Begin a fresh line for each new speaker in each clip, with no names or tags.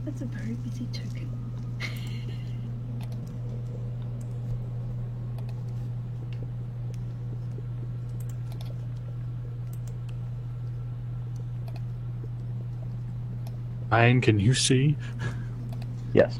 That's a very busy token.
Ryan, can you see?
Yes.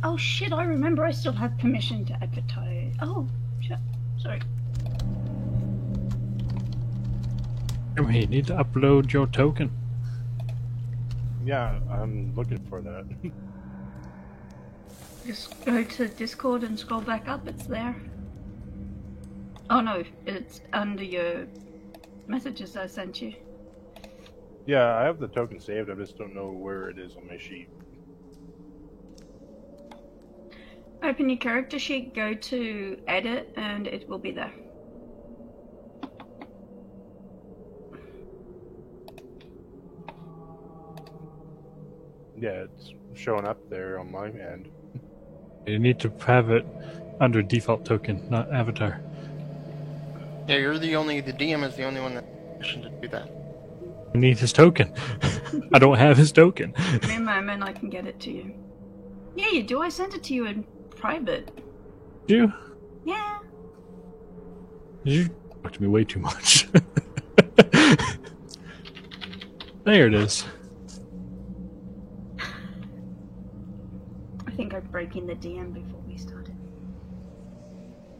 Oh shit, I remember I still have permission to advertise. Oh, shit. Sorry.
You need to upload your token.
Yeah, I'm looking for that.
Just go to Discord and scroll back up, it's there. Oh no, it's under your messages I sent you.
Yeah, I have the token saved, I just don't know where it is on my sheet.
Open your character sheet, go to edit, and it will be there.
Yeah, it's showing up there on my end.
You need to have it under default token, not avatar.
Yeah, the DM is the only one that permission to do that.
I need his token. I don't have his token.
Give me a moment, I can get it to you. Yeah, you do. I sent it to you in private.
You?
Yeah.
You talk to me way too much. There it is.
I think I'm breaking the DM before we started.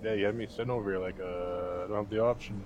Yeah, you had me sitting over here like, I don't have the option.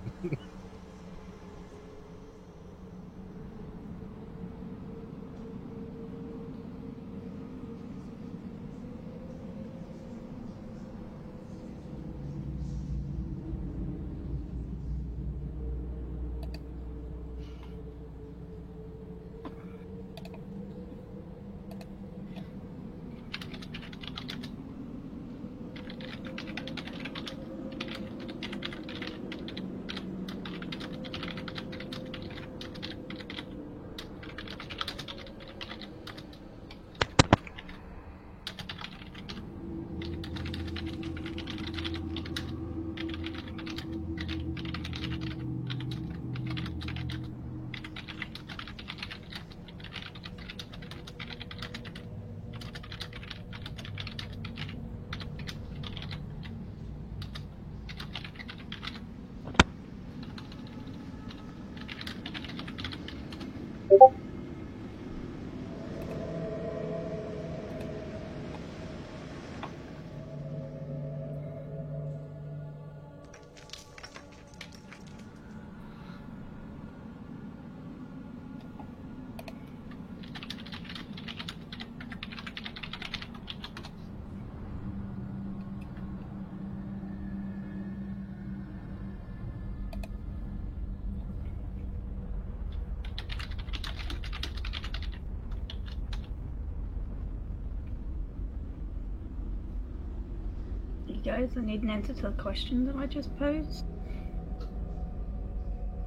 You guys, I need an answer to the question that I just posed.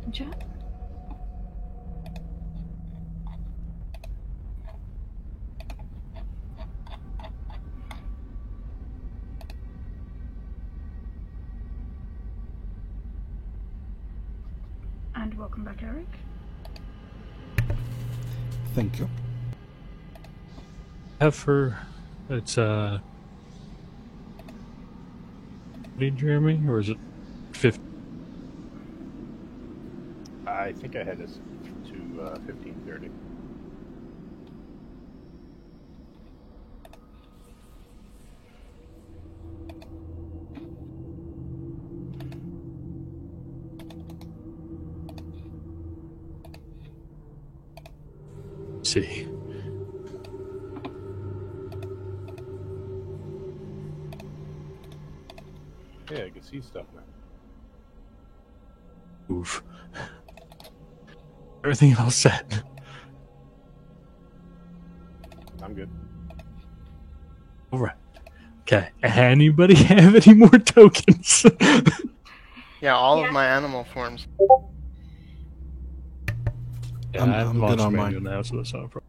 In chat. And welcome back, Eric.
Thank you.
Have her. It's Jeremy, or is it 50?
I think I had this to 15:30.
See.
Yeah, I can see stuff now.
Move. Everything else set.
I'm good.
All right. Okay. Anybody have any more tokens?
Yeah, all
Yeah.
of my animal forms.
Yeah,
I'm
I have
good
launch
on
manual
mine.
now, so that's not a problem.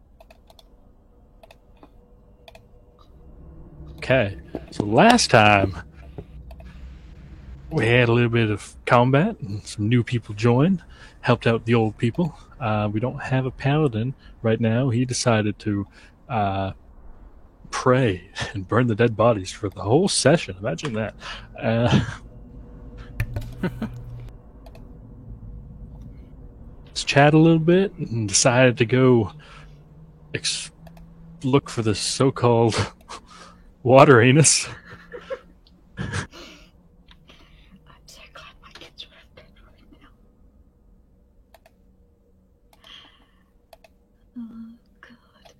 Okay, so last time we had a little bit of combat and some new people joined, helped out the old people. We don't have a paladin right now. He decided to pray and burn the dead bodies for the whole session. Imagine that. Let's chat a little bit and decided to go look for this so-called water anus.
I'm so glad my kids are in bed right now. Oh, God.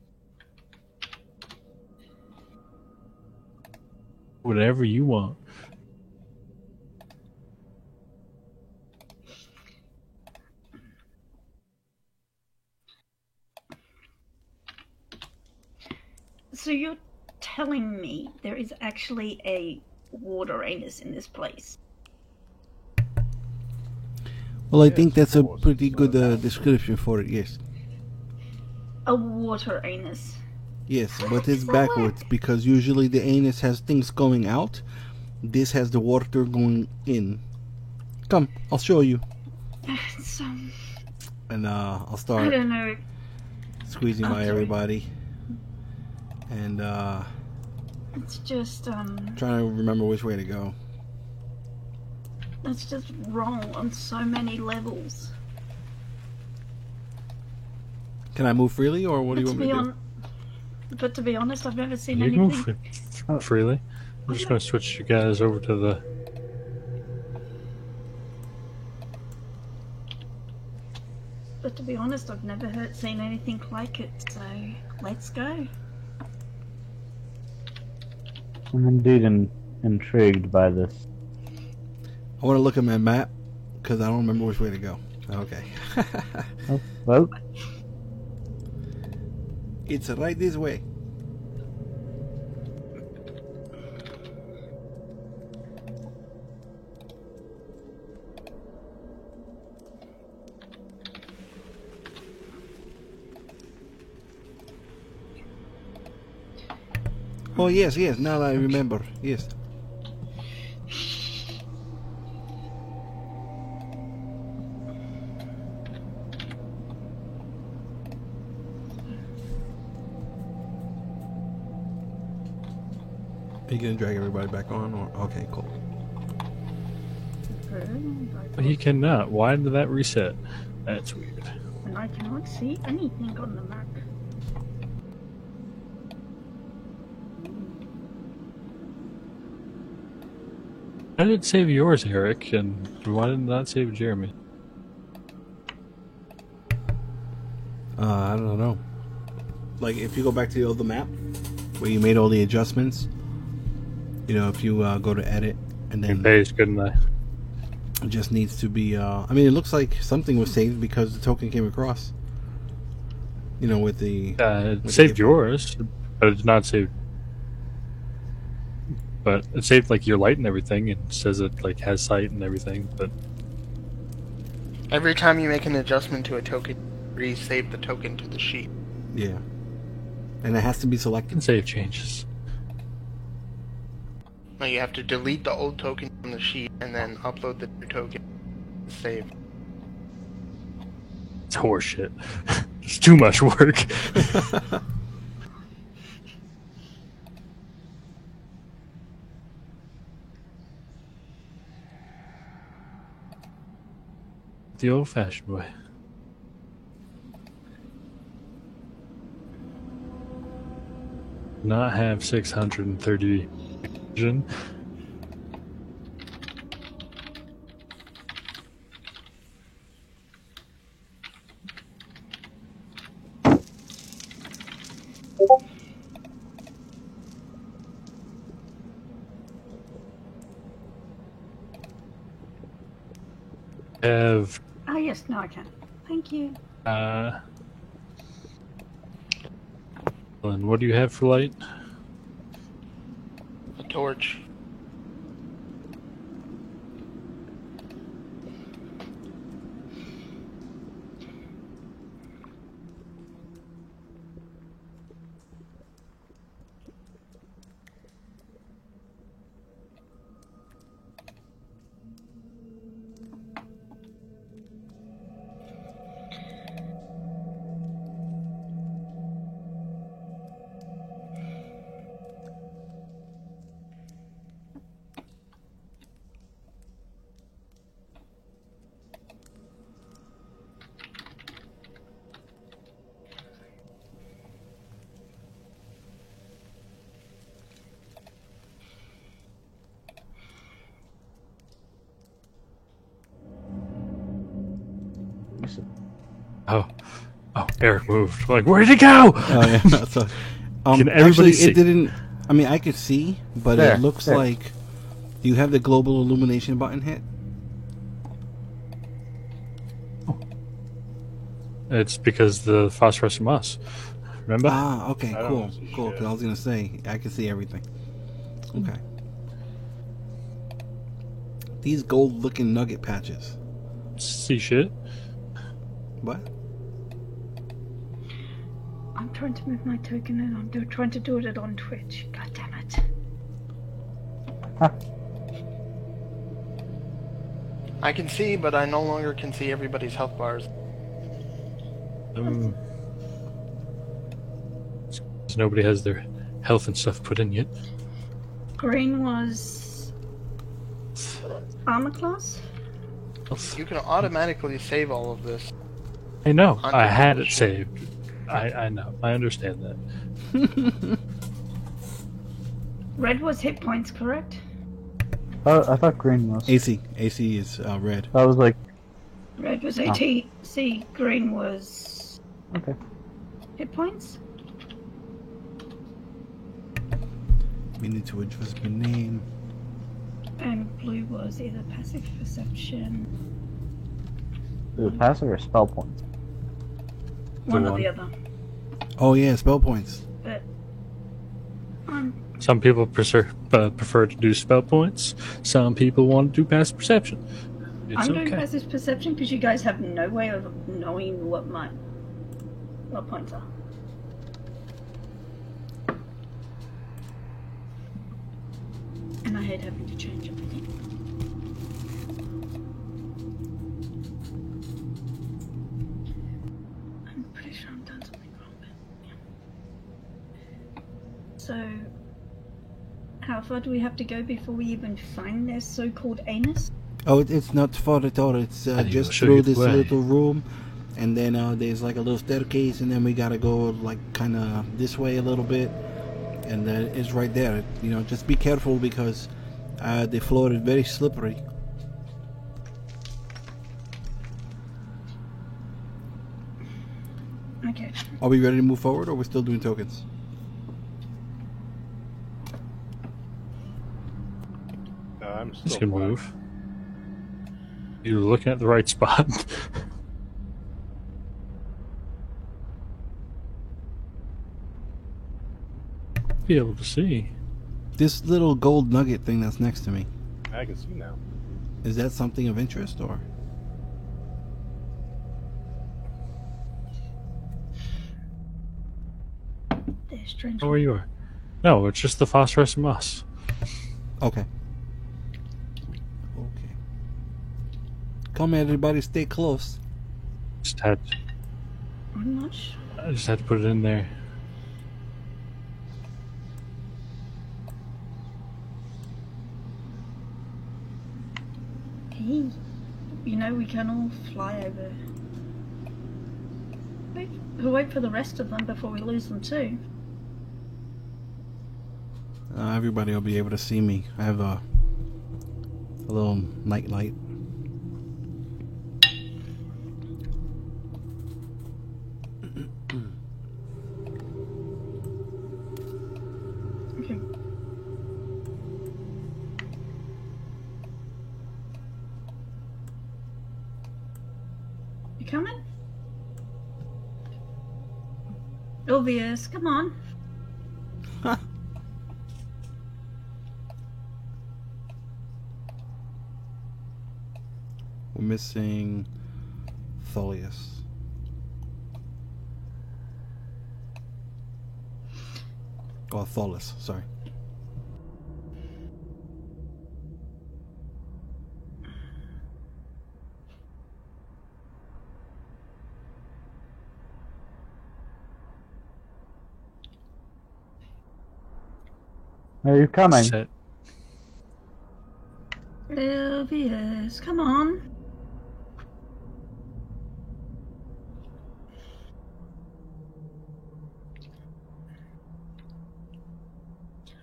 Whatever you want.
So you're telling me there is actually a water anus in this place?
Well, I
Yes,
think that's a
of course.
pretty good description for it. Yes,
A water anus.
yes,
How
but
does
it's
that
backwards
work?
because usually the anus has things going out. This has the water going in. Come, I'll show you,
It's,
and I'll
I
start
don't know.
squeezing by
Okay.
everybody, and
It's just,
trying to remember which way to go.
it's just wrong on so many levels.
Can I move freely, or what do you want me to do?
But to be honest, I've never seen
You can
anything.
move freely. I'm just going to switch you guys over to the.
But to be honest, I've never seen anything like it. So let's go.
I'm indeed intrigued by this.
I want to look at my map because I don't remember which way to go. Okay,
Oh, well,
it's right this way. Oh yes, yes. Now that I remember, yes. Are you gonna drag everybody back on, or okay, cool.
But he cannot. Why did that reset? That's weird.
And I cannot see anything on the map.
I did save yours, Eric, and why did not save Jeremy?
I don't know. Like if you go back to the other map where you made all the adjustments, you know, if you go to edit and
Your
then
face, couldn't I?
it just needs to be. I mean, it looks like something was saved because the token came across. You know, with the
It
With
saved
the-
yours, but it did not save. But it saved like your light and everything, and says it like has sight and everything. But
Every time you make an adjustment to a token, resave the token to the sheet.
yeah, and it has to be
can
selected.
save changes.
Now you have to delete the old token from the sheet and then upload the new token to save.
It's horseshit. It's too much work. The old-fashioned way. Not have 630 vision. Have
Ah, yes, now I can. Thank you.
and what do you have for light?
A torch.
Oh, Eric moved. Like, where'd he go?
Oh yeah. So,
Can everybody
actually,
see?
it didn't. I mean, I could see, but
There,
it looks
there.
like. Do you have the global illumination button hit?
It's because the phosphorescent moss. Remember?
Ah, okay,
I don't
cool,
see
cool.
shit.
'Cause I was gonna say I can see everything. Okay. These gold-looking nugget patches.
See shit.
What?
I'm trying to move my token and I'm trying to do it on Twitch. God damn it.
I can see, but I no longer can see everybody's health bars.
Um, nobody has their health and stuff put in yet.
Green was armor class?
You can automatically save all of this.
I know.
Under
I had it
condition.
saved. I know. I understand that.
Red was hit points, correct?
I thought green was.
AC is red.
I was like,
Red was
Oh.
ATC, green was
okay.
hit points?
We need to adjust my name.
And blue was either passive perception,
Is it passive or spell points?
one or
one.
the other.
Oh yeah, spell points.
But
Some people prefer to do spell points. Some people want to do passive perception. It's
I'm doing
okay.
passive perception because you guys have no way of knowing what points are. And I hate having to change everything. I'm pretty sure I've done something wrong, but yeah. So, how far do we have to go before we even find their so-called anus?
Oh, it's not far at all. It's
I will
just
show
through
you the
this
way.
little room, and then there's like a little staircase, and then we gotta go like kind of this way a little bit, and then it's right there. You know, just be careful because the floor is very slippery.
Okay.
Are we ready to move forward, or are we still doing tokens?
I'm
This
still
can
black.
move. You're looking at the right spot. Be able to see.
This little gold nugget thing that's next to me,
I can see now.
is that something of interest, or?
They're strange.
Oh, where you are? No, it's just the phosphorescent moss.
Okay. Okay. Come, everybody, stay close.
I'm not sure.
I just had to put it in there.
Hey, you know we can all fly over. We'll wait for the rest of them before we lose them too.
Everybody will be able to see me. I have a little night light.
Okay. coming? Obvious, come on.
We're missing Tholius. Oh, Tholus, sorry.
Are you coming?
Set.
Obvious, come on.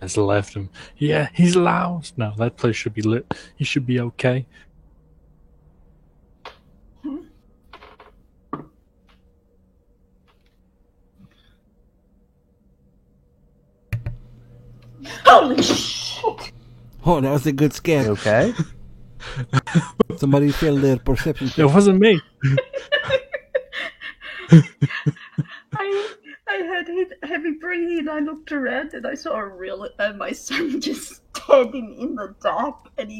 Has left him. Yeah, he's lost. No, that place should be lit. He should be okay.
Holy shit!
Oh, that was a good
You
scare.
okay?
Somebody failed their perception
It
check.
wasn't me.
I had heavy breathing. I looked around and I saw my son just standing in the dark, and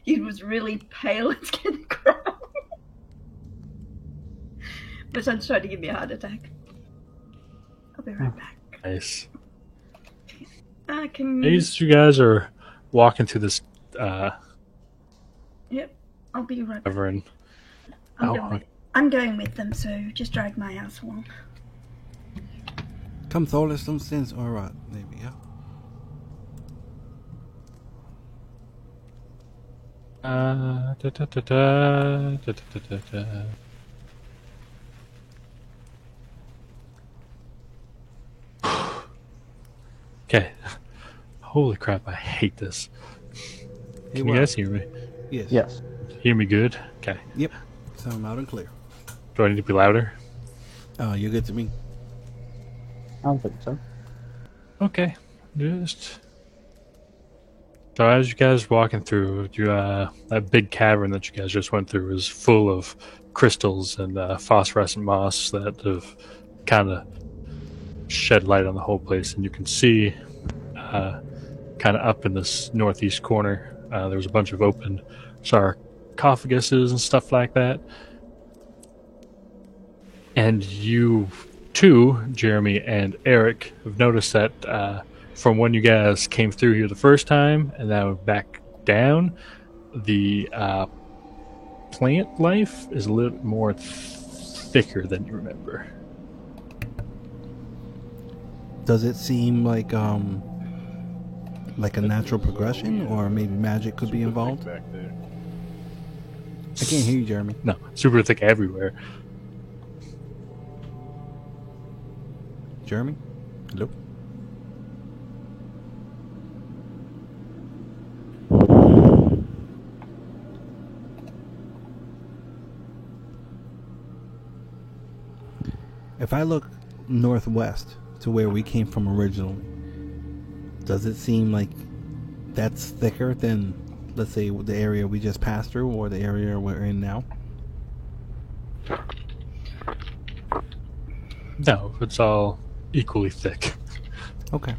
he was really pale and scared to cry. My son's trying to give me a heart attack. I'll be right back.
Nice.
I can.
As you guys are walking through this
Yep, I'll be right back.
cavern.
I'm going with them, so just drag my ass along.
Come, Tholus, don't stand. Alright, maybe, yeah.
Okay. Holy crap, I hate this.
Hey,
Can you
wow.
guys hear me?
Yes.
Yes.
Hear me good? Okay.
Yep. Sound loud and clear.
Do I need to be louder?
You're good to me.
I don't think so.
Okay. Just. So as you guys walking through, that big cavern that you guys just went through is full of crystals and phosphorescent moss that have kind of shed light on the whole place, and you can see kind of up in this northeast corner there was a bunch of open sarcophaguses and stuff like that. And you too, Jeremy and Eric, have noticed that from when you guys came through here the first time and now back down, the plant life is a little more thicker than you remember.
Does it seem like a natural progression, or maybe magic could be involved?
Back there.
I can't hear you, Jeremy.
No, super thick everywhere.
Jeremy? Hello? If I look northwest to where we came from originally, does it seem like that's thicker than, let's say, the area we just passed through or the area we're in now?
No, it's all equally thick.
Okay.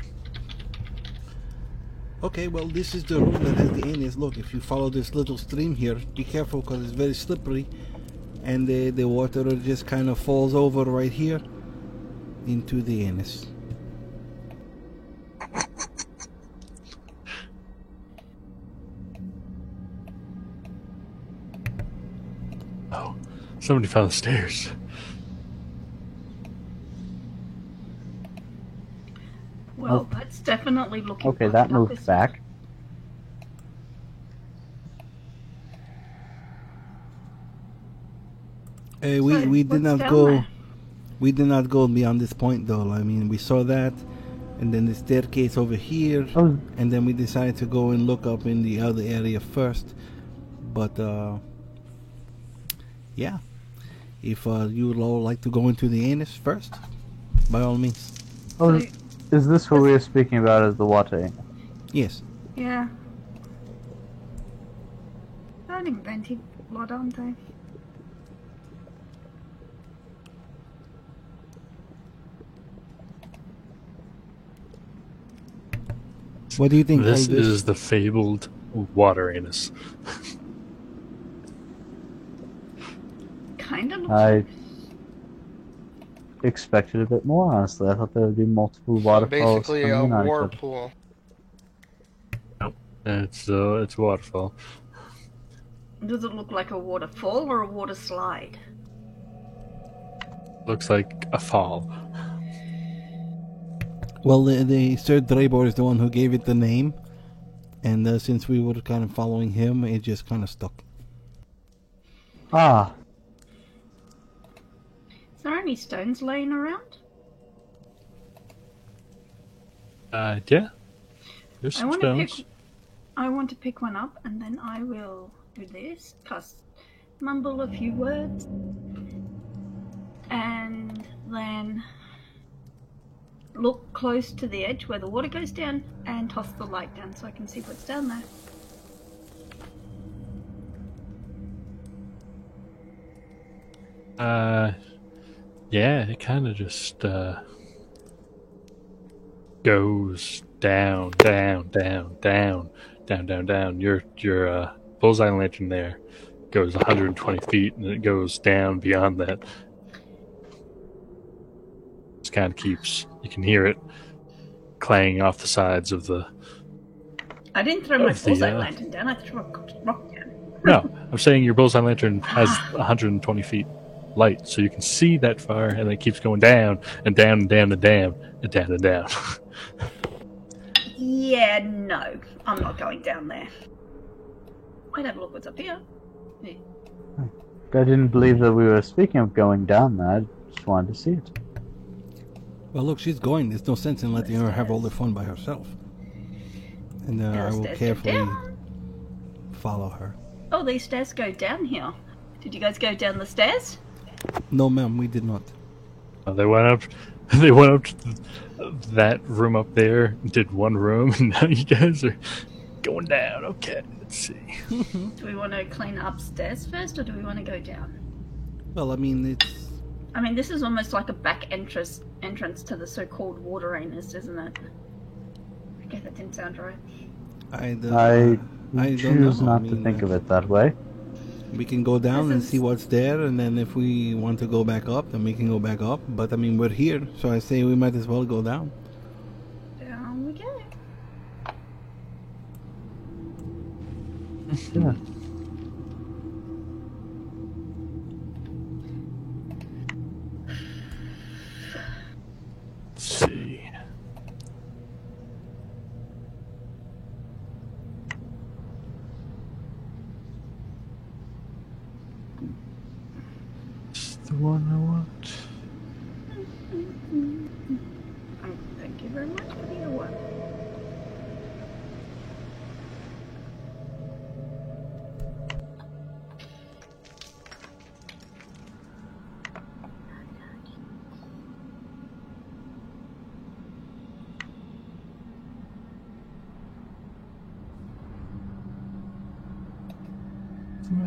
Okay, well, this is the room that has the anus. Look, if you follow this little stream here, be careful because it's very slippery. And the water just kind of falls over right here into the anus.
Oh, somebody fell the stairs.
Well, that's definitely looking.
Okay, that moved
isn't it?
back.
We
So,
did
what's
not
down
go.
there?
We did not go beyond this point, though. I mean, we saw that, and then the staircase over here,
Oh,
and then we decided to go and look up in the other area first. But yeah, if you would all like to go into the anus first, by all means.
oh,
So,
is this who we were speaking about as the water?
Yes.
yeah. They're inventing blood, aren't they?
What do you think,
This
Elvis?
is the fabled water anus.
Kind of looks
I expected a bit more, honestly. I thought there would be multiple
So
waterfalls
basically
coming
a
in on each
war
other.
pool.
It's a waterfall.
Does it look like a waterfall or a water slide?
Looks like a fall.
Well, the Sir Drebor is the one who gave it the name, and since we were kind of following him, it just kind of stuck.
Ah,
Is there any stones laying around?
Yeah. There's
I
some
want to
stones.
pick. I want to pick one up, and then I will do this. Mumble a few words, and then look close to the edge where the water goes down, and toss the light down so I can see what's down there.
Yeah, it kind of just goes down, down, down, down, down, down, down. Your bullseye lantern there goes 120 feet, and it goes down beyond that. Just kind of keeps. You can hear it clanging off the sides of the.
I didn't throw my
Of the,
bullseye
uh,
lantern down. I threw a rock down.
No, I'm saying your bullseye lantern has 120 feet light, so you can see that far, and it keeps going down and down and down and down and down and down.
Yeah, no, I'm not going down there. I'd have a look what's up here. Yeah.
I didn't believe that we were speaking of going down there. I just wanted to see it.
Well, look, she's going. There's no sense in letting her have all the fun by herself. And I will
stairs go
carefully
down.
follow her.
Oh, these stairs go down here. Did you guys go down the stairs?
No, ma'am, we did not.
They went up. They went up to that room up there, did one room, and now you guys are going down. Okay, let's see.
Do we want to clean upstairs first, or do we want to go down?
Well, I mean, it's...
I mean, this is almost like a back entrance to the so-called water anus, isn't it? Okay, that didn't sound right.
I don't
choose
know. I
not to
mean,
think of it that way.
We can go down
This
and
is-
see what's there, and then if we want to go back up, then we can go back up. But, I mean, we're here, so I say we might as well go down.
Down we go.
Yeah.
Let's see. It's the one I want.
Thank you very much for the award.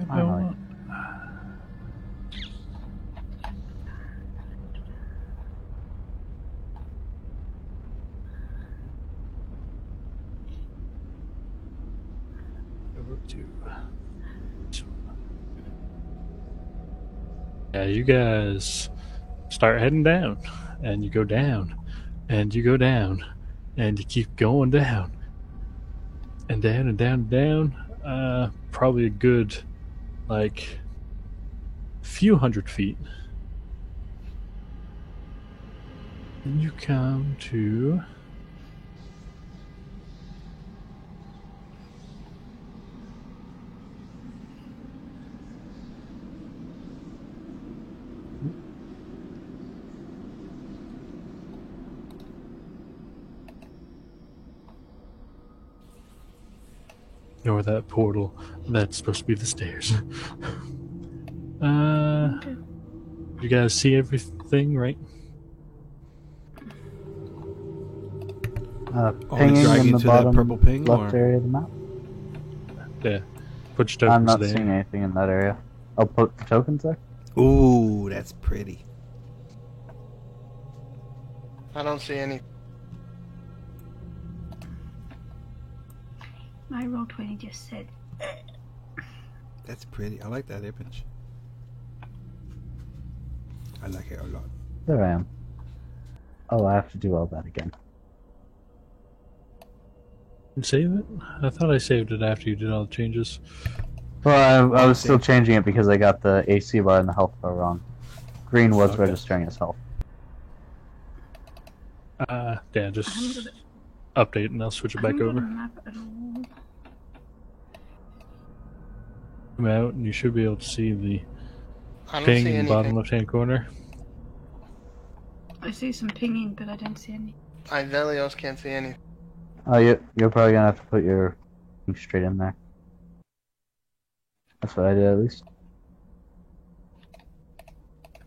I don't want. Over to. Yeah, you guys start heading down, and you go down, and you go down, and you keep going down, and down and down and down. Probably a good, like, few hundred feet. And you come to. Or that portal. That's supposed to be the stairs. You guys see everything, right?
Pinging
drag
in
you
the
to that
bottom
purple ping,
left
or-
area of the map.
Yeah. Put your
I'm
tokens
not
there.
seeing anything in that area. I'll put the tokens there.
Ooh, that's pretty.
I don't see any.
My roll 20 just said.
That's pretty. I like that image. I like it a lot.
There I am. Oh, I have to do all that again.
Save it? I thought I saved it after you did all the changes.
Well, I was still changing it because I got the AC bar and the health bar wrong. Green was
Okay.
registering as health.
Yeah, just update and I'll switch it back
I haven't got
over.
a map at all.
Come out and you should be able to see the
I don't
ping
see
in the bottom
anything.
left-hand corner.
I see some pinging, but I don't see any.
I Velios can't see anything.
Oh, you're probably gonna have to put your thing straight in there. That's what I did at least.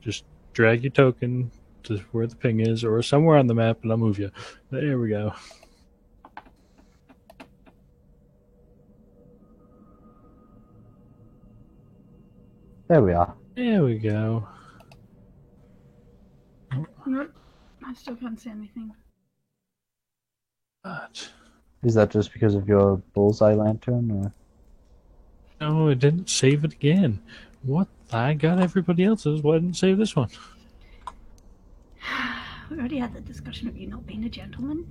Just drag your token to where the ping is or somewhere on the map and I'll move you. There we go.
There we are.
There we go.
Nope. I still can't see anything.
But,
Is that just because of your bullseye lantern, or?
no, it didn't save it again. What? I got everybody else's. Why didn't it save this one?
We already had the discussion of you not being a gentleman.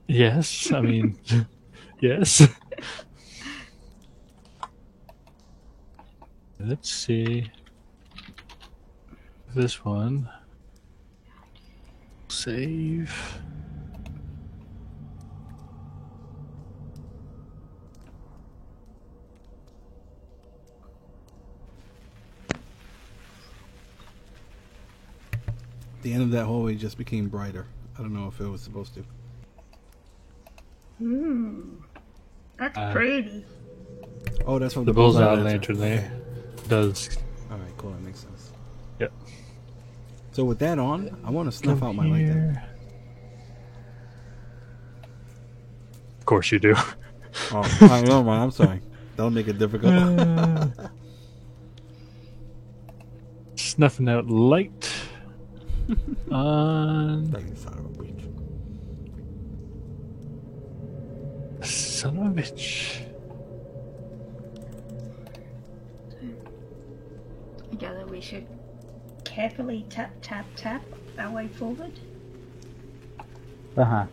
Yes, I mean, yes. Let's see. This one. Save.
The end of that hallway just became brighter. I don't know if it was supposed to.
That's pretty.
Oh, that's from
The bullseye lantern there does.
Alright, cool. That makes sense.
Yep.
So with that on, I want to snuff out my light then.
Here. Of course you do.
Oh, I know, man. I'm sorry. Don't make it difficult.
Snuffing out light. On.
Like, son of a bitch.
Son of a bitch.
Together we should carefully tap, tap, tap our way forward.
Uh-huh.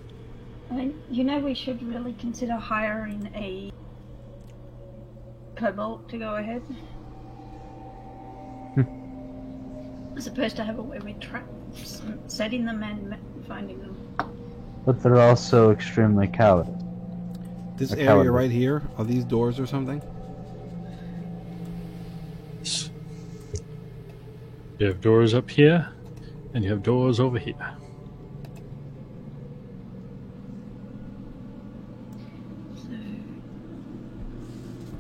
I mean, you know, we should really consider hiring a kobold to go ahead. As opposed to have a way with setting them and finding them.
But they're also extremely cowardly.
This
A
area
coward.
right here, are these doors or something?
You have doors up here, and you have doors over here.
So,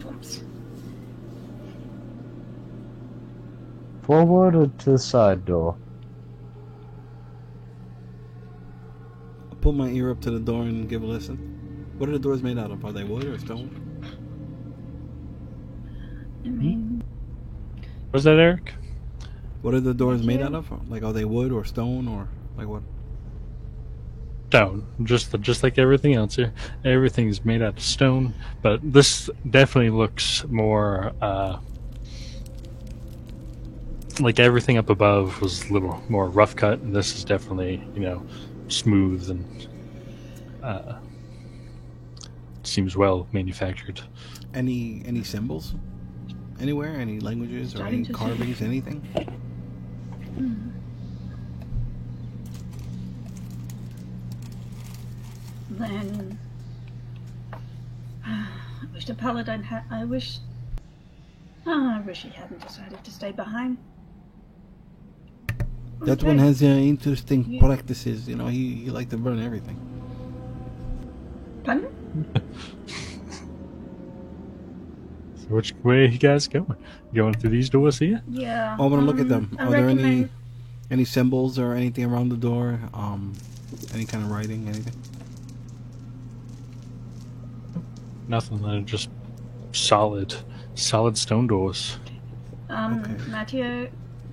oops.
Forward or to the side door?
I'll put my ear up to the door and give a listen. What are the doors made out of? Are they wood or stone?
I mean,
Was that Eric?
What are the doors made
you.
out of? Like, are they wood or stone or like what?
Stone, just like everything else here. Everything's made out of stone, but this definitely looks more like everything up above was a little more rough cut, and this is definitely, smooth and seems well manufactured.
Any symbols? Anywhere? Any languages or
Starting
any
to see.
carvings? Anything?
then I wish the paladin had. I wish he hadn't decided to stay behind.
That one has interesting practices. He like to burn everything.
Pardon?
So which way are you guys going? Going through these doors here?
Yeah.
I want to look at them.
I
Are there
recommend-
any symbols or anything around the door? Any kind of writing? Anything?
Nothing. They're just solid stone doors.
Okay.
Matteo,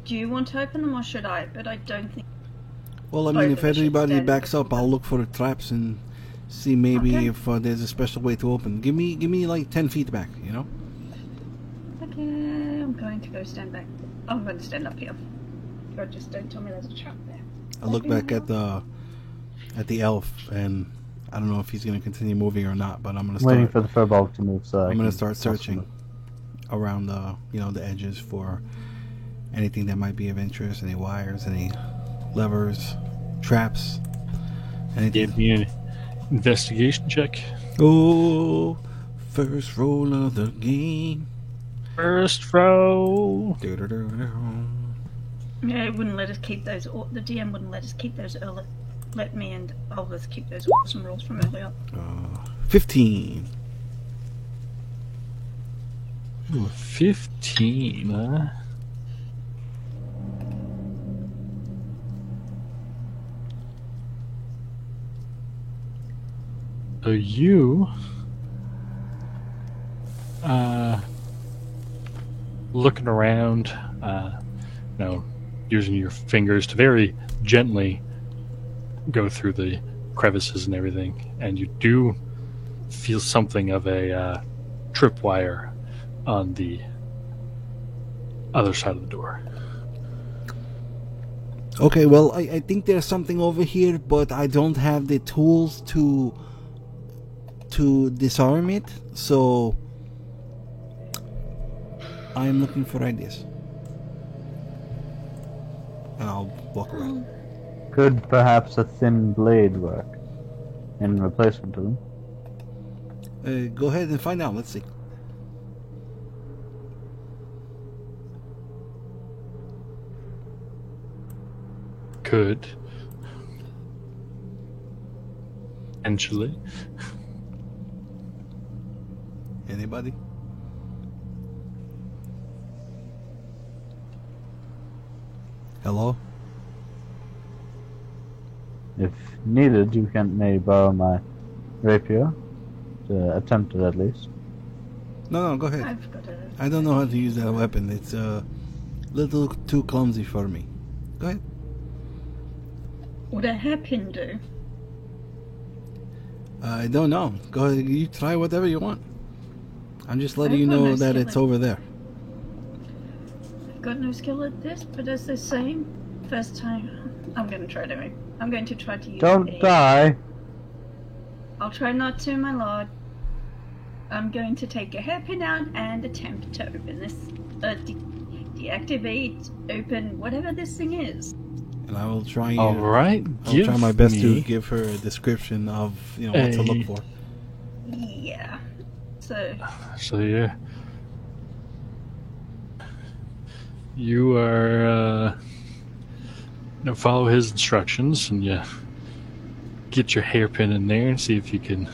do you want to open them or should I? But I don't think.
Well, I
Or
mean,
we
if
should
everybody
stand
backs up, I'll look for the traps and see maybe
Okay.
if there's a special way to open. Give me like 10 feet back, you know?
Okay, I'm going to go stand back. I'm going to stand up here. Or just don't tell me there's a trap there.
I look back at the elf, and I don't know if he's going to continue moving or not, but I'm going to
Waiting
start.
for the furball to move, so
I'm going to start searching around the edges for anything that might be of interest, any wires, any levers, traps, anything.
Give me an investigation check.
Oh, first roll of the game.
First roll.
Yeah, it wouldn't let us keep those. The DM wouldn't let us keep those early. Let me and Elvis keep those awesome rules from earlier.
15.
15, huh? So you looking around, using your fingers to very gently go through the crevices and everything, and you do feel something of a tripwire on the other side of the door.
Okay, well, I think there's something over here, but I don't have the tools to disarm it, so I am looking for ideas. And I'll walk around.
Could perhaps a thin blade work in replacement of them?
Go ahead and find out. Let's see.
Could. Potentially.
Anybody? Hello?
If needed, you may borrow my rapier to attempt it at least.
No, go ahead.
I've got a.
I don't know how to use that weapon. It's a little too clumsy for me. Go ahead.
Would a hairpin do?
I don't know. Go ahead. You try whatever you want. I'm just letting you
I've got
know
no
that
skill
it's
in-
over there.
I've got no skill at this, but as they're saying, first time, I'm going to try to. I'm going to try to use.
Don't die!
I'll try not to, my lord. I'm going to take a hairpin out and attempt to open this. Deactivate, open, whatever this thing is.
And I will try.
All right.
I'll try my best to
me
give her a description of what to look for.
Yeah. So,
So you are follow his instructions, and you get your hairpin in there and see if you can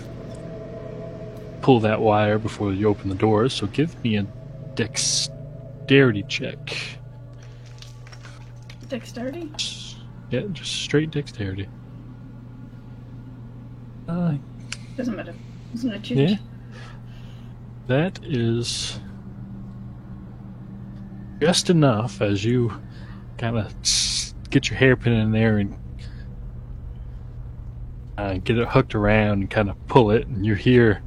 pull that wire before you open the door. So give me a dexterity check.
dexterity?
Yeah, just straight dexterity.
Doesn't matter. Isn't it
Yeah.
huge?
That is just enough as you kind of get your hairpin in there and get it hooked around and kind of pull it, and you hear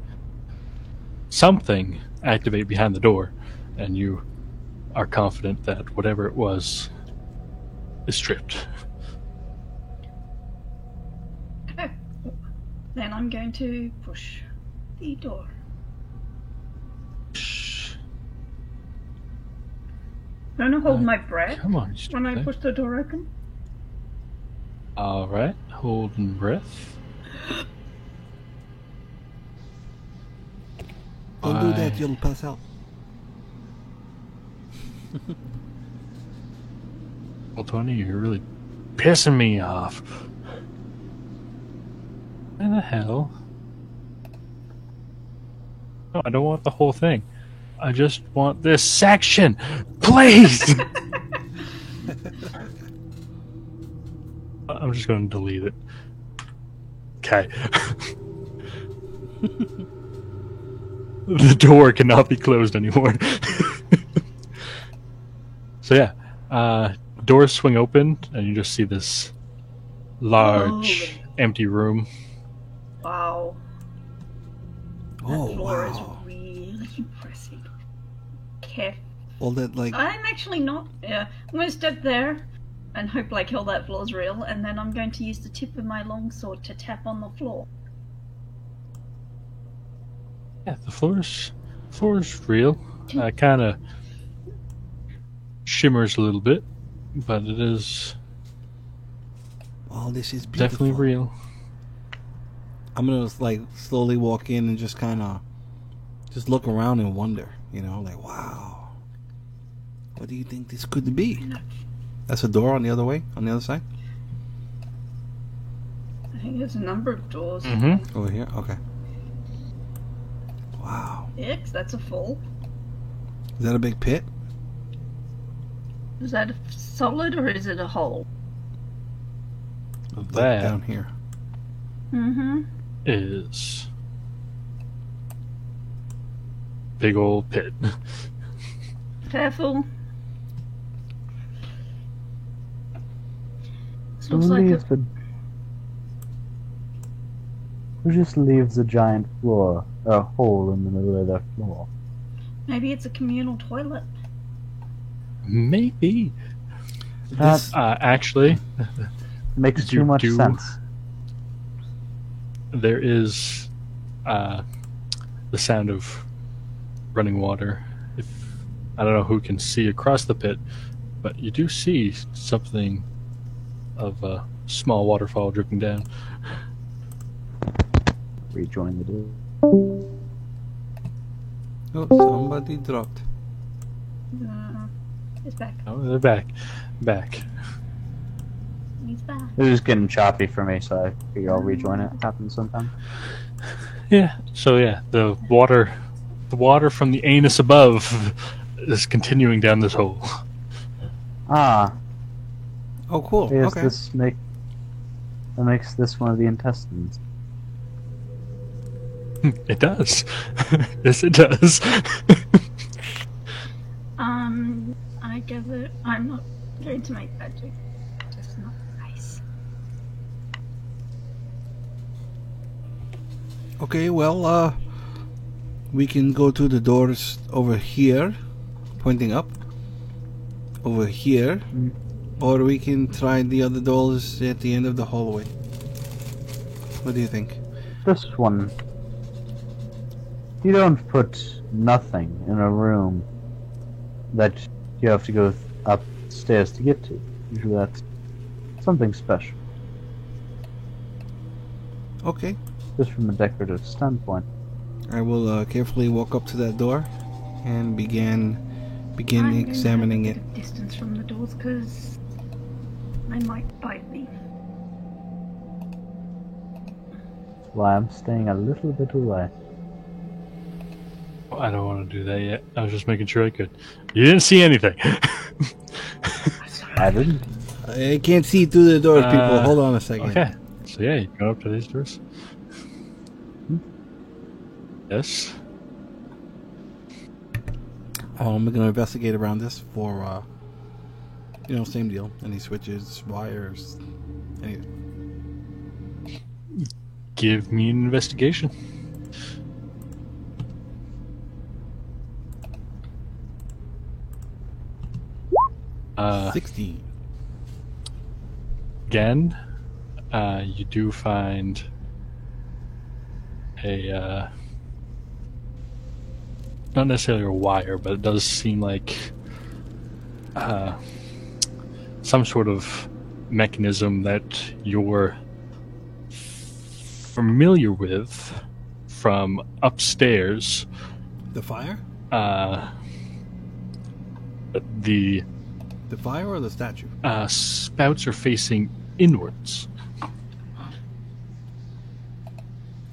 something activate behind the door, and you are confident that whatever it was is stripped.
Okay. Then I'm going to push the door. I'm going to hold my breath
Come on, you
when I
stupid
push the door open.
thing. All right, holding breath.
Don't do that, you'll pass out.
Well, Tony, you're really pissing me off. Why the hell? No, I don't want the whole thing. I just want this section, please. I'm just going to delete it. Okay. The door cannot be closed anymore. So yeah, doors swing open, and you just see this large,
Holy.
empty room.
Wow. That
Oh,
floor
wow.
is really impressive. Okay.
All that, like,
I'm actually not. Yeah, I'm going to step there and hope like all that floor's real, and then I'm going to use the tip of my longsword to tap on the floor.
Yeah, the floor's real. Kind of shimmers a little bit, but it is
oh, this is beautiful.
definitely real.
I'm gonna like slowly walk in and just kind of just look around and wonder, you know, like, wow, what do you think this could be? That's a door on the other way, on the other side.
I think there's a number of doors.
Mm-hmm.
Over here, okay. Wow,
Yeah, 'cause that's a full.
is that a big pit?
Is that a solid or is it a hole?
Like
That-
down here.
Mm-hmm.
Is big old pit.
Careful. This
Who
looks like a...
leaves the? Who just leaves a giant floor, a hole in the middle of their floor?
Maybe it's a communal toilet.
Maybe.
That
Actually,
makes
you
too much
do-
sense.
there is the sound of running water. If I don't know who can see across the pit, but you do see something of a small waterfall dripping down.
Rejoin the door.
Oh, somebody dropped.
It's back.
Oh, they're back.
He's back.
It was just getting choppy for me, so I figure I'll rejoin it. Happens sometime.
Yeah. So yeah, the water from the anus above is continuing down this hole.
Ah,
Oh, cool.
I guess
Okay.
that makes this one of the intestines.
It does. Yes, it does.
I gather I'm not going to make that joke. Just not nice.
Okay, well, we can go to the doors over here, pointing up. Over here. Or we can try the other doors at the end of the hallway. What do you think?
This one. You don't put nothing in a room that you have to go upstairs to get to. Usually that's something special,
Okay.
just from a decorative standpoint.
I will carefully walk up to that door and begin
I'm going to
examining
have
it.
a bit of distance from the doors because they might bite me.
Well, I'm staying a little bit away.
I don't want to do that yet. I was just making sure I could. You didn't see anything.
I didn't.
I can't see through the doors, people. Hold on a second.
Okay. So yeah, you go up to these doors. Yes.
I'm gonna investigate around this for, same deal. Any switches, wires, anything.
Give me an investigation. Uh,
16.
Again, you do find a not necessarily a wire, but it does seem like some sort of mechanism that you're familiar with from upstairs.
The fire?
The
The fire or the statue?
spouts are facing inwards.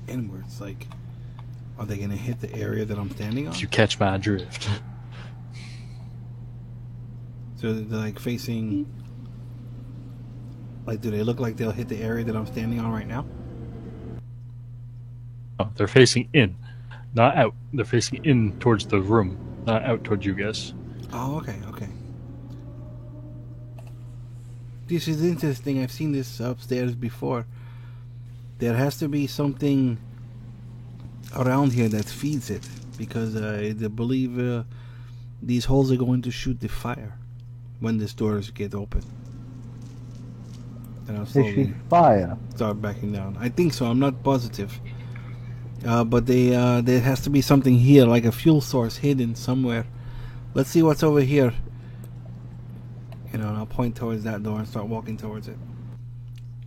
Inwards, like, are they gonna hit the area that I'm standing on?
If you catch my drift.
So they're like facing. Like, do they look like they'll hit the area that I'm standing on right now?
Oh, they're facing in, not out. They're facing in towards the room, not out towards you guys.
Oh, okay. This is interesting. I've seen this upstairs before. There has to be something around here that feeds it, because I believe these holes are going to shoot the fire when these doors get open. And I'll
They shoot
slowly
fire.
start backing down. I think so. I'm not positive. But there has to be something here, like a fuel source hidden somewhere. Let's see what's over here. And I'll point towards that door and start walking towards it.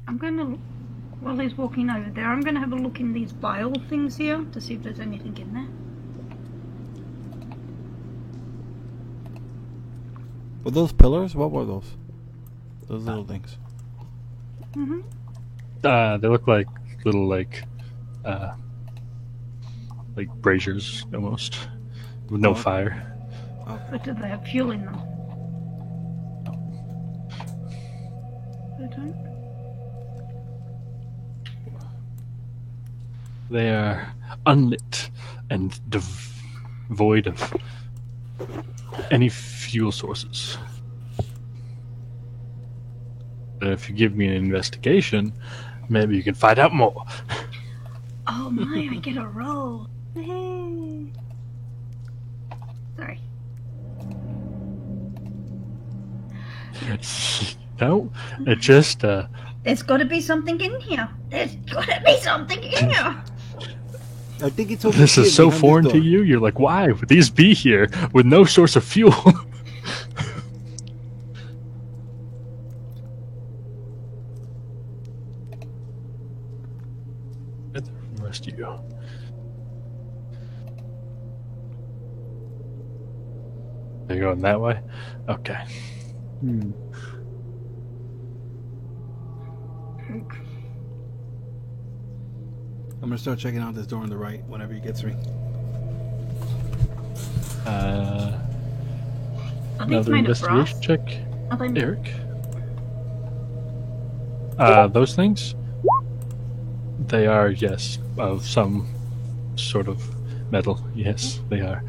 I'm gonna, while he's walking over there, I'm gonna have a look in these bile things here to see if there's anything in there.
Were those pillars? What were those? Those little things.
Mm-hmm.
They look like little like braziers almost, with no
Oh.
fire.
But do they have fuel in them? They don't?
They are unlit and devoid of any fuel sources. But if you give me an investigation, maybe you can find out more.
Oh my, I get a roll. Hey. Sorry.
No, it just
There's gotta be something in here. There's gotta be something in here.
I think it's over
this
here
is so
behind
foreign
this
to
door.
you. You're like, why would these be here with no source of fuel? Where'd the rest of you? Are you going that way? Okay.
Hmm.
I'm gonna start checking out this door on the right whenever he gets me.
Are these
Another
made of brass?
investigation check,
Are they
Eric. Those things? They are, yes, of some sort of metal. Yes, they are.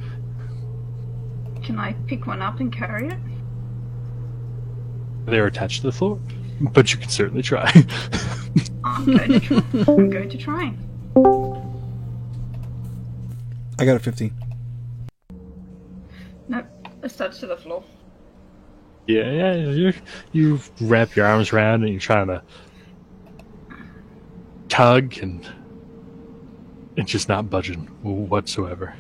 Can I pick one up and carry it?
They are attached to the floor, but you can certainly try.
I'm going to try. I'm going to try.
I got a 15.
Nope, it's touched to the floor.
Yeah, you wrap your arms around and you're trying to tug, and it's just not budging whatsoever.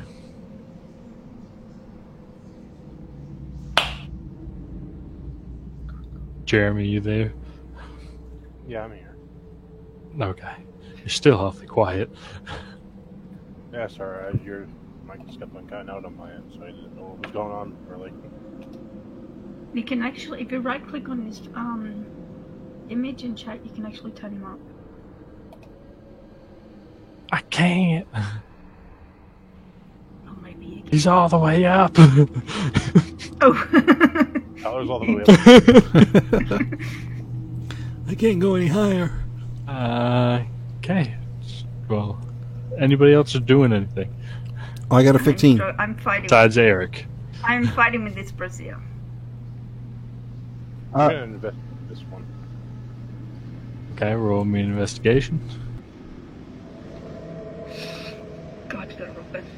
Jeremy, you there?
Yeah, I'm here.
Okay. You're still awfully quiet.
Yeah, sorry, your mic just kept on cutting out on my end, so I didn't know what was going on. Or like,
You can actually, if you right click on his image in chat, you can actually turn him up.
I can't.
Or maybe you can.
He's all the way up.
Oh!
Tyler's all the way up.
I can't go any higher.
Okay. Well, anybody else is doing anything
Oh, I got a 15.
I'm fighting.
besides Eric?
I'm fighting with this brazier.
I'm gonna invest in this one.
Okay, roll me an investigation.
God, you gotta roll better than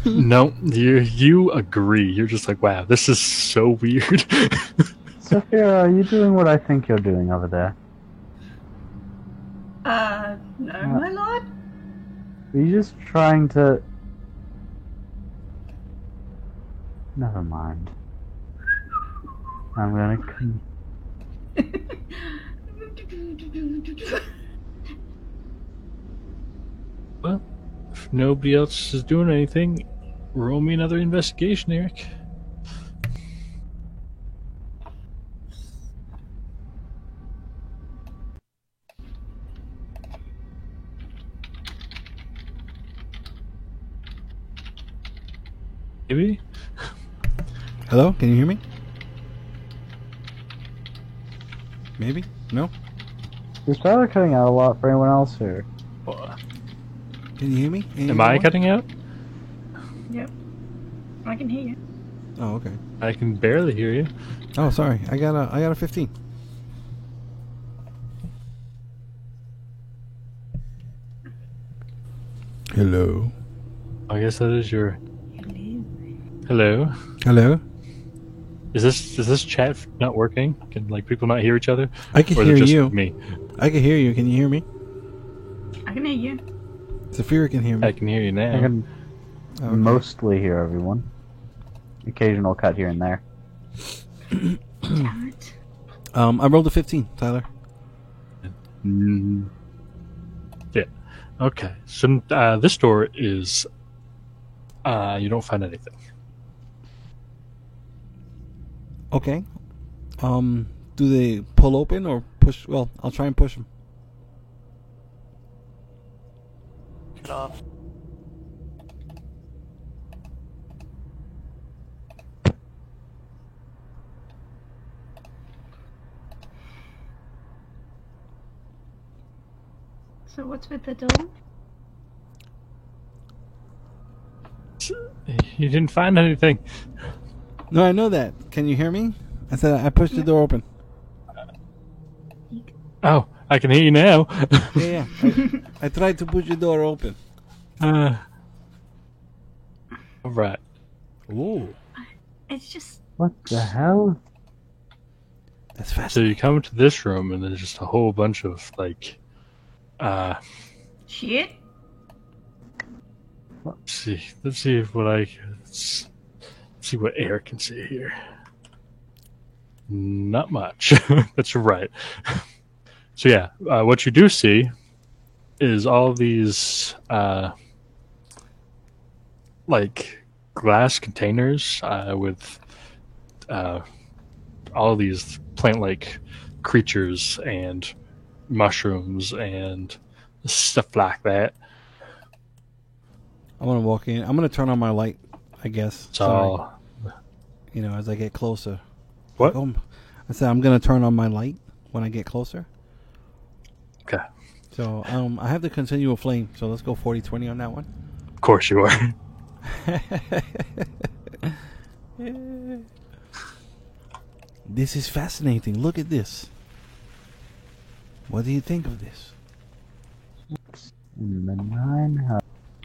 me.
No, you agree. You're just like, wow, this is so weird.
Sophia, are you doing what I think you're doing over there?
No, my lord.
Are you just trying to... Never mind. I'm gonna...
Well, if nobody else is doing anything, roll me another investigation, Eric. Maybe?
Hello? Can you hear me? Maybe? No?
Is Tyler cutting out a lot for anyone else here?
Can you hear me?
Am I cutting out?
Yep. I can hear you.
Oh, okay.
I can barely hear you.
Oh, sorry. I got a 15. Hello.
I guess that is your. Hello.
Hello.
Is this chat not working? Can like people not hear each other?
I can
Or is it
hear
just
you.
me?
I can hear you. Can you hear me?
I can hear you.
Zafira can hear me.
I can hear you now.
I can
Okay.
mostly hear everyone. Occasional cut here and there.
Damn it.
I rolled a 15, Tyler.
Yeah. Okay. So this door is. You don't find anything.
Okay. Do they pull open or push? Well, I'll try and push them.
Get off.
So what's with the door?
You didn't find anything.
No, I know that. Can you hear me? I said I pushed the door open.
Oh, I can hear you now.
Yeah. I tried to push the door open.
All right.
Ooh,
It's just
What the hell?
that's
So
fascinating.
you come into this room and there's just a whole bunch of like.
shit.
Let's see what let's see what Eric can see here. Not much. That's right. So yeah, what you do see is all these like glass containers with all these plant-like creatures and mushrooms and stuff like that.
I'm gonna walk in. I'm gonna turn on my light. I guess.
It's all
You know, as I get closer.
what?
I said I'm gonna turn on my light when I get closer.
Okay,
So I have the continual flame. So let's go 40-20 on that one.
of course you are.
This is fascinating. Look at this. What do you think of this?
In the 900.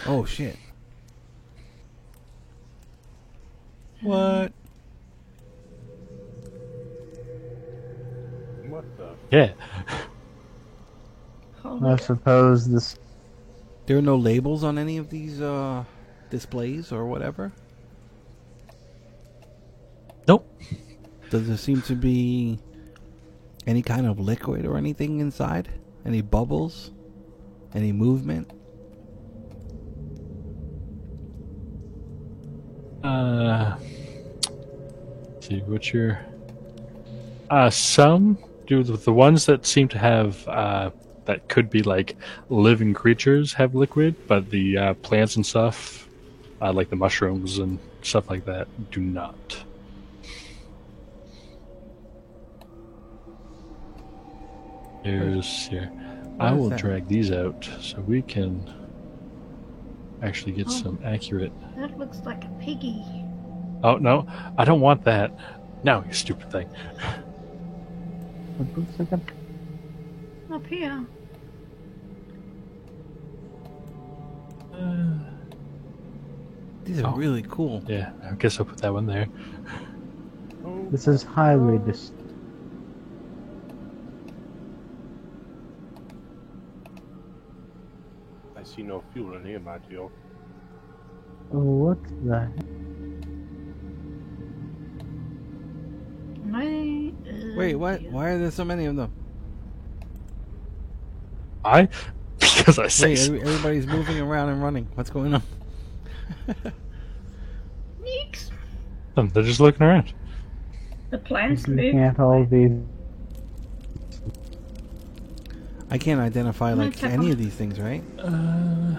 Oh shit. What?
What the?
Yeah.
Holy
I suppose this.
There are no labels on any of these displays or whatever?
Nope.
Does there seem to be any kind of liquid or anything inside? Any bubbles? Any movement?
Let's see what's your some do the ones that seem to have that could be like living creatures have liquid, but the plants and stuff like the mushrooms and stuff like that do not. Here's here. I
is
will
that?
drag these out so we can actually get some accurate.
That looks like a piggy.
Oh no, I don't want that. No, you stupid thing.
What looks like a.
Up here.
These are
Oh.
really cool.
Yeah, I guess I'll put that one there.
This is highly dis.
I see no fuel in here, Matteo.
What the heck?
Wait, what? Why are there so many of them?
I because I say
Wait,
so.
everybody's moving around and running. What's going on?
Neeks.
They're just looking around.
The plants
You
move.
can't all these.
I can't identify
I'm gonna
like
check
any
on-
of these things, right?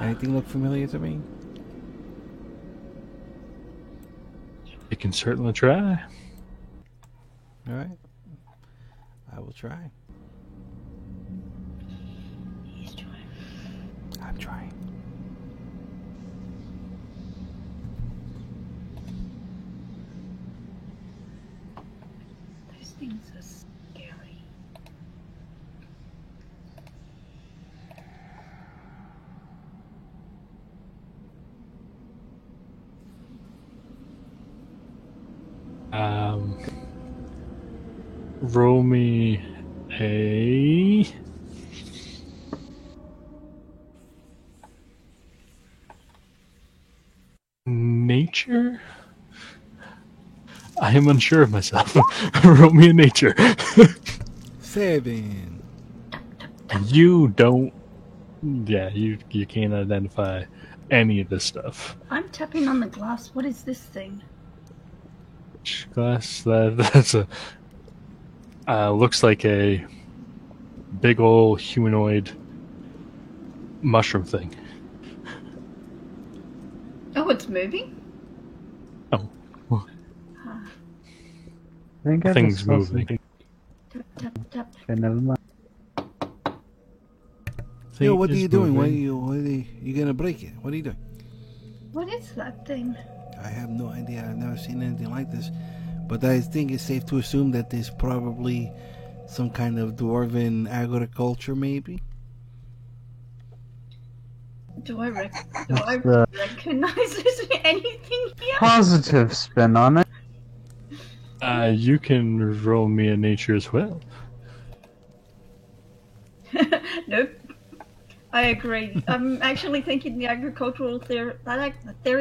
Anything look familiar to me?
You can certainly try.
All right, I will try.
He's trying.
I'm trying.
Roll me a nature. I am unsure of myself. Roll me a nature.
7.
You don't. Yeah, you can't identify any of this stuff.
I'm tapping on the glass. What is this thing?
Glass. That's a. Looks like a big old humanoid mushroom thing.
Oh, it's moving?
Oh,
I think I
things
just saw
moving.
something.
Tap, tap, tap.
Okay, never mind.
Yo,
Thing
what are
is
you doing?
moving.
You gonna break it? What are you doing?
What is that thing?
I have no idea. I've never seen anything like this. But I think it's safe to assume that there's probably some kind of dwarven agriculture, maybe.
Do I
The-
recognize there's anything here?
Positive spin on it.
You can roll me a nature as well.
Nope. I agree. I'm actually thinking the agricultural theory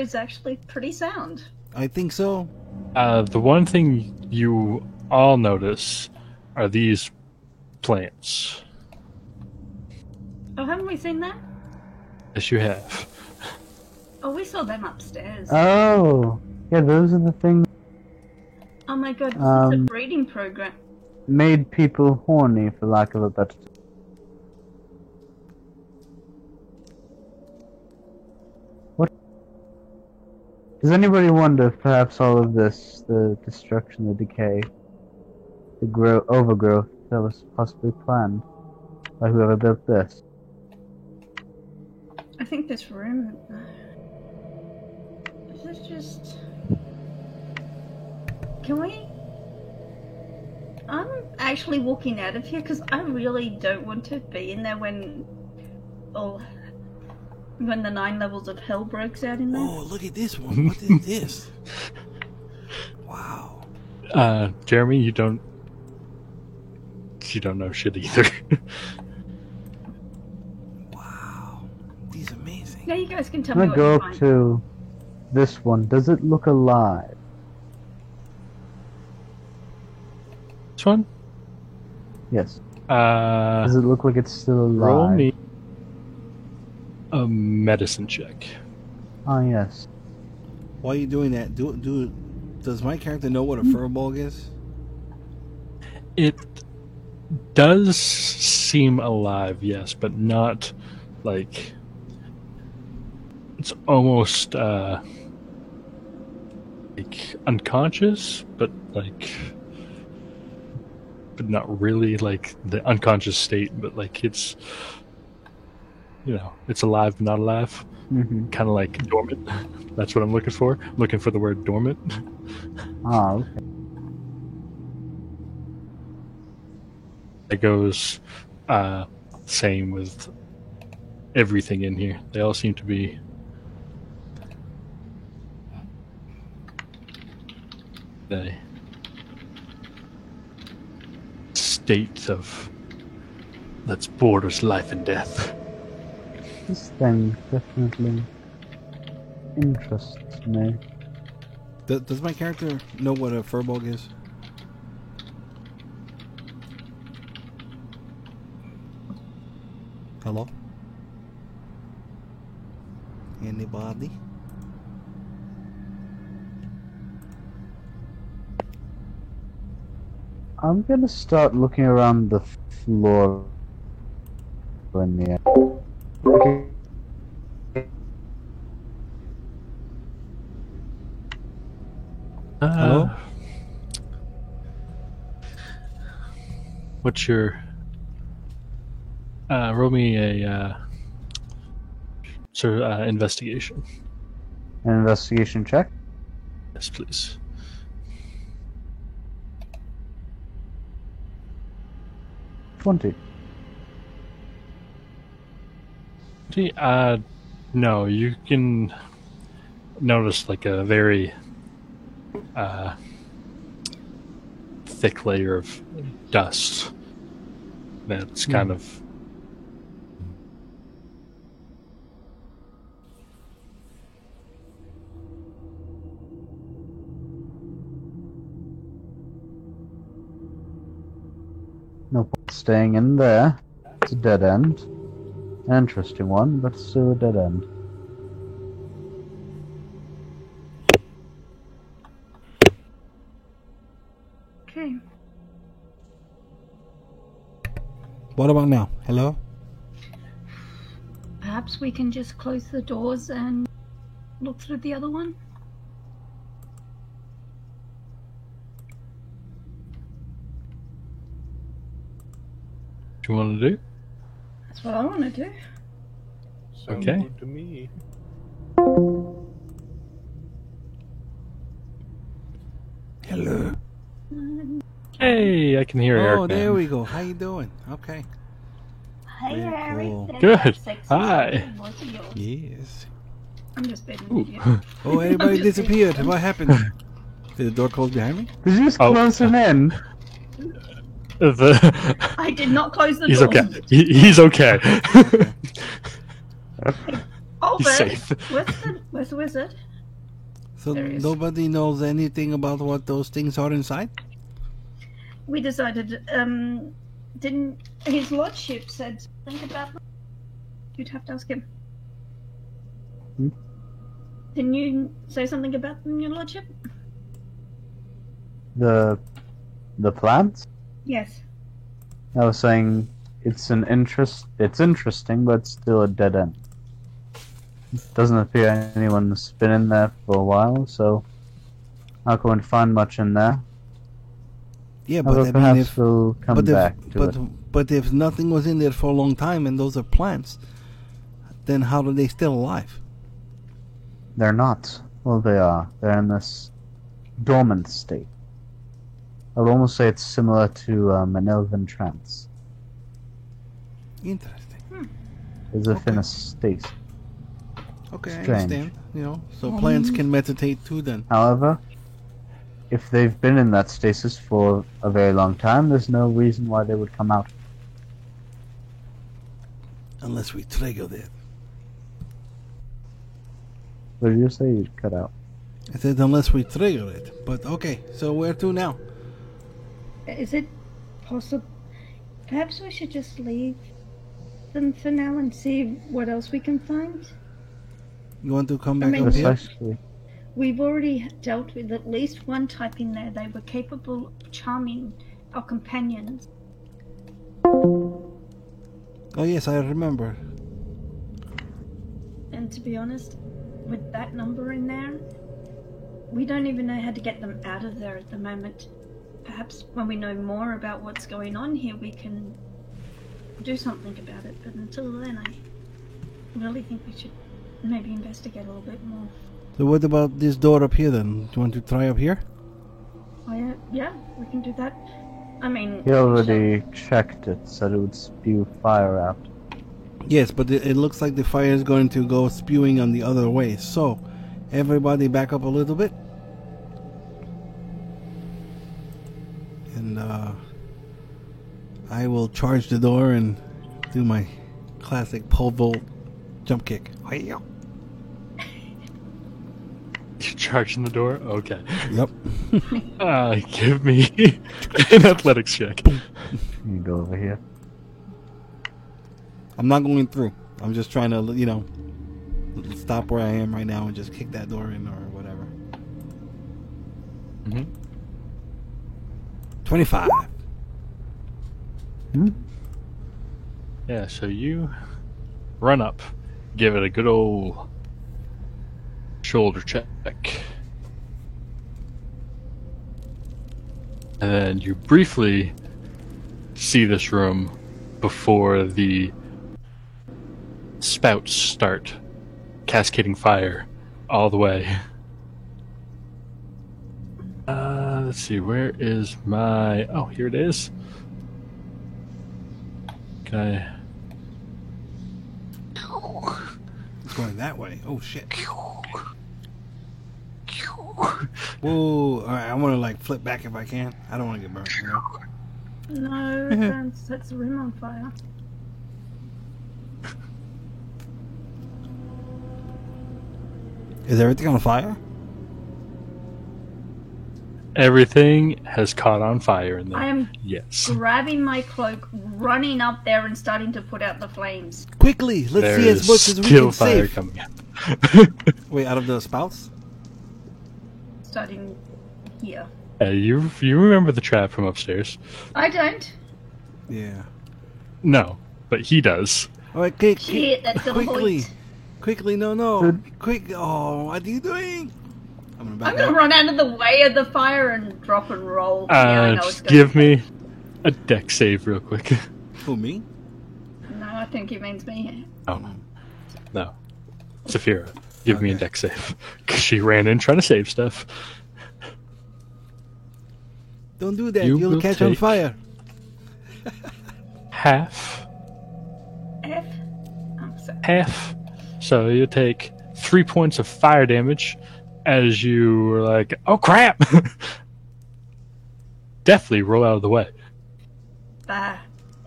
is actually pretty sound.
I think so.
The one thing you all notice are these plants.
Oh, haven't we seen that?
Yes, you have.
Oh, we saw them upstairs.
Oh, yeah, those are the things
Oh my god, this is a
um,
breeding program.
made people horny, for lack of a better term. What? Does anybody wonder if perhaps all of this, the destruction, the decay, the overgrowth that was possibly planned by whoever built this?
I think this room. Is this just. Can we. I'm actually walking out of here because I really don't want to be in there when. Oh. When the 9 levels of hell breaks out in there.
Oh, look at this one. What is this? Wow.
Jeremy, you don't know shit either.
Wow. These amazing.
Now you guys can tell
I'm
me
gonna
what
go
you
up
find.
to this one. Does it look alive?
This one?
Yes. Does it look like it's still alive?
Roll me a medicine check.
Oh, yes.
Why are you doing that? Does my character know what a furball is?
It does seem alive, yes, but not like it's almost like unconscious, but not really like the unconscious state, but like it's it's alive but not alive.
Mm-hmm.
Kind of like dormant. That's what I'm looking for. I'm looking for the word dormant.
Oh, okay.
It goes same with everything in here. They all seem to be the state of that's borders life and death.
This thing definitely interests me.
Does my character know what a furball is? Hello? Anybody?
I'm gonna start looking around the floor in the okay.
Hello?
What's your roll me a investigation.
An investigation check.
Yes, please.
$20.
No, you can notice like a very thick layer of dust that's kind of.
No point staying in there. It's a dead end. An interesting one, but still a dead end.
Okay.
What about now? Hello?
Perhaps we can just close the doors and look through the other one?
What do you want to do?
That's what I want to do.
Sounds
Okay.
good to me.
Hello.
Hey, I can hear Eric.
Oh, there
now.
we go. How you doing? Okay.
Hey,
Very
Harry.
cool.
There's
Good.
that sexy
Hi.
voice of yours.
Yes.
I'm just being an
Ooh.
idiot.
Oh, everybody disappeared. What happened? Did the door close behind me?
Did you just
Oh.
close him in?
I did not close the
He's
door.
okay. He's okay.
Oh,
He's safe.
Where's the wizard?
So
There is.
nobody knows anything about what those things are inside?
We decided, didn't his lordship said something about them? You'd have to ask him.
Hmm?
Didn't you say something about them, your lordship?
The plants?
Yes.
I was saying it's interesting, but still a dead end. Doesn't appear anyone's been in there for a while, so I'll go and find much in there.
Yeah,
Although
but I mean,
perhaps
if
we'll come back to it.
but if nothing was in there for a long time and those are plants, then how are they still alive?
They're not. Well, they are. They're in this dormant state. I'd almost say it's similar to an elven trance.
Interesting.
As if in
Okay.
a state.
Okay, I
Strange.
understand. You know, so plants can meditate too. Then.
However, if they've been in that stasis for a very long time, there's no reason why they would come out.
Unless we triggered it.
What did you say? You'd cut out.
I said unless we trigger it. But okay, so where to now?
Is it possible? Perhaps we should just leave them for now and see what else we can find?
You want to come back
mean,
up here?
Precisely.
We've already dealt with at least one type in there. They were capable of charming our companions.
Oh yes, I remember.
And to be honest, with that number in there, we don't even know how to get them out of there at the moment. Perhaps when we know more about what's going on here, we can do something about it. But until then, I really think we should maybe investigate a little bit more.
So what about this door up here then? Do you want to try up here?
Yeah, we can do that. I mean,
He already checked it, said it would spew fire out.
Yes, but it looks like the fire is going to go spewing on the other way. So, everybody back up a little bit. And I will charge the door and do my classic pole vault jump kick.
You charging the door? Okay.
Yep.
Give me an athletics check.
You go over here.
I'm not going through. I'm just trying to, you know, stop where I am right now and just kick that door in or whatever.
Mm-hmm.
25.
Yeah, so you run up, give it a good old shoulder check. And then you briefly see this room before the spouts start cascading fire all the way. Let's see, where is my... Oh, here it is. Can I...
It's going that way. Oh, shit. Whoa! All right, I want to like flip back if I can. I don't want to get burned. You know?
No, don't set the room on fire.
Is everything on fire?
Everything has caught on fire in there.
I am
Yes.
grabbing my cloak, running up there and starting to put out the flames.
Quickly, let's
There
see as
is
much as we
still
can
fire
save.
coming out.
Wait, out of the spouts?
Starting here.
You remember the trap from upstairs?
I don't.
Yeah.
No, but he does.
All right, quick,
Shit, that's the
quickly,
point.
quickly, no, quick! Oh, what are you doing? I'm gonna back
I'm gonna
up.
run out of the way of the fire and drop and roll. Yeah, I know it's
Just
gonna
give
be-
me a deck save real quick.
Who, me?
No, I think he means me.
Oh, no. Saphira, give me a
Okay.
deck save. 'Cause she ran in trying to save stuff.
Don't do that.
You
You'll
will
catch on
take-
fire.
Half.
F? Oh, sorry.
Half. So you take 3 points of fire damage as you were like, oh crap! Definitely roll out of the way.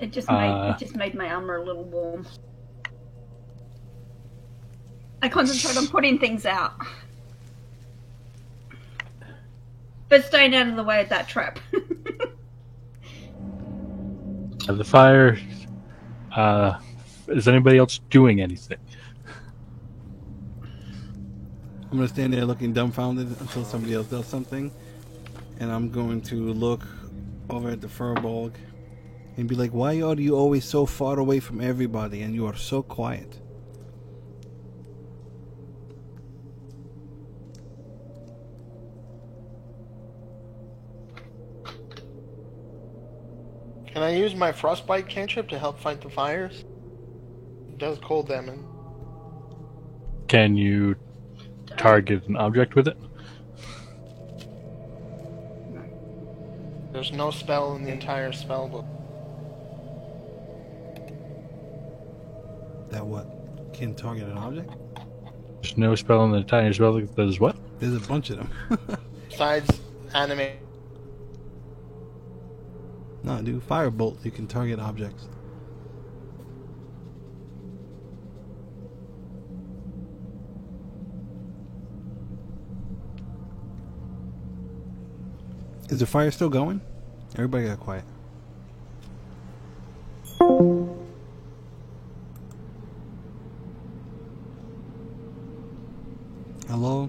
It just made my armor a little warm. I concentrate on putting things out. But staying out of the way of that trap.
The fire. Is anybody else doing anything?
I'm gonna stand there looking dumbfounded until somebody else does something, and I'm going to look over at the Furbolg and be like, "Why are you always so far away from everybody, and you are so quiet?"
Can I use my frostbite cantrip to help fight the fires? It does cold damage.
Can you target an object with it?
There's no spell in the entire spell book.
That what? Can target an object?
There's no spell in the entire spell that does what?
There's a bunch of them.
Besides anime.
No, dude. Firebolt. You can target objects. Is the fire still going? Everybody got quiet. Hello?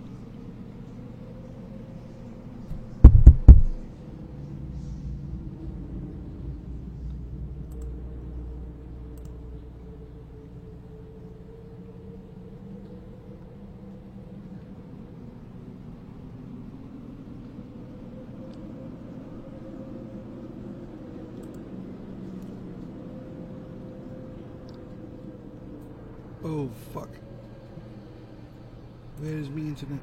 Oh, fuck. Where is me internet?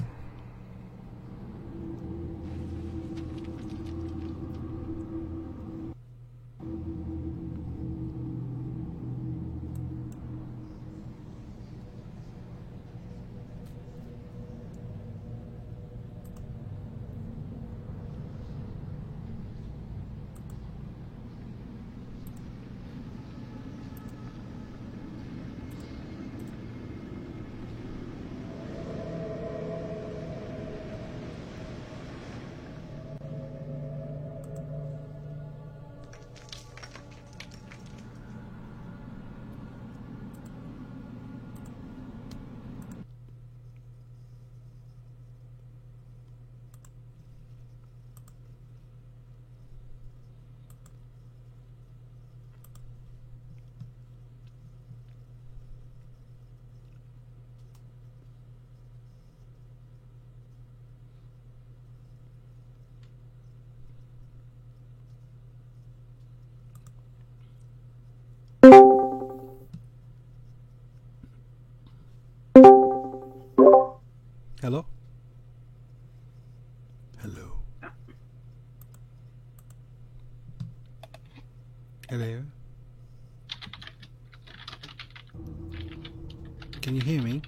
Hello? Hello? Hello? Can you hear me?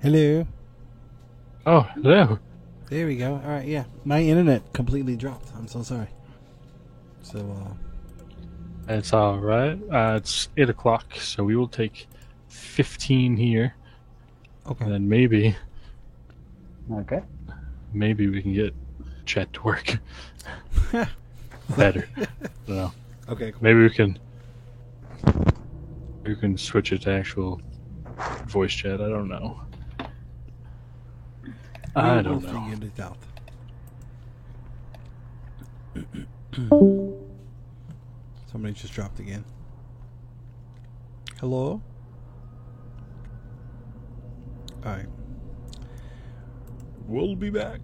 Hello.
Oh, hello.
There we go. All right, yeah. My internet completely dropped. I'm so sorry. So,
It's all right. It's 8 o'clock, so we will take 15 here, and
okay.
then maybe
Okay.
we can get chat to work better. I don't know.
Okay, cool.
Maybe we can switch it to actual voice chat. I don't know. I don't
We'll
know.
figure it out. Somebody just dropped again. Hello? Alright. We'll be back.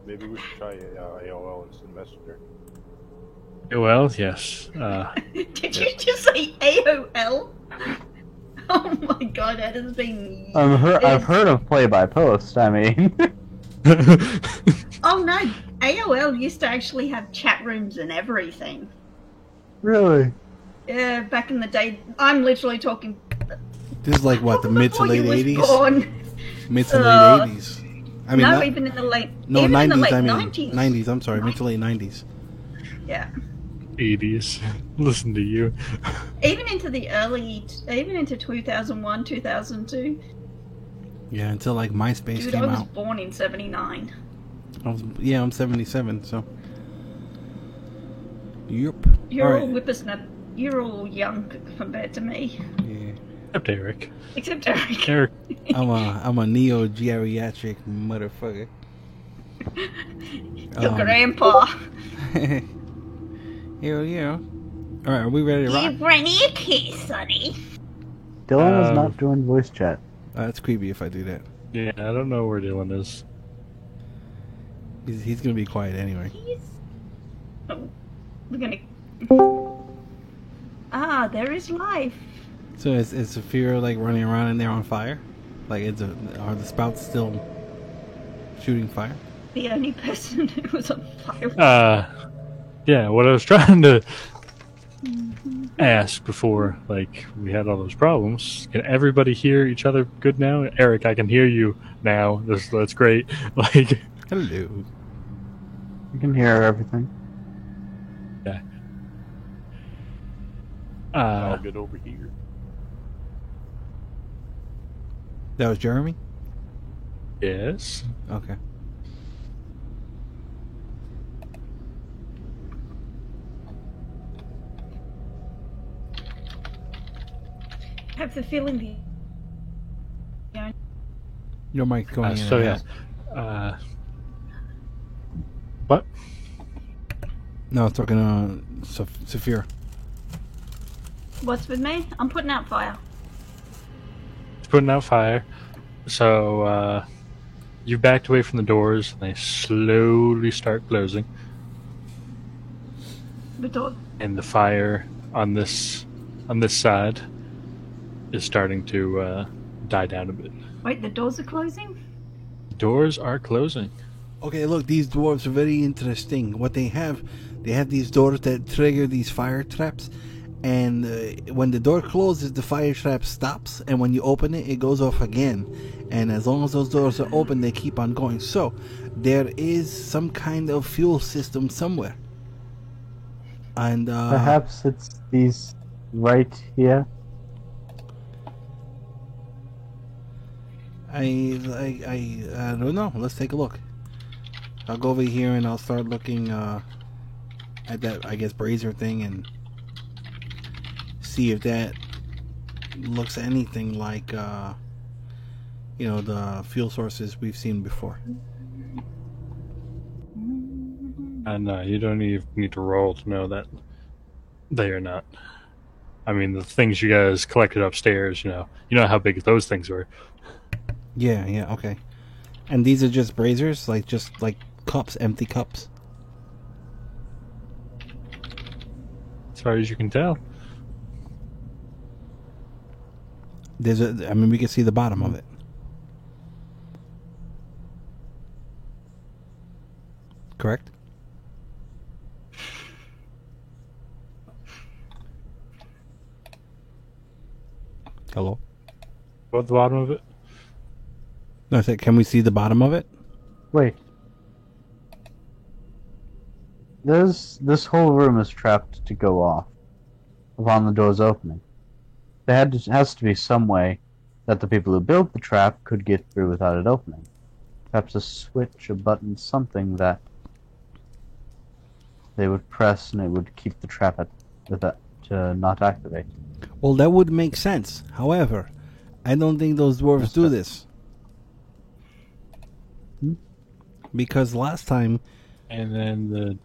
Maybe we should try AOL instead of Messenger.
Well, yes.
Did you just say AOL? Oh my god, that has been.
I've heard of Play by Post. I mean,
Oh no, AOL used to actually have chat rooms and everything.
really?
Yeah, back in the day. I'm literally talking.
This is like what, the mid to
before you
late
was
80s?
born.
Mid to late 80s. I mean,
No,
not-
even in the late.
no,
even
90s.
in the late
I mean,
90s.
90s. I'm sorry, mid to late 90s.
Yeah.
80s. Listen to you.
Even into the early. Even into 2001, 2002.
Yeah, until like MySpace
Dude,
came
I was
out.
born in 79.
I'm 77, so. Yep.
You're all
Alright.
whippersnapper. You're all young compared to me.
Yeah.
Except Eric.
Except Eric.
Eric.
I'm a neo geriatric motherfucker.
Your grandpa.
Hell yeah. Alright, are we ready to rock?
Give Granny a kiss, sonny.
Dylan is not doing voice chat.
That's creepy if I do that.
Yeah, I don't know where Dylan is.
He's gonna be quiet anyway.
Oh, we're gonna. Ah, there is life.
So is Saphira like running around in there on fire? Like are the spouts still shooting fire?
The only person who was on fire.
Yeah, what I was trying to ask before, like, we had all those problems. Can everybody hear each other good now? Eric, I can hear you now. That's great. Like,
Hello.
You can hear everything.
yeah.
I'll get over here.
That was Jeremy?
Yes.
Okay.
I have the feeling the.
Your mic's going in
So
and
yeah.
out.
What?
No, I was talking to Saphira.
What's with me? I'm putting out fire.
It's putting out fire. So you backed away from the doors, and they slowly start closing.
The door.
And the fire on this side is starting to die down a bit.
Wait, the doors are closing?
Doors are closing.
Okay, look, these dwarves are very interesting. What they have these doors that trigger these fire traps, and when the door closes, the fire trap stops, and when you open it, it goes off again. And as long as those doors are open, they keep on going. So there is some kind of fuel system somewhere. And
Perhaps it's these right here.
I don't know. Let's take a look. I'll go over here and I'll start looking at that, I guess, brazier thing and see if that looks anything like, the fuel sources we've seen before.
And you don't even need to roll to know that they are not. I mean, the things you guys collected upstairs, you know how big those things were.
Yeah, okay. And these are just braziers, just like cups, empty cups.
As far as you can tell.
We can see the bottom of it. Correct? Hello?
At the bottom of it?
No, I said, can we see the bottom of it?
Wait. This whole room is trapped to go off upon the doors opening. There has to be some way that the people who built the trap could get through without it opening. Perhaps a switch, a button, something that they would press and it would keep the trap to not activate.
Well, that would make sense. However, I don't think those dwarves do this. Because last time...
And then the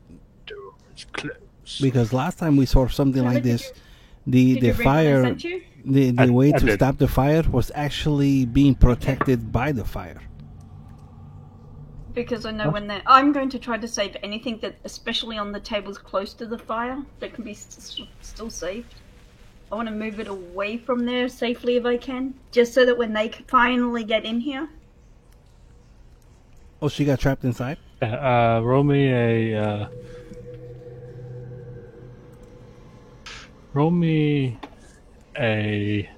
door is closed.
Because last time we saw something like this, the fire... The way to stop the fire was actually being protected by the fire.
Because I know when they're... I'm going to try to save anything that, especially on the tables close to the fire, that can be still saved. I want to move it away from there safely if I can, just so that when they finally get in here...
Oh, she got trapped inside?
Roll me a... roll me a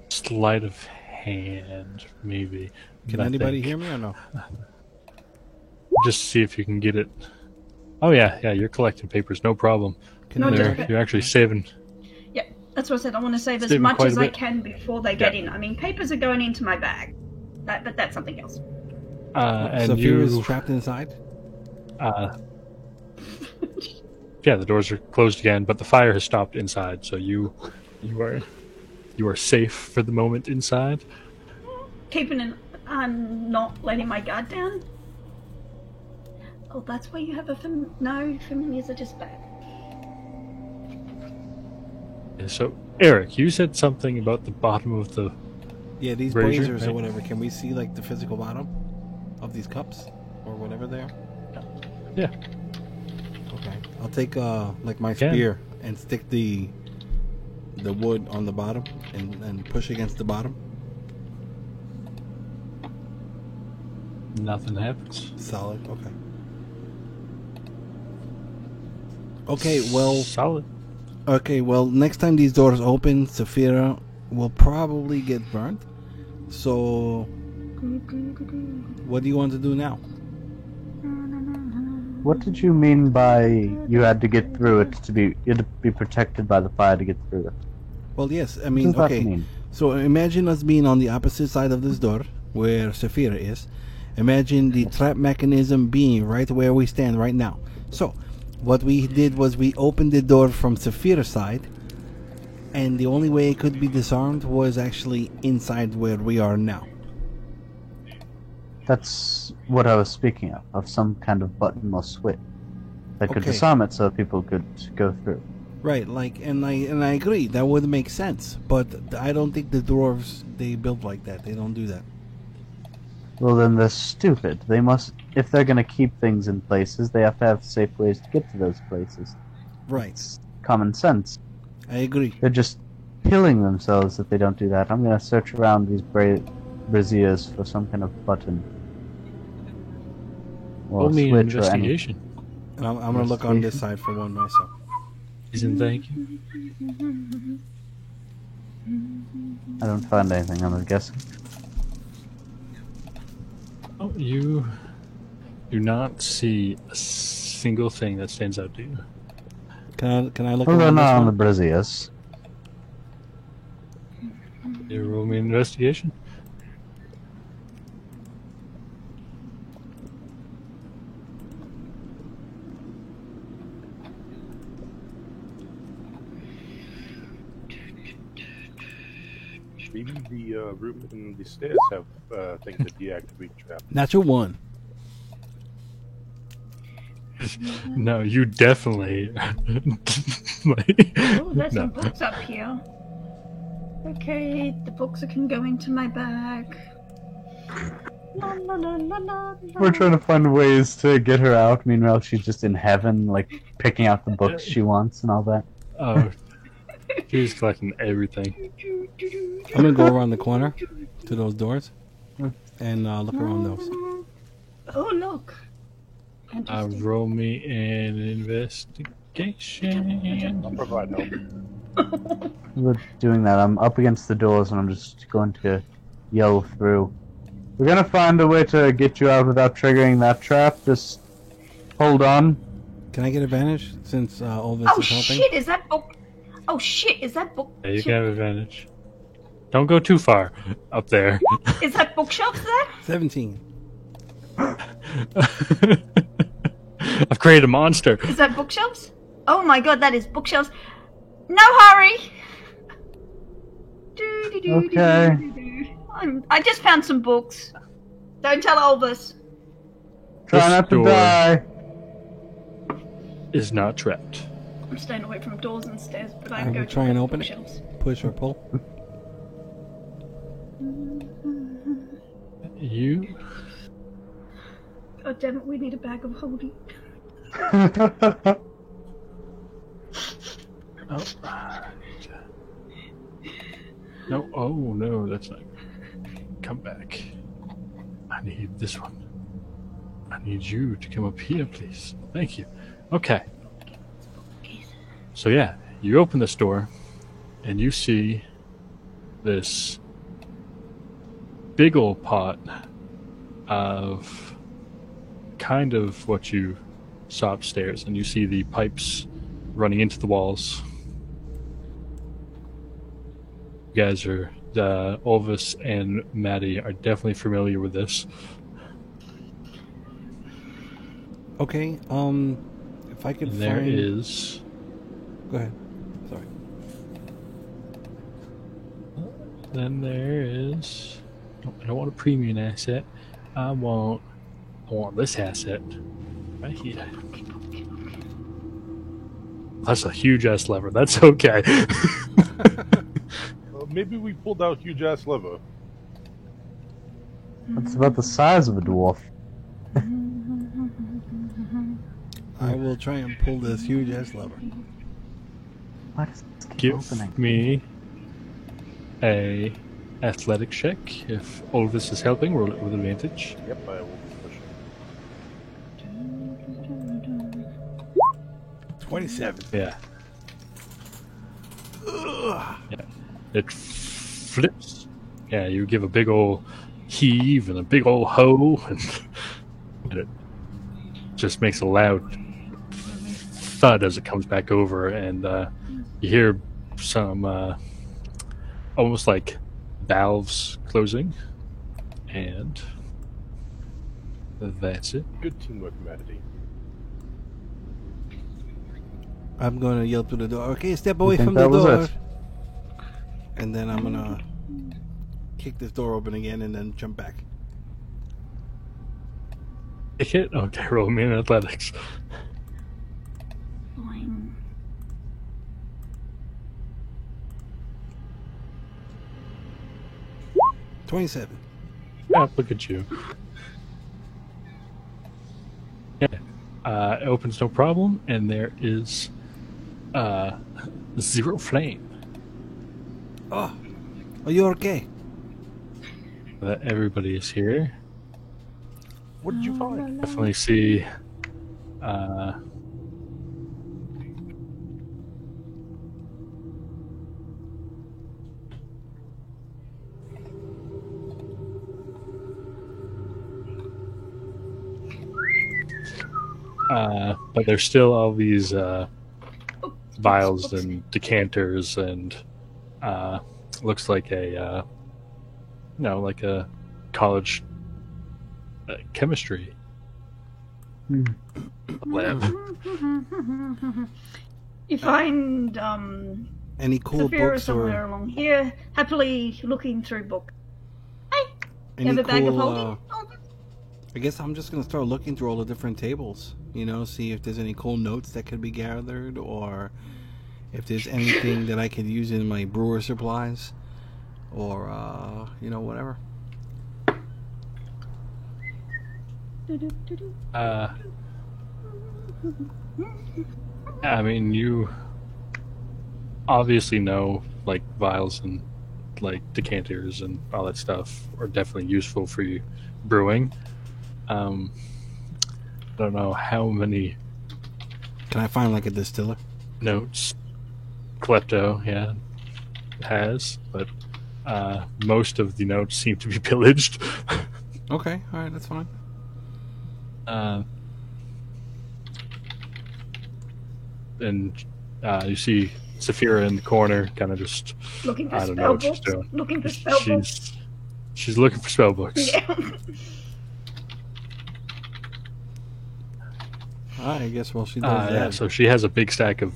sleight of hand, maybe.
Can anybody hear me or no?
Just see if you can get it. Oh yeah, you're collecting papers, no problem.
Can
No,
anybody-
just-
You're actually saving.
Yeah, that's what I said. I want to save as
Saving
much
quite
as
a
I
bit.
can before they get in. I mean, papers are going into my bag. But that's something else.
And
Sophia is
you,
trapped inside?
yeah, the doors are closed again, but the fire has stopped inside, so you are safe for the moment inside.
Keeping an... not letting my guard down? Oh, that's why you have a No, familiars are just bad.
So, Eric, you said something about the bottom of the...
Yeah, these
Brazier,
braziers or
right?
whatever. Can we see like the physical bottom of these cups or whatever they are?
Yeah.
Okay. I'll take like my
Can.
spear and stick the wood on the bottom and push against the bottom.
Nothing happens.
Solid. Okay. Okay. Well.
Solid.
Okay. Well, next time these doors open, Saphira will probably get burnt. So, what do you want to do now?
What did you mean by you had to get through it to be you had to be protected by the fire to get through it?
Well, yes. I
What
mean,
does that
okay.
mean?
So imagine us being on the opposite side of this door, where Saphira is. Imagine the trap mechanism being right where we stand right now. So, what we did was we opened the door from Saphira's side, and the only way it could be disarmed was actually inside where we are now.
That's what I was speaking of some kind of button or switch that could
Okay.
disarm it so people could go through.
Right, like, and I agree, that would make sense, but I don't think the dwarves, they build like that. They don't do that.
Well, then they're stupid. They must, if they're going to keep things in places, they have to have safe ways to get to those places.
Right,
It's common sense.
I agree.
They're just killing themselves if they don't do that. I'm going to search around these braziers for some kind of button. Or
Roll me an
switch or any.
investigation.
And I'm going to look on this side for one myself.
Isn't thank you.
I don't find anything, I'm guessing.
Oh, you do not see a single thing that stands out to you.
Can I look
Well, they're
around this
not on the
one?
braziers.
You roll me an investigation.
Maybe the room and the stairs have things that deactivate traps.
Natural one.
No, you definitely.
Oh, there's
no.
some books up here. Okay, the books can go into my bag. La, la, la, la, la, la.
We're trying to find ways to get her out. Meanwhile, she's just in heaven, like, picking out the books she wants and all that.
Oh, she's collecting everything.
I'm going to go around the corner to those doors and look around those.
Oh, look. Interesting.
Roll me an investigation.
I'll provide help.
We're doing that. I'm up against the doors and I'm just going to yell through. We're gonna find a way to get you out without triggering that trap. Just hold on.
Can I get advantage since Olvis
Oh
is helping?
shit, is that book? Oh shit, is that book?
Yeah, you can have advantage. Don't go too far up there.
Is that bookshelves there?
17.
I've created a monster.
Is that bookshelves? Oh my god, that is bookshelves. No hurry!
Okay.
I just found some books. Don't tell Olvis.
Try
This
not to
door-
die.
Is not trapped.
I'm staying away from doors and stairs, but I
I
can go
will
to
try
the
and open it.
bookshelves.
Push or pull.
You
God damn it, we need a bag of holding.
Oh. No, oh no, that's not. Come back. I need this one. I need you to come up here, please. Thank you. Okay. So yeah, you open this door, and you see this big old pot of kind of what you saw upstairs, and you see the pipes running into the walls. You guys are, Olvis and Maddie are definitely familiar with this.
Okay, if I could
And there
find...
is...
Go ahead. Sorry.
Then there is... No, I don't want a premium asset. I want this asset. Right here. That's a huge ass lever. That's okay.
Well, maybe we pulled out huge ass liver.
That's about the size of a dwarf.
I will try and pull this huge ass lever.
Why does this keep
Give
opening?
me a athletic check. If Olvis is helping, roll it with advantage.
Yep, I will push it.
27.
Yeah. Yeah. It flips. Yeah, you give a big old heave and a big old hoe, and it just makes a loud thud as it comes back over, and you hear some almost like valves closing, and that's it.
Good teamwork, Maddie.
I'm gonna yell through the door. Okay, step away
think
from the
that was
door.
it?
And then I'm gonna kick this door open again and then jump back.
Kick it? Okay, roll me in athletics.
Fine.
$27.
Ah, look at you. Yeah. It opens no problem, and there is zero flame.
Oh, are you okay?
That everybody is here.
What did you find?
Definitely see but there's still all these vials and decanters, and looks like a like a college chemistry lab.
You find
Any cool
Saphira
books
somewhere
or
along here, happily looking through book. Hey, you
any
have a bag of
cool?
holding? Oh,
I guess I'm just gonna start looking through all the different tables. You know, see if there's any cool notes that could be gathered, or if there's anything that I could use in my brewer supplies, or whatever.
I mean, you obviously know, like, vials and, like, decanters and all that stuff are definitely useful for you brewing. I don't know how many
Can I find like a distiller?
notes Klepto, yeah, has, but most of the notes seem to be pillaged.
Okay, all right, that's fine.
And you see Saphira in the corner, kind of just,
looking for
I don't know
spell
what she's
books.
doing.
Looking for spell books.
She's looking for spell books.
Yeah.
All right, I guess while she does
Yeah,
that.
so she has a big stack of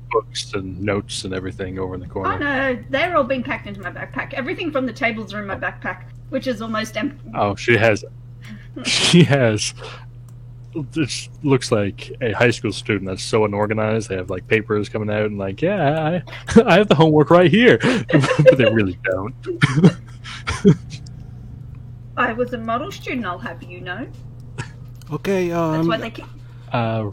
books and notes and everything over in the
Oh
corner.
no, they're all being packed into my backpack. Everything from the tables are in my backpack, which is almost empty.
Oh, she has. This looks like a high school student that's so unorganized. They have like papers coming out and like, yeah, I have the homework right here, but they really don't.
I was a model student, I'll have you know.
Okay,
That's why they keep.
Uh,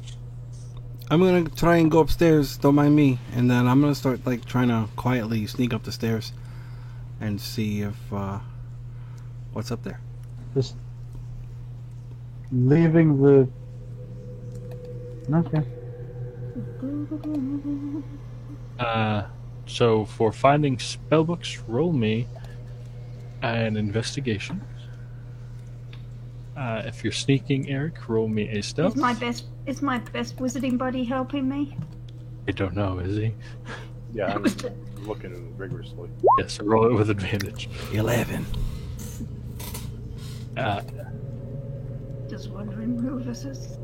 I'm gonna try and go upstairs. Don't mind me. And then I'm gonna start like trying to quietly sneak up the stairs and see if what's up there.
Just leaving the. Okay.
So for finding spellbooks, roll me an investigation. If you're sneaking, Eric, roll me a stealth.
Is my best wizarding buddy helping me?
I don't know, is he?
Yeah, I'm looking rigorously.
Yes, so roll it with advantage.
11.
Just wondering who this is.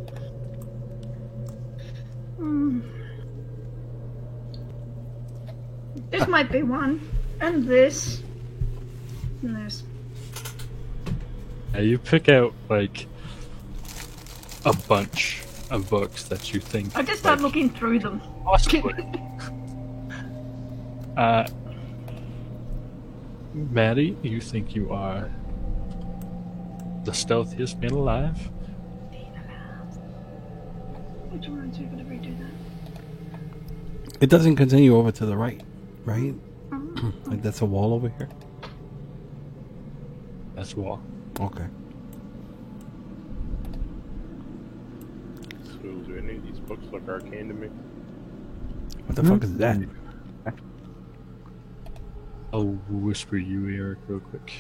This might be one. And this. And this.
You pick out like a bunch of books that you think.
I just start
like,
looking through them.
possibly. Maddie, you think you are the stealthiest man alive?
Which ones are you gonna redo that?
It doesn't continue over to the right, right?
Oh.
Like that's a wall over here.
That's wall.
Okay.
So, do any of these books look arcane to me?
What the fuck is that?
I'll whisper you, Eric, real quick.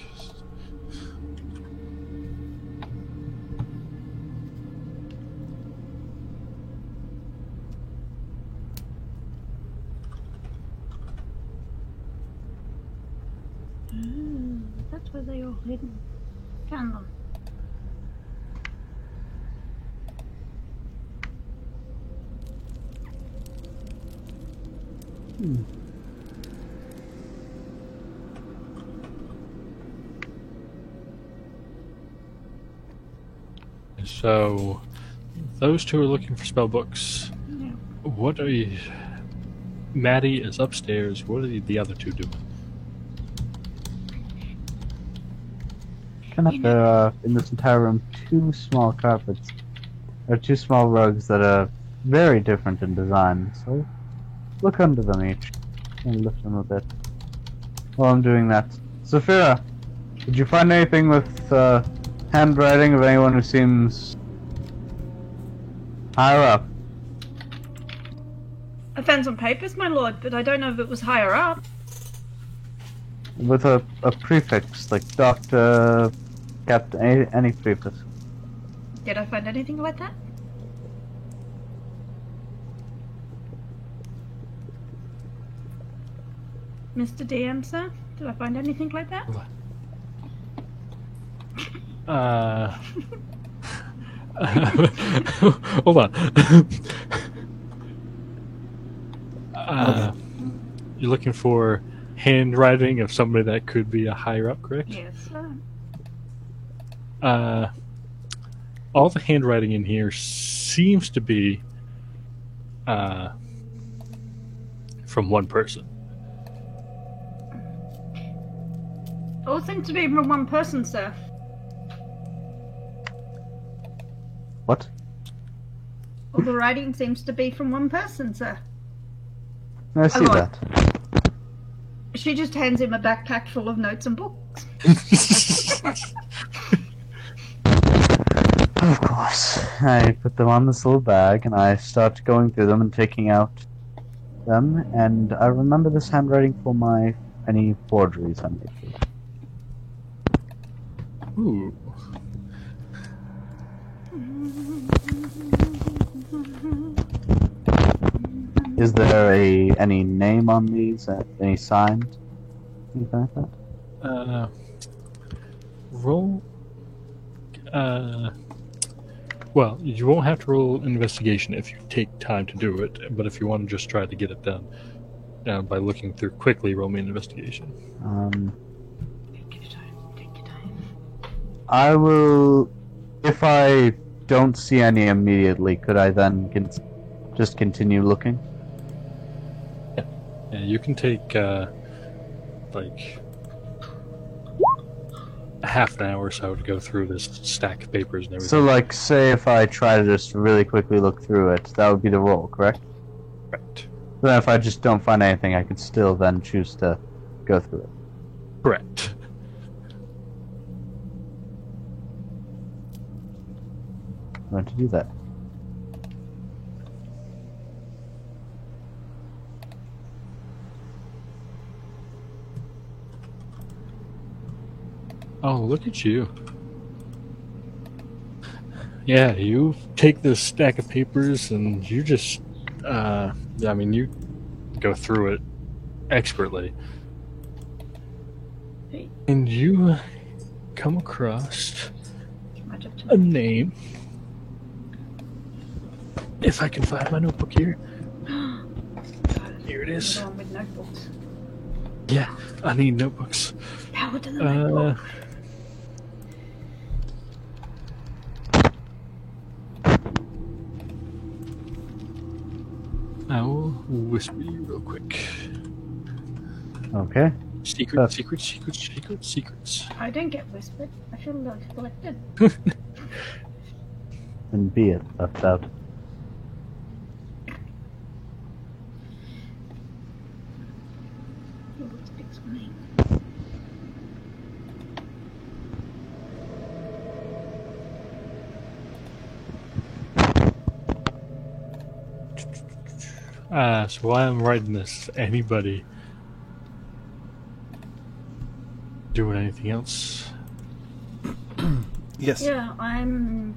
That's where they all hidden. Found them.
So, those two are looking for spell books.
Yeah.
What are you? Maddie is upstairs. What are the other two doing?
There are in this entire room 2 small carpets, or 2 small rugs that are very different in design. So look under them each and lift them a bit. While I'm doing that, Zafira, did you find anything with handwriting of anyone who seems higher up?
I found some papers, my lord, but I don't know if it was higher up.
With a prefix like Doctor, Captain, any prefix.
Did I find anything like that? Mr. DM, sir? Did I find anything like that?
Hold on. You're looking for handwriting of somebody that could be a higher up, correct?
Yes, sir.
All the handwriting in here seems to be from one person.
All seems to be from one person, sir.
What?
All the writing seems to be from one person, sir.
I see
Lord.
that.
She just hands him a backpack full of notes and books.
Of course. I put them on this little bag and I start going through them and taking out them, and I remember this handwriting for any forgeries I made.
Ooh.
Is there any name on these? Any signs? Anything like that?
Roll. Well, you won't have to roll an investigation if you take time to do it, but if you want to just try to get it done by looking through quickly, roll me an investigation.
Take your time. Take your time.
I will. If I don't see any immediately, could I then just continue looking?
Yeah, you can take half an hour or so to go through this stack of papers and everything.
So, like, say if I try to just really quickly look through it, that would be the roll, correct?
Correct.
Then if I just don't find anything, I could still then choose to go through it.
Correct.
I'm going to do that.
Oh, look at you. Yeah, you take this stack of papers and you just, you go through it expertly.
Hey,
And you come across
match up to
a
me.
name. If I can find my notebook here. Here it is.
The one with notebooks.
Yeah, I need notebooks.
Power to the notebook.
I will whisper you real quick.
Okay.
Secrets.
I don't get whispered. I feel like collected.
And be it left out.
Who speaks for me?
So while I'm writing this, anybody doing anything else?
Yes.
Yeah, I'm.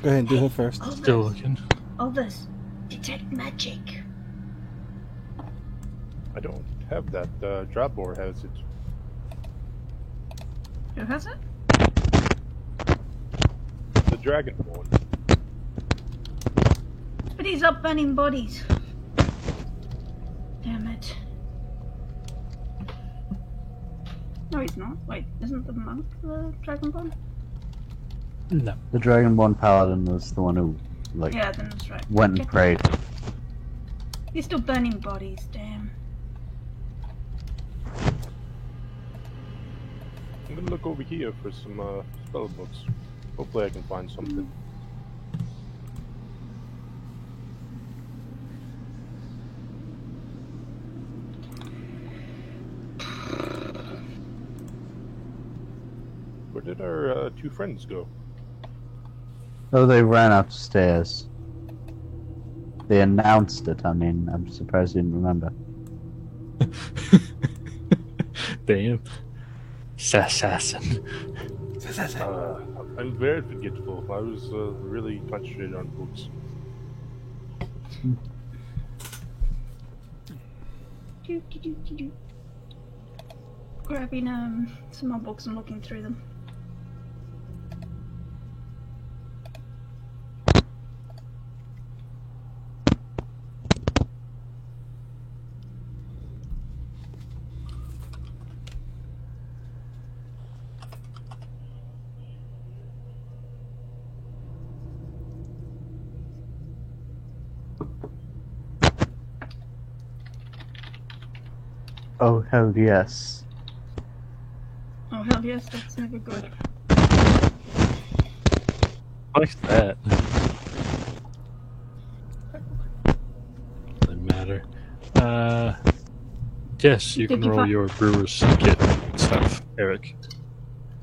Go ahead and do her first.
Still looking.
Others. Detect magic.
I don't have that. Drabor has it.
Who has it?
The Dragonborn.
But he's up burning bodies. Damn it. No, he's not. Wait, isn't the monk the Dragonborn?
No.
The Dragonborn Paladin was the one who, like,
Yeah, then that's right.
went and
Okay.
prayed.
He's still burning bodies, damn.
I'm gonna look over here for some spell books. Hopefully I can find something. Where did our two friends go?
Oh, they ran upstairs. They announced it. I mean, I'm surprised you didn't remember.
Damn. Assassin.
I'm very forgetful. I was really concentrated on books.
Do. Grabbing some more books and looking through them.
Oh, hell yes.
Oh hell yes, that's never good.
What's that? Doesn't matter. Yes, you
Did
can
you
roll
find-
your brewer's kit stuff, Eric.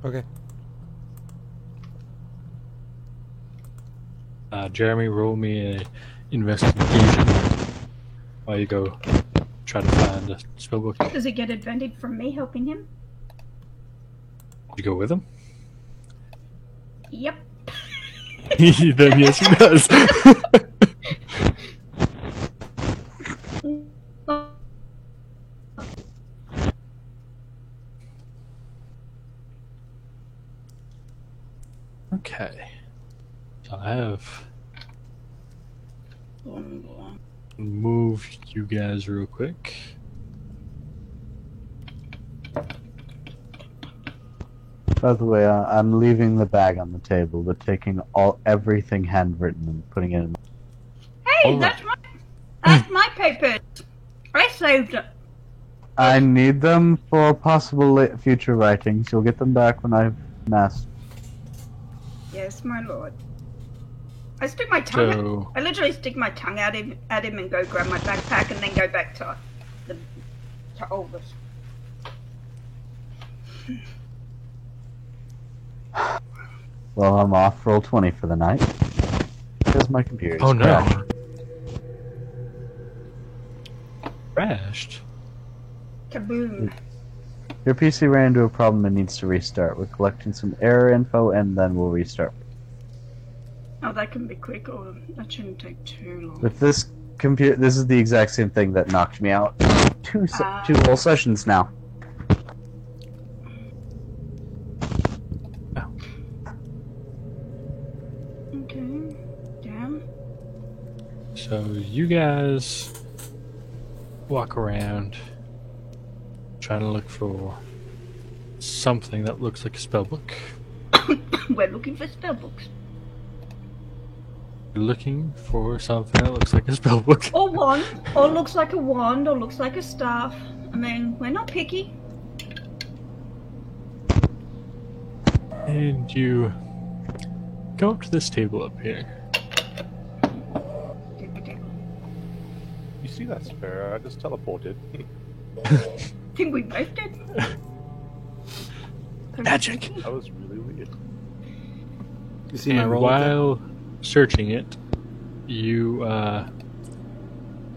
Okay.
Jeremy, roll me a investigation while you go try to find a spellbook.
Does he get advantage from me helping him?
You go with him?
Yep.
Then yes, he does. Okay. So I have moved you guys real quick.
By the way, I'm leaving the bag on the table, but taking everything handwritten and putting it in.
Hey,
Alright.
that's my papers. I saved it.
I need them for possible future writings. You'll get them back when I've mastered.
Yes, my lord. I stick my tongue.
So,
I literally stick my tongue at him and go grab my backpack and then go back to Olvis.
Well, I'm off roll 20 for the night. Because my computer is
oh no.
crashed.
Crashed.
Kaboom.
Your PC ran into a problem and needs to restart. We're collecting some error info and then we'll restart.
Oh, that can be quick, or that shouldn't take too long.
With this computer, this is the exact same thing that knocked me out. Two whole sessions now.
Okay. Damn.
So you guys walk around trying to look for something that looks like a spellbook.
We're looking for spellbooks.
You're looking for something that looks like a spellbook.
Or one, or looks like a wand, or looks like a staff. I mean, we're not picky.
And you go up to this table up here.
You see that spare? I just teleported.
Think we both did.
Magic!
That was really weird.
You see my
And
roll?
while searching it, you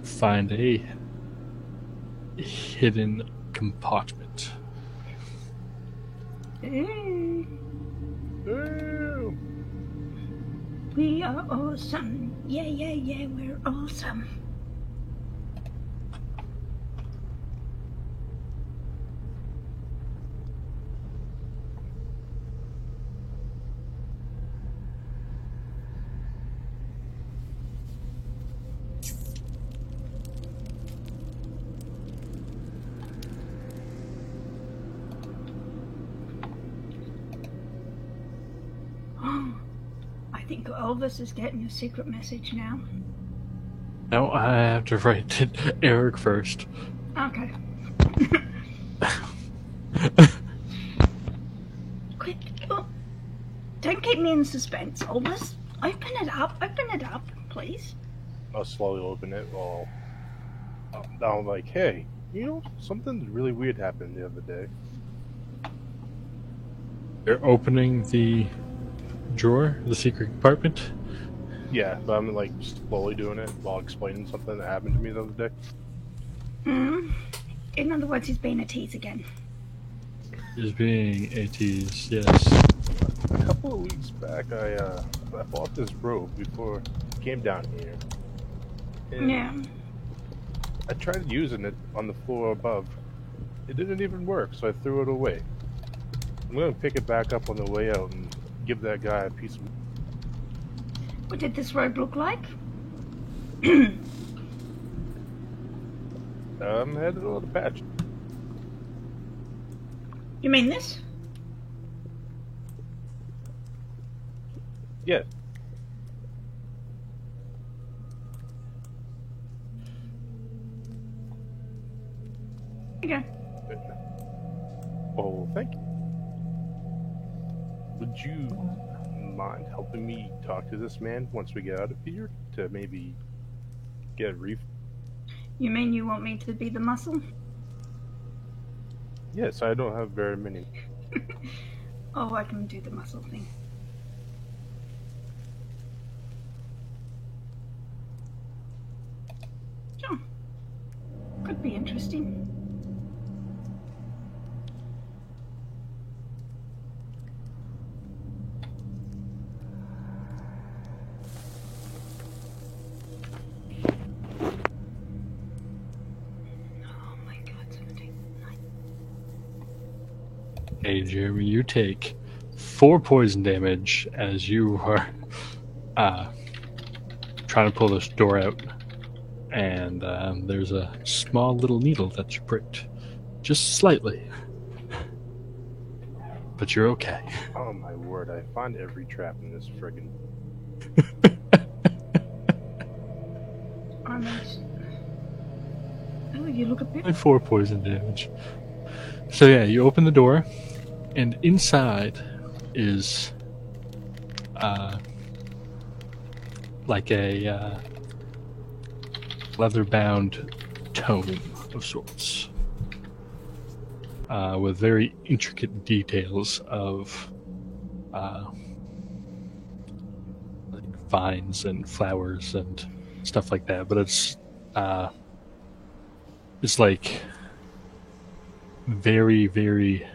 find a hidden compartment.
Hey,
Ooh.
we are awesome. Yeah, yeah, yeah, we're awesome. I think Elvis is getting a secret message now.
No, I have to write it Eric first.
Okay. Quick. Oh. Don't keep me in suspense, Elvis. Open it up, please.
I'll slowly open it. Well, I'm like, hey, you know, something really weird happened the other day.
You're opening the drawer, the secret compartment.
Yeah, but I'm like slowly doing it while explaining something that happened to me the other day.
In other words, he's being a tease again.
Is being a tease, yes.
A couple of weeks back, I bought this robe before I came down here. And
Yeah.
I tried using it on the floor above. It didn't even work, so I threw it away. I'm gonna pick it back up on the way out and give that guy a piece of...
What did this robe look like?
had a little patch.
You mean this?
Yeah.
Okay.
Oh, thank you. Would you mind helping me talk to this man once we get out of here to maybe get a reef?
You mean you want me to be the muscle?
Yes, I don't have very many.
Oh, I can do the muscle thing. Sure. Could be interesting. Oh my god, 17.
Hey, Jeremy, you take 4 poison damage as you are trying to pull this door out. And there's a small little needle that you pricked. Just slightly. But you're okay.
Oh my word, I find every trap in this friggin'...
Almost. Oh, you look a bit.
Like 4 poison damage. So yeah, you open the door, and inside is like a leather-bound tome of sorts, with very intricate details of like vines and flowers and stuff like that. But it's like very, very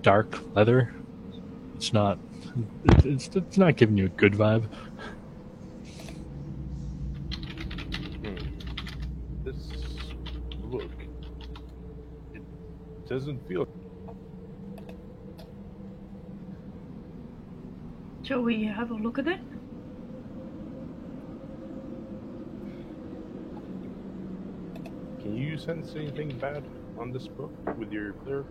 dark leather. It's not giving you a good vibe.
This look, it doesn't feel.
Shall we have a look at it?
Can you sense anything bad on this book with your cleric?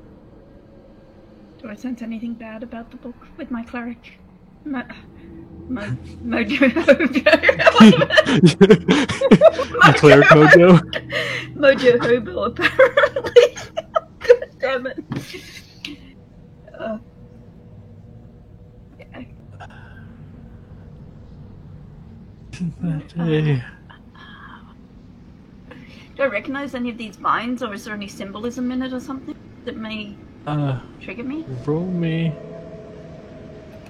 Do I sense anything bad about the book with my cleric? Mojo
Cleric Mojo?
Mojo Hobo, apparently. God damn it.
Hey.
Do I recognize any of these vines, or is there any symbolism in it or something that may trigger me?
Roll me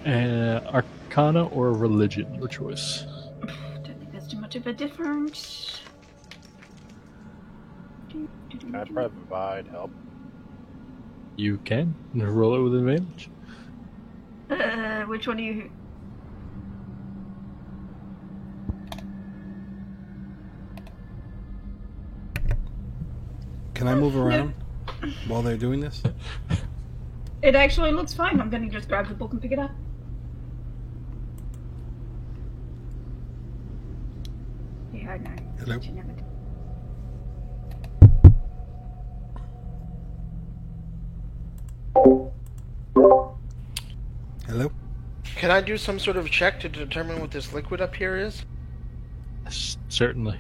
Arcana or Religion, your choice.
Don't think there's too much of a difference.
Can I provide help?
You can roll it with advantage.
Which one are you?
Can I move around while they're doing this?
It actually looks fine. I'm gonna just grab the book and pick it up. Yeah, I know.
Hello?
You never do.
Hello?
Can I do some sort of check to determine what this liquid up here is?
Certainly.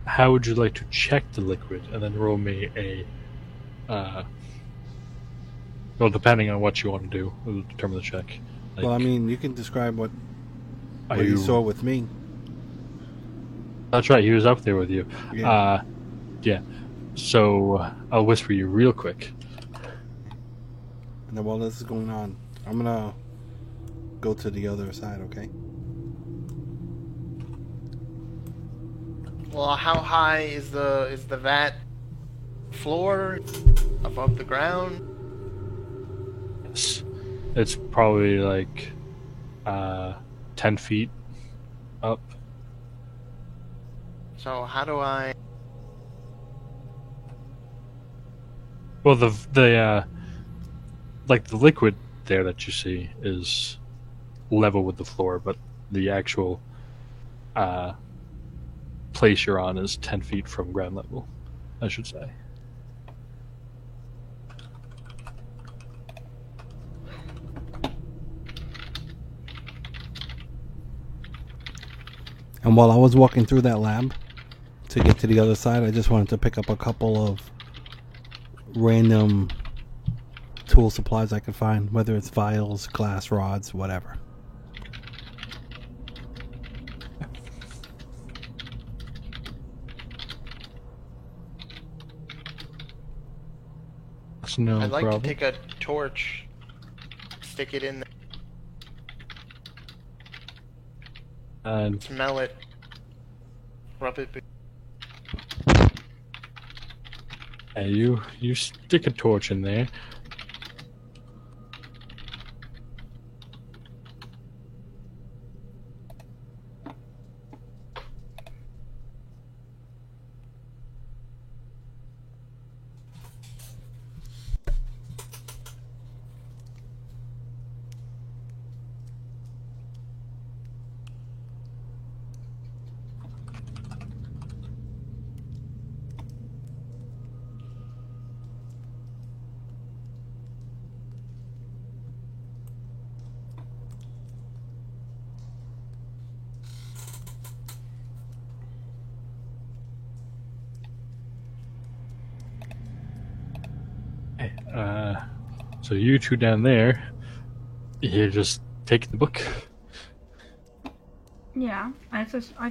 How would you like to check the liquid, and then roll me a well, depending on what you want to do, will determine the check. Like,
Well, I mean, you can describe what
are
you saw with me.
That's right, he was up there with you.
Yeah.
Yeah. So I'll whisper you real quick.
And then while this is going on, I'm gonna go to the other side, okay?
Well, how high is the vat floor? Above the ground?
It's probably like 10 feet up.
So how do I...
Well, the like the liquid there that you see is level with the floor, but the actual place you're on is 10 feet from ground level, I should say.
And while I was walking through that lab to get to the other side, I just wanted to pick up a couple of random tool supplies I could find, whether it's vials, glass rods, whatever.
That's no
I'd like
problem.
to take a torch, stick it in there,
And
smell it, rub it.
you stick a torch in there. Okay. So you two down there, you're just taking the book.
Yeah, I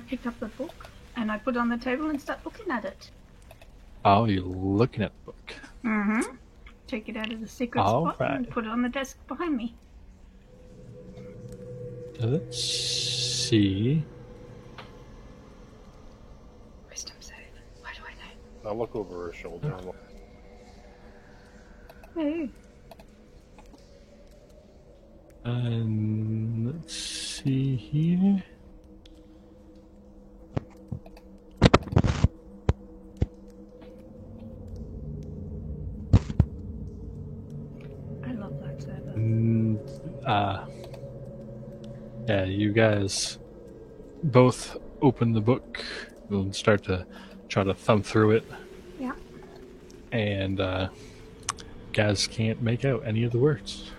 picked up the book and I put it on the table and start looking at it.
Oh, you're looking at the book.
Mm-hmm. Take it out of the secret
All
spot and
right.
put it on the desk behind me.
Let's see.
Wisdom save. Why do I know?
I'll look over her shoulder.
Hey.
And let's see here.
I love that server.
Yeah, you guys both open the book and start to try to thumb through it.
Yeah.
And guys can't make out any of the words.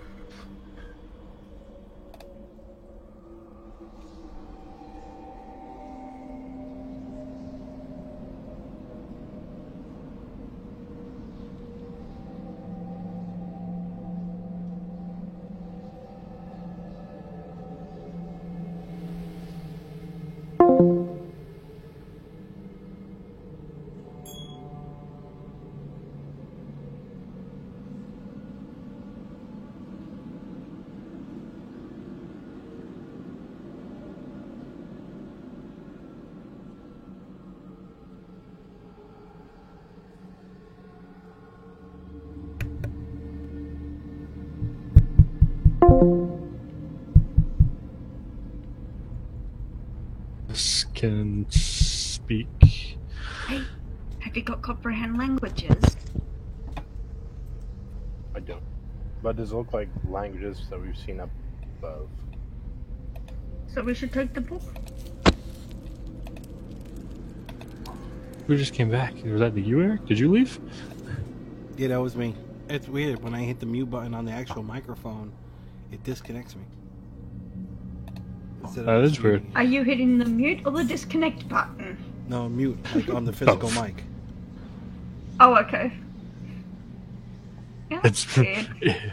This can speak.
Hey, have you got comprehend languages?
I don't. But does it look like languages that we've seen up above?
So we should take the book.
Who just came back? Was that you, Eric? Did you leave?
Yeah, that was me. It's weird. When I hit the mute button on the actual microphone, it disconnects me. Instead of
That is
just
weird.
muting.
Are you hitting the mute or the disconnect button?
No, mute, like on the physical
Oh.
mic.
Oh, okay. Yeah, that's
It's
weird.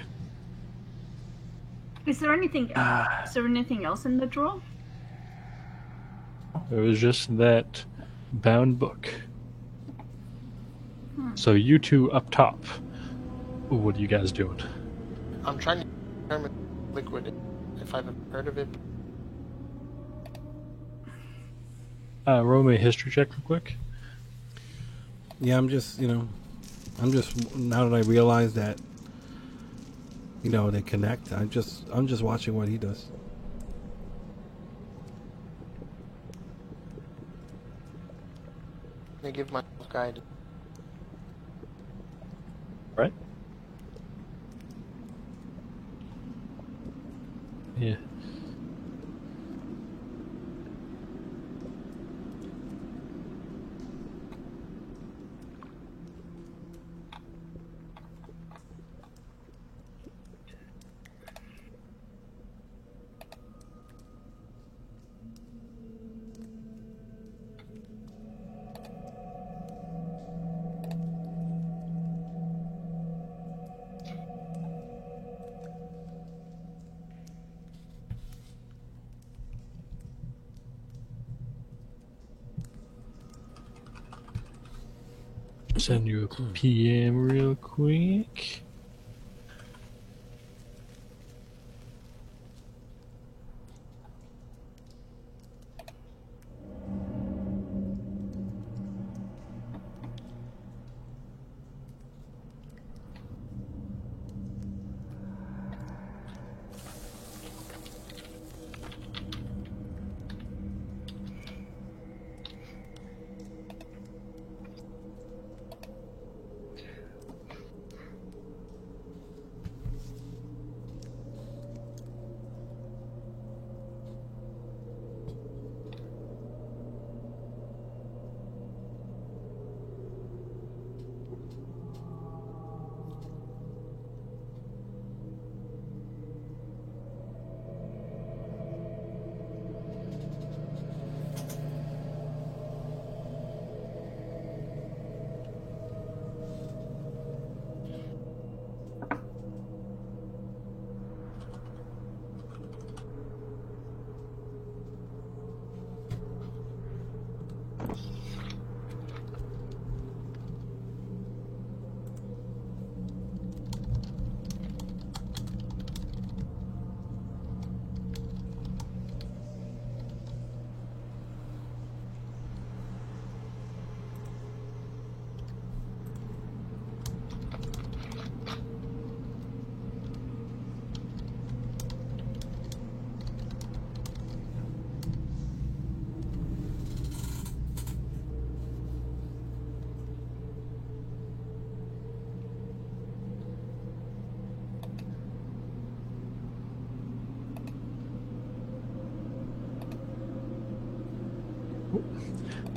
Is there anything else? Is there anything else in the drawer?
It was just that bound book. So you two up top, what are you guys doing?
I'm trying to determine liquid, if I've heard of it.
Roll me a history check real quick.
Yeah, I'm just now that I realize that, they connect. I'm just watching what he does.
They give myself guidance.
Right? Yeah. Send you a PM real quick.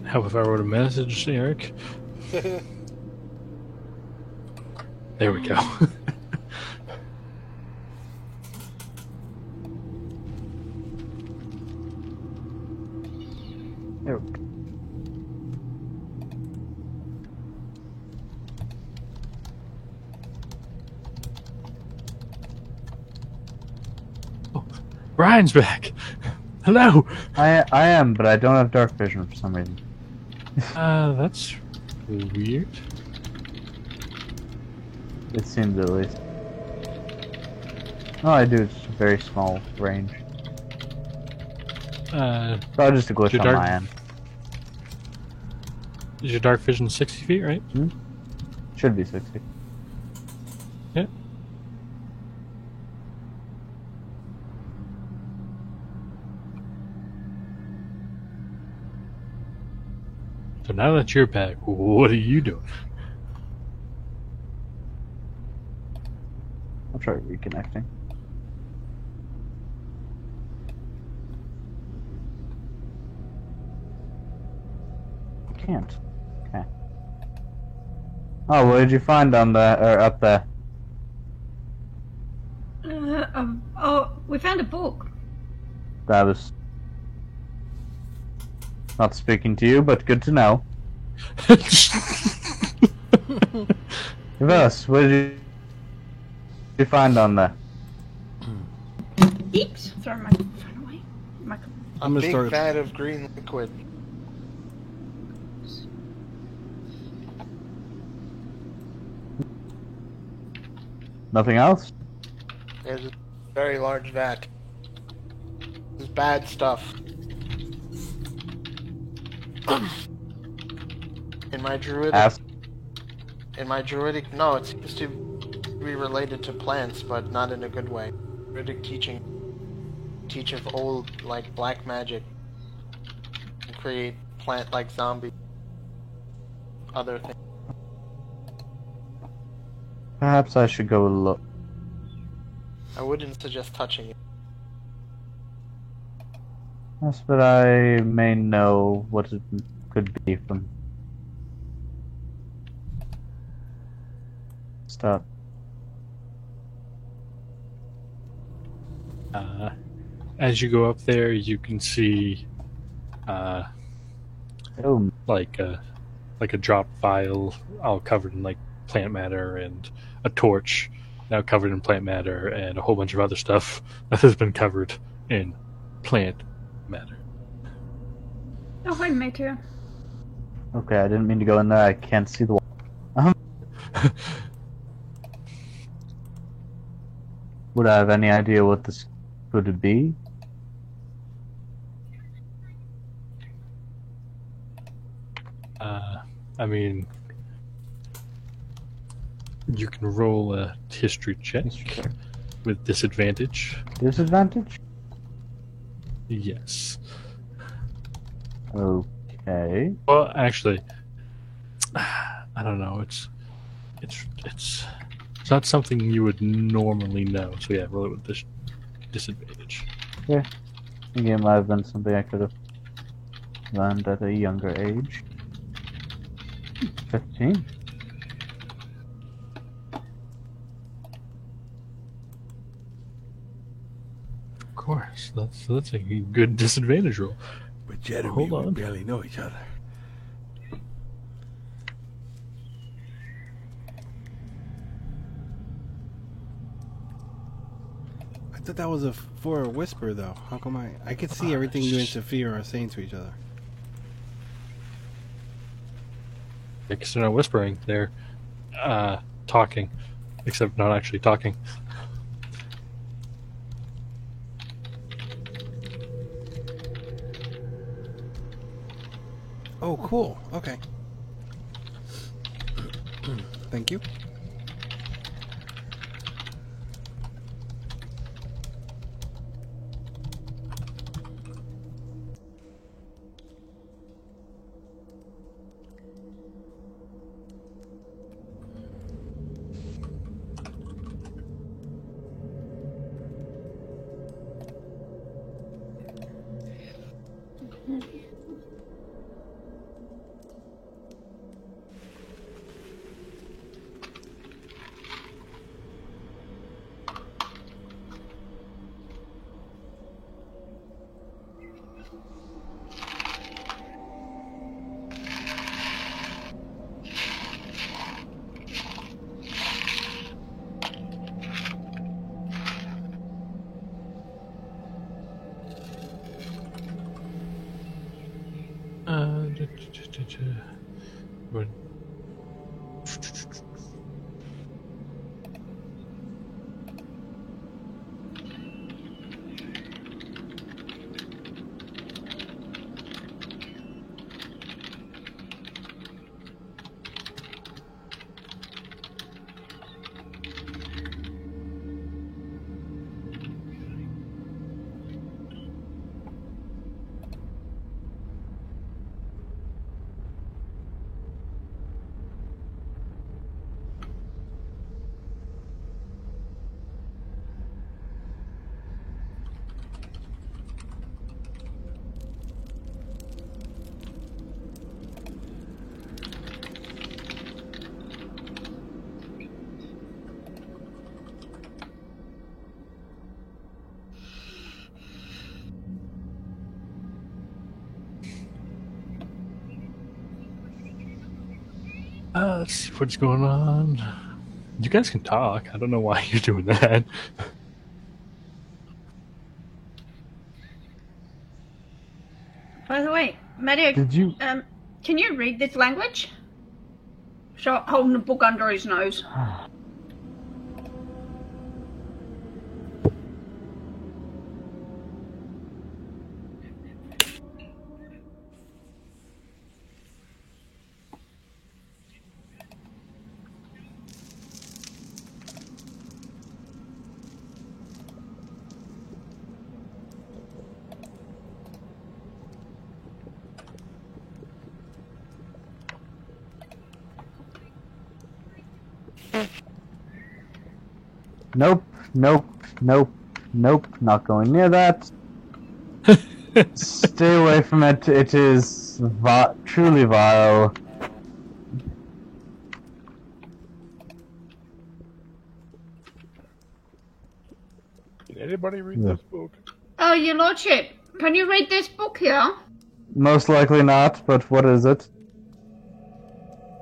How if I wrote a message, Eric? There we go.
There we go.
Ryan's back. Hello.
I am, but I don't have dark vision for some reason.
That's weird.
It seems at least. No, I do. It's a very small range. Probably just a glitch
your
on
dark-
my end.
Is your dark vision 60 feet, right?
Should be 60.
Yeah. So now that you're back, what are you doing?
I'll try reconnecting. I can't. Okay. Oh, what did you find on the or up there?
Oh, we found a book.
That was not speaking to you, but good to know. Reverse, what did you find on there?
Oops, throw my phone away.
A
I'm gonna
big
start-
vat of green liquid.
Nothing else?
There's a very large vat. This is bad stuff. In my druidic...
Ask.
In my druidic... No, it seems to be related to plants, but not in a good way. Druidic teaching... Teach of old, like, black magic. And create plant-like zombie. Other things.
Perhaps I should go look.
I wouldn't suggest touching it.
Yes, but I may know what it could be from. Stop.
As you go up there, you can see
Oh,
like a drop vial all covered in like plant matter, and a torch now covered in plant matter, and a whole bunch of other stuff that has been covered in plant matter.
Oh, hi, Mater.
okay. I didn't mean to go in there. I can't see the wall. Would I have any idea what this could be?
I mean, you can roll a history check with disadvantage.
Disadvantage?
Yes.
Okay.
Well, actually, I don't know. It's not something you would normally know. So yeah, roll it with this disadvantage.
I think it might have been something I could have learned at a younger age. 15.
Of course, that's a good disadvantage roll.
But Jeremy,
Hold
we
on.
barely know each other. I thought that was for a whisper, though. How come I could see everything you and Sophia are saying to each other.
Because they're not whispering; they're talking, except not actually talking.
Oh, cool. Okay. Thank you.
But let's see what's going on. You guys can talk. I don't know why you're doing that.
By the way, Mario,
Did you?
can you read this language? Holding a book under his nose.
Nope, nope, nope, nope. Not going near that. Stay away from it. It is truly vile.
Can anybody read this book?
Oh, your lordship, can you read this book here?
Most likely not. But what is it?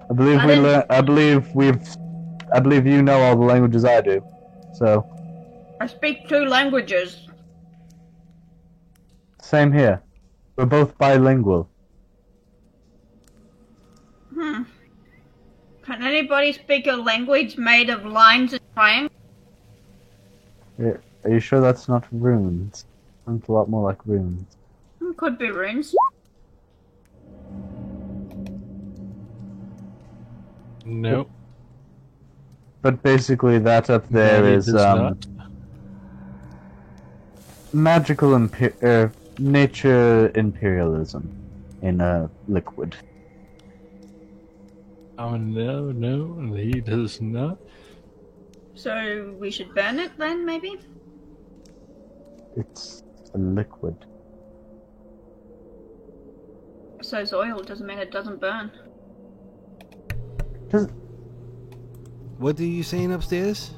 I believe I believe you know all the languages I do. So.
I speak 2 languages.
Same here. We're both bilingual.
Can anybody speak a language made of lines and triangles?
Are you sure that's not runes? Sounds a lot more like runes.
Could be runes.
Nope.
But basically, that up there
No, it
is
does not.
magical nature imperialism in a liquid.
Oh no, he does not.
So we should burn it then, maybe?
It's a liquid.
So it's oil, doesn't mean it doesn't burn.
What are you saying upstairs?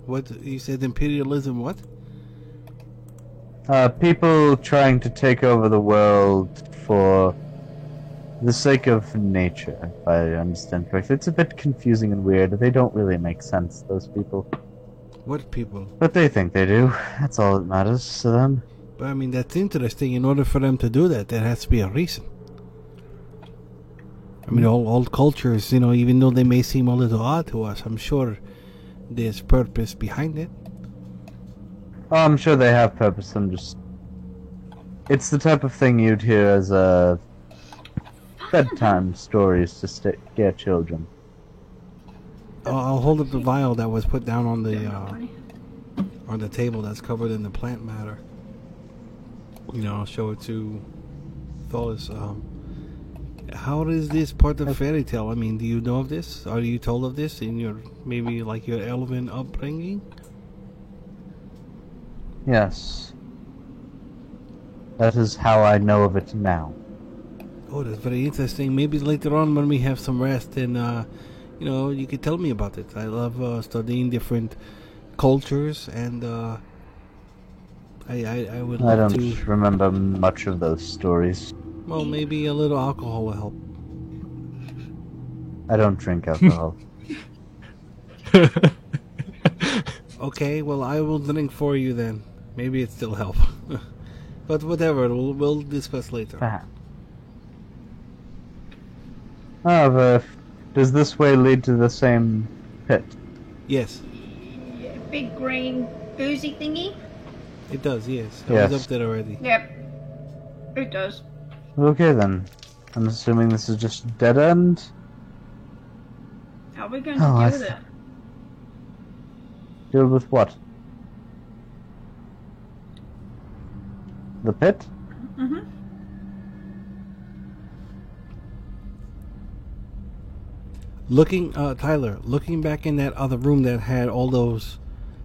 What you said? Imperialism? What?
People trying to take over the world for the sake of nature, if I understand correctly. It's a bit confusing and weird. They don't really make sense, those people.
What people?
But they think they do. That's all that matters to them.
But I mean, that's interesting. In order for them to do that, there has to be a reason. I mean, all cultures, you know, even though they may seem a little odd to us, I'm sure there's purpose behind it.
Oh, I'm sure they have purpose. It's the type of thing you'd hear as bedtime stories to scare children.
I'll hold up the vial that was put down on the table that's covered in the plant matter. You know, I'll show it to Tholis. How is this part of fairy tale? I mean, do you know of this? Are you told of this in your maybe like your elven upbringing?
Yes. That is how I know of it now.
Oh, that's very interesting. Maybe later on when we have some rest and you know, you could tell me about it. I love studying different cultures and I would
I
love
don't
to.
remember much of those stories.
Well, maybe a little alcohol will help.
I don't drink alcohol.
Okay, well, I will drink for you then. Maybe it still help. But whatever, we'll discuss later.
However, does this way lead to the same pit?
Yes,
Yeah, big green boozy thingy.
it does. Yes, I
Yes.
was up there already.
Yep, it does.
Okay then. I'm assuming this is just a dead end?
How are we going to
Oh,
deal
I
with
th-
it?
Deal with what? The pit?
Mm-hmm.
Tyler, looking back in that other room that had all those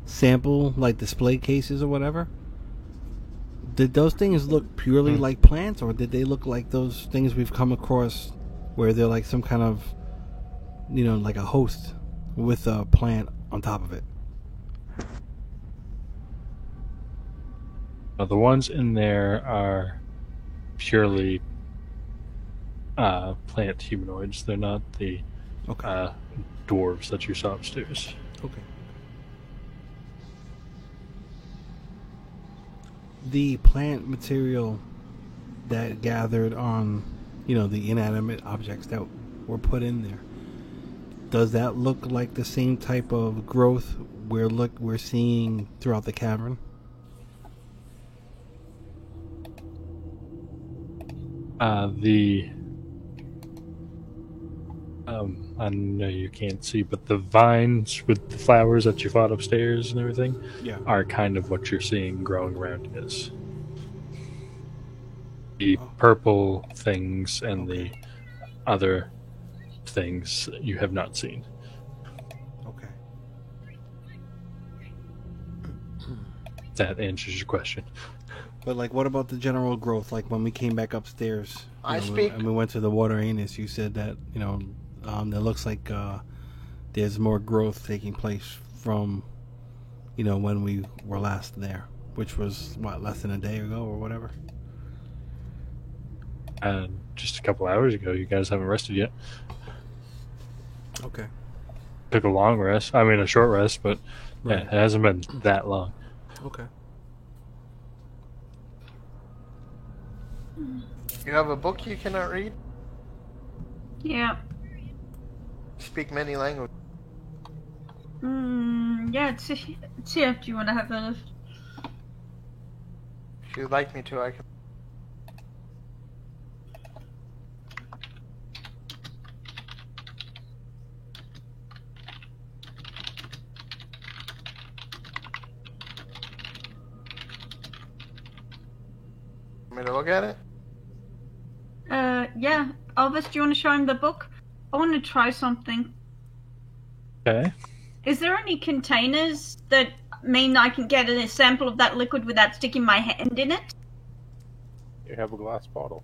sample, like, display cases or whatever, did those things look purely like plants, or did they look like those things we've come across where they're like some kind of, like a host with a plant on top of it?
The ones in there are purely plant humanoids. They're not the
Okay.
dwarves that you saw upstairs.
Okay. The plant material that gathered on, the inanimate objects that were put in there, does that look like the same type of growth we're seeing throughout the cavern?
I know you can't see, but the vines with the flowers that you fought upstairs and everything
Yeah.
are kind of what you're seeing growing around this. The
Oh.
purple things and
Okay.
the other things you have not seen.
Okay.
That answers your question.
But like, what about the general growth? Like when we came back upstairs, and we went to the water anus, you said that that looks like there's more growth taking place from when we were last there, which was what, less than a day ago or whatever.
Just a couple hours ago. You guys haven't rested yet.
Okay.
Took a long rest. I mean, a short rest, but yeah,
Right.
it hasn't been that long.
Okay.
You have a book you cannot read?
Yeah.
Speak many languages.
Yeah, it's here. Do you want to have a...
If you'd like me to, I can. Want me to look at it?
Yeah. Elvis, do you want to show him the book? I want to try something.
Okay.
Is there any containers that mean I can get a sample of that liquid without sticking my hand in it?
You have a glass bottle.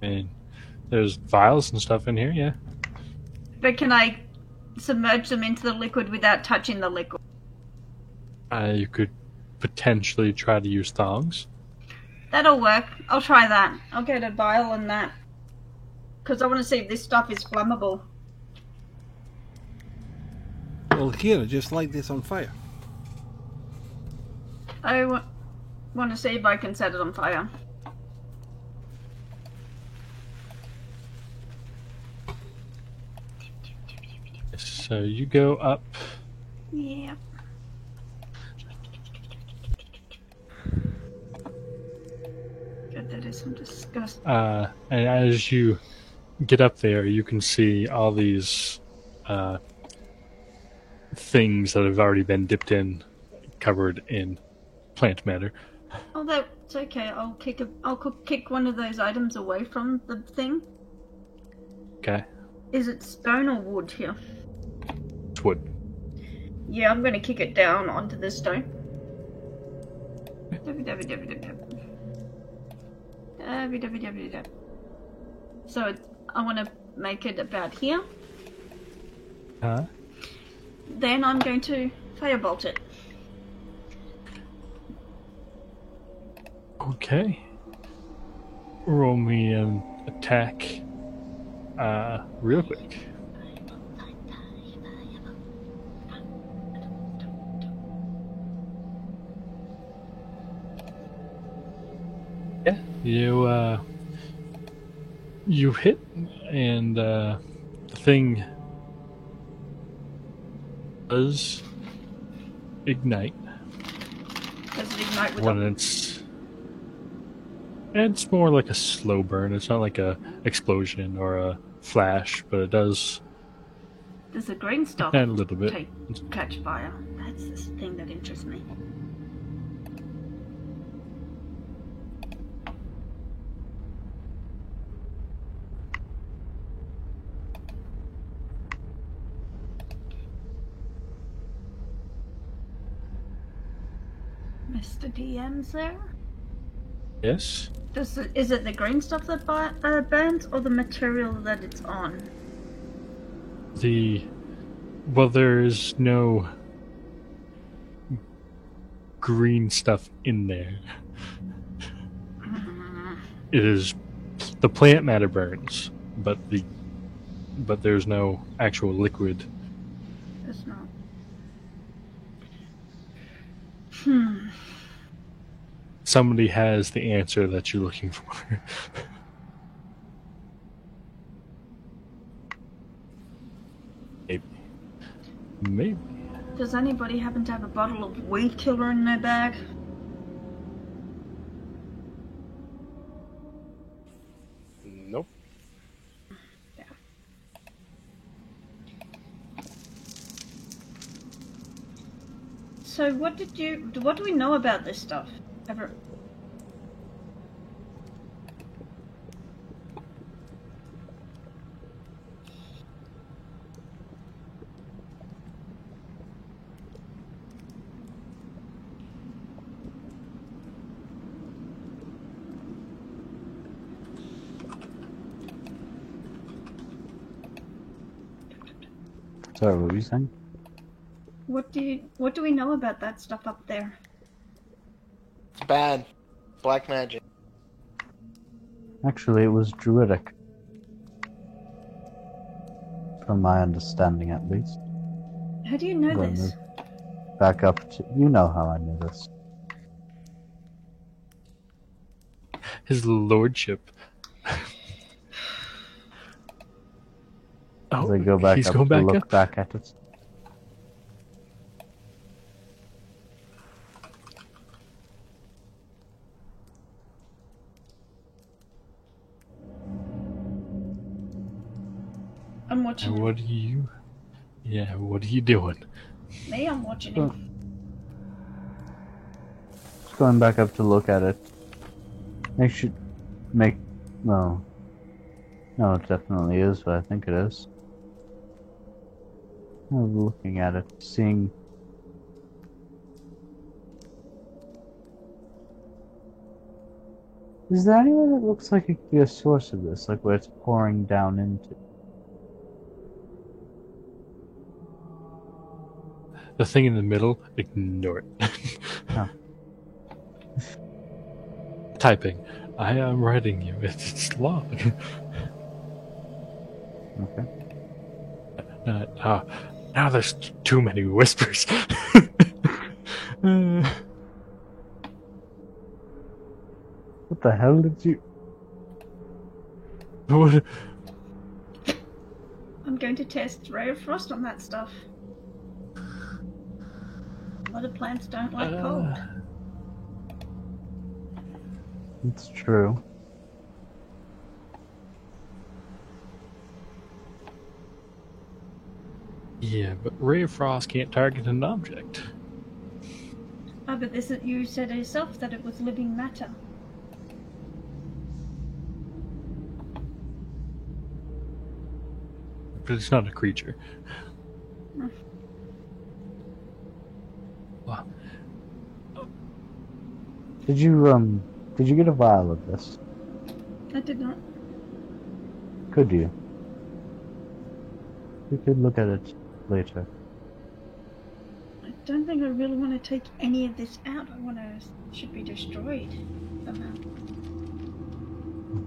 And there's vials and stuff in here, yeah.
But can I submerge them into the liquid without touching the liquid?
You could potentially try to use thongs.
That'll work. I'll try that. I'll get a vial and that. Because I want to see if this stuff is flammable.
Well, here, just light this on fire.
I want to see if I can set it on fire.
So you go up.
Yeah. God, that is some disgusting.
And as you get up there, you can see all these things that have already been dipped in, covered in plant matter.
Oh, that's okay. I'll kick one of those items away from the thing.
Okay.
Is it stone or wood here?
It's wood.
Yeah, I'm gonna kick it down onto the stone. So I want to make it about here.
Huh?
Then I'm going to firebolt it.
Okay. Roll me an attack real quick. Yeah, You hit, and the thing does ignite
Does it ignite with
when
a...
it's more like a slow burn. It's not like a explosion or a flash, but it does
Does the green stuff
add a little bit.
catch fire? That's the thing that interests me. Mr. DM's there?
Yes.
Is it the green stuff that burns, or the material that it's on?
Well, there's no green stuff in there. It is the plant matter burns, but there's no actual liquid.
It's not.
Somebody has the answer that you're looking for. Maybe.
Does anybody happen to have a bottle of weed killer in their bag?
Nope.
Yeah. So what do we know about this stuff? Ever?
Sorry, what were you saying?
What do we know about that stuff up there?
It's bad. Black magic.
Actually, it was druidic. From my understanding, at least.
How do you know
Go
this?
Back up to... You know how I knew this.
His lordship.
As I go back
he's
up
going
to
back
look
up?
back at it.
I'm watching
And
him.
what are you? Yeah, what are you doing?
Me, I'm watching him.
Just going back up to look at it. No. No, it definitely is, but I think it is. I'm looking at it, seeing... Is there anywhere that looks like it could be a source of this, like where it's pouring down into?
The thing in the middle, ignore it.
Oh.
Typing. I am writing you. It's long.
Okay.
Now there's too many whispers.
What the hell did you...
What?
I'm going to test Ray of Frost on that stuff. A lot of plants don't like cold.
It's true.
Yeah, but Ray of Frost can't target an object.
Oh, but you said yourself that it was living matter.
But it's not a creature. Wow.
Did you get a vial of this?
I did not.
Could you? We could look at it later.
I don't think I really want to take any of this out. It should be destroyed somehow.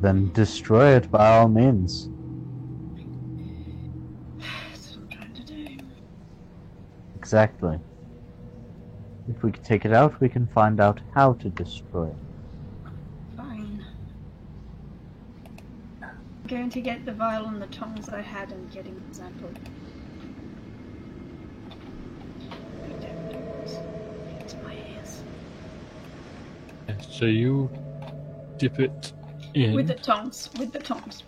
Then destroy it by all means.
That's what I'm trying to do.
Exactly. If we can take it out, we can find out how to destroy it.
Fine. going to get the vial and the tongs I had and get an example. It's my ears.
So you dip it in.
With the tongs. With the tongs.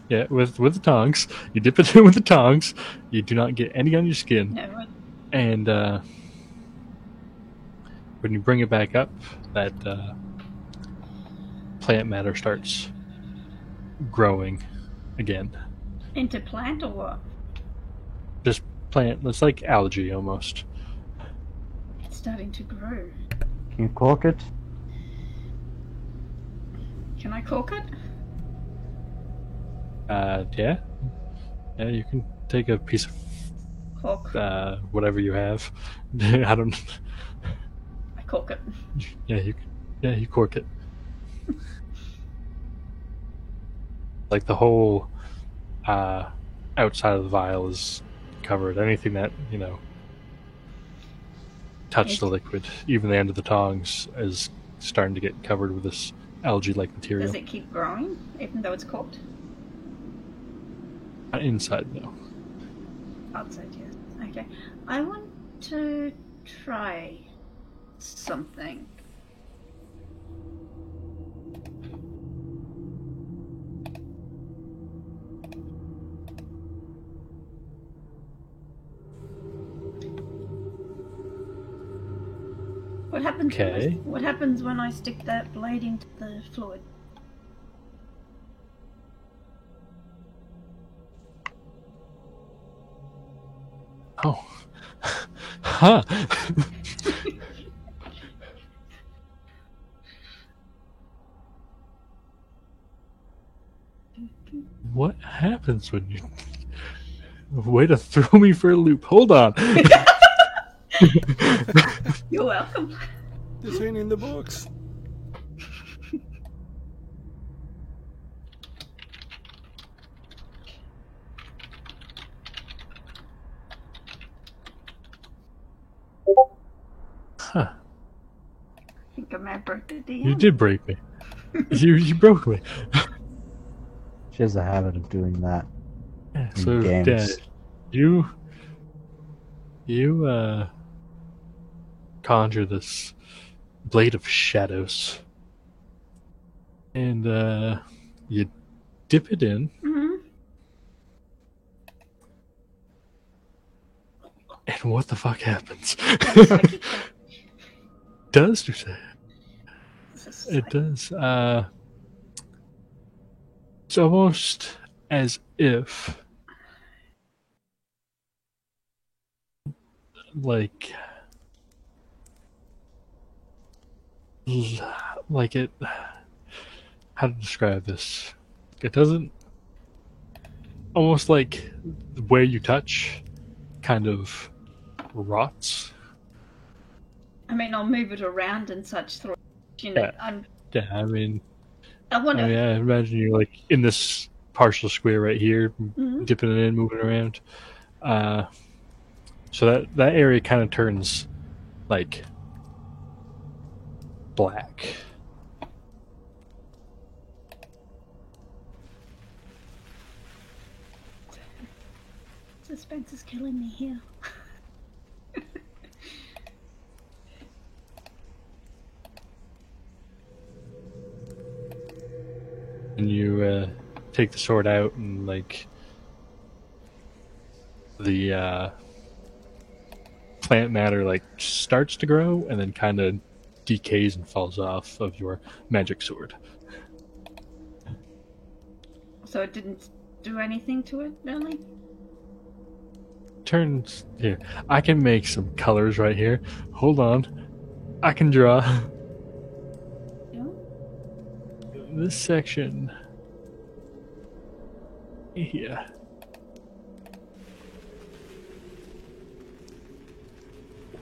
Yeah, with the tongs. You dip it in with the tongs. You do not get any on your skin.
No,
And when you bring it back up, that plant matter starts growing again.
into plant or what?
Just plant. It's like algae almost.
It's starting to grow.
Can you cork it?
Can I cork it?
Yeah. Yeah, you can take a piece of
Cork.
whatever you have. I don't.
I cork it.
Yeah, you cork it. Like the whole outside of the vial is covered. Anything that touched the liquid, even the end of the tongs, is starting to get covered with this algae-like material.
Does it keep growing even though it's corked?
Inside, no.
Outside, yes. Okay. I want to try something. What happens?
Okay.
What happens when I stick that blade into the fluid?
Oh. Huh. What happens when you... Way to throw me for a loop. Hold on.
You're welcome.
This ain't in the books.
Huh.
I think I may have broke the DM.
You did break me. You broke me.
She has a habit of doing that.
Yeah,
In
so
games.
you conjure this blade of shadows, and you dip it in,
Mm-hmm.
and what the fuck happens?
Psychic check.
Does you say
This is
it does? It's almost as if like it, how to describe this? It doesn't, almost like where you touch kind of rots.
I mean, I'll move it around and such through.
Yeah. Yeah, I mean,
I want to.
I imagine you're like in this partial square right here,
Mhm.
dipping it in, moving around. So that area kind of turns like black.
Suspense is killing me here.
And you take the sword out, and like the plant matter like starts to grow, and then kind of decays and falls off of your magic sword.
So it didn't do anything to it, really?
Turns here. I can make some colors right here. Hold on. I can draw
Yeah.
this section here.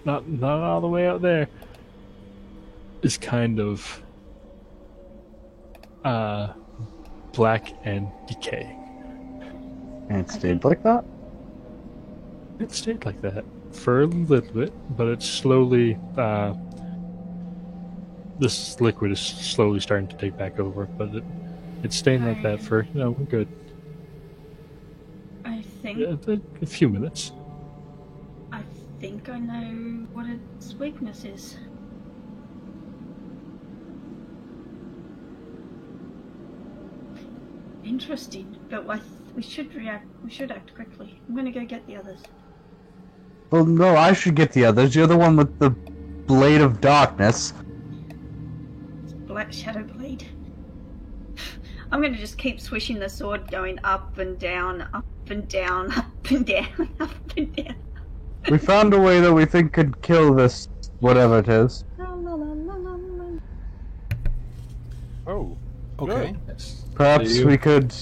Not all the way out there. Is kind of black and decaying.
And it stayed like that?
It stayed like that for a little bit, but it's slowly this liquid is slowly starting to take back over, but It's staying like that for, we're good.
I think
A few minutes.
I think I know what its weakness is. Interesting, but we should react. We should act quickly. I'm gonna go get the others.
Well, no, I should get the others. You're the one with the blade of darkness.
Black Shadow Blade. I'm gonna just keep swishing the sword, going up and down, up and down, up and down, up and down.
We found a way that we think could kill this, whatever it is.
La, la, la, la, la, la.
Oh,
Okay.
Perhaps
You-
we could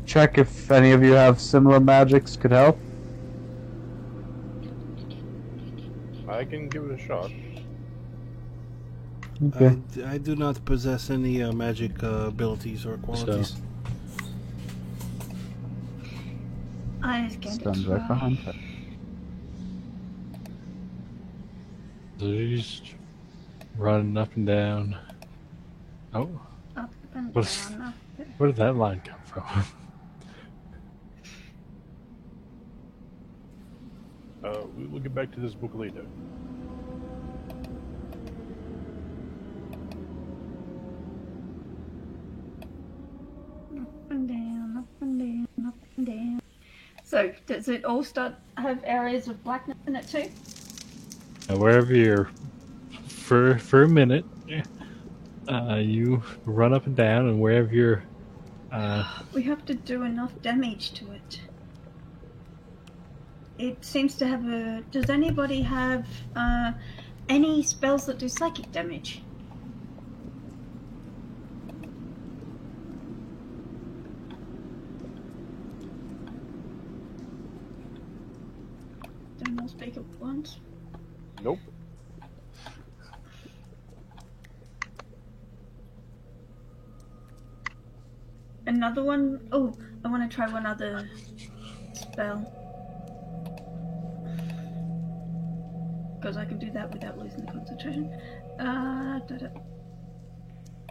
check if any of you have similar magics could help.
I can give it a shot.
Okay.
I do not possess any magic abilities or qualities.
I was going
Stand
to
right
try.
behind her.
So he's running up and down. Oh,
Up and
What's-
down, up.
where did that line come from?
We'll get back to this book later.
Up and down, up and down, up and down. So, does it all have areas of blackness in it too?
Now, wherever you're, for a minute, you run up and down, and wherever you're,
We have to do enough damage to it. It seems to have a... Does anybody have any spells that do psychic damage? Don't all speak at once.
Nope.
Another one? Oh, I want to try one other spell. Because I can do that without losing the concentration.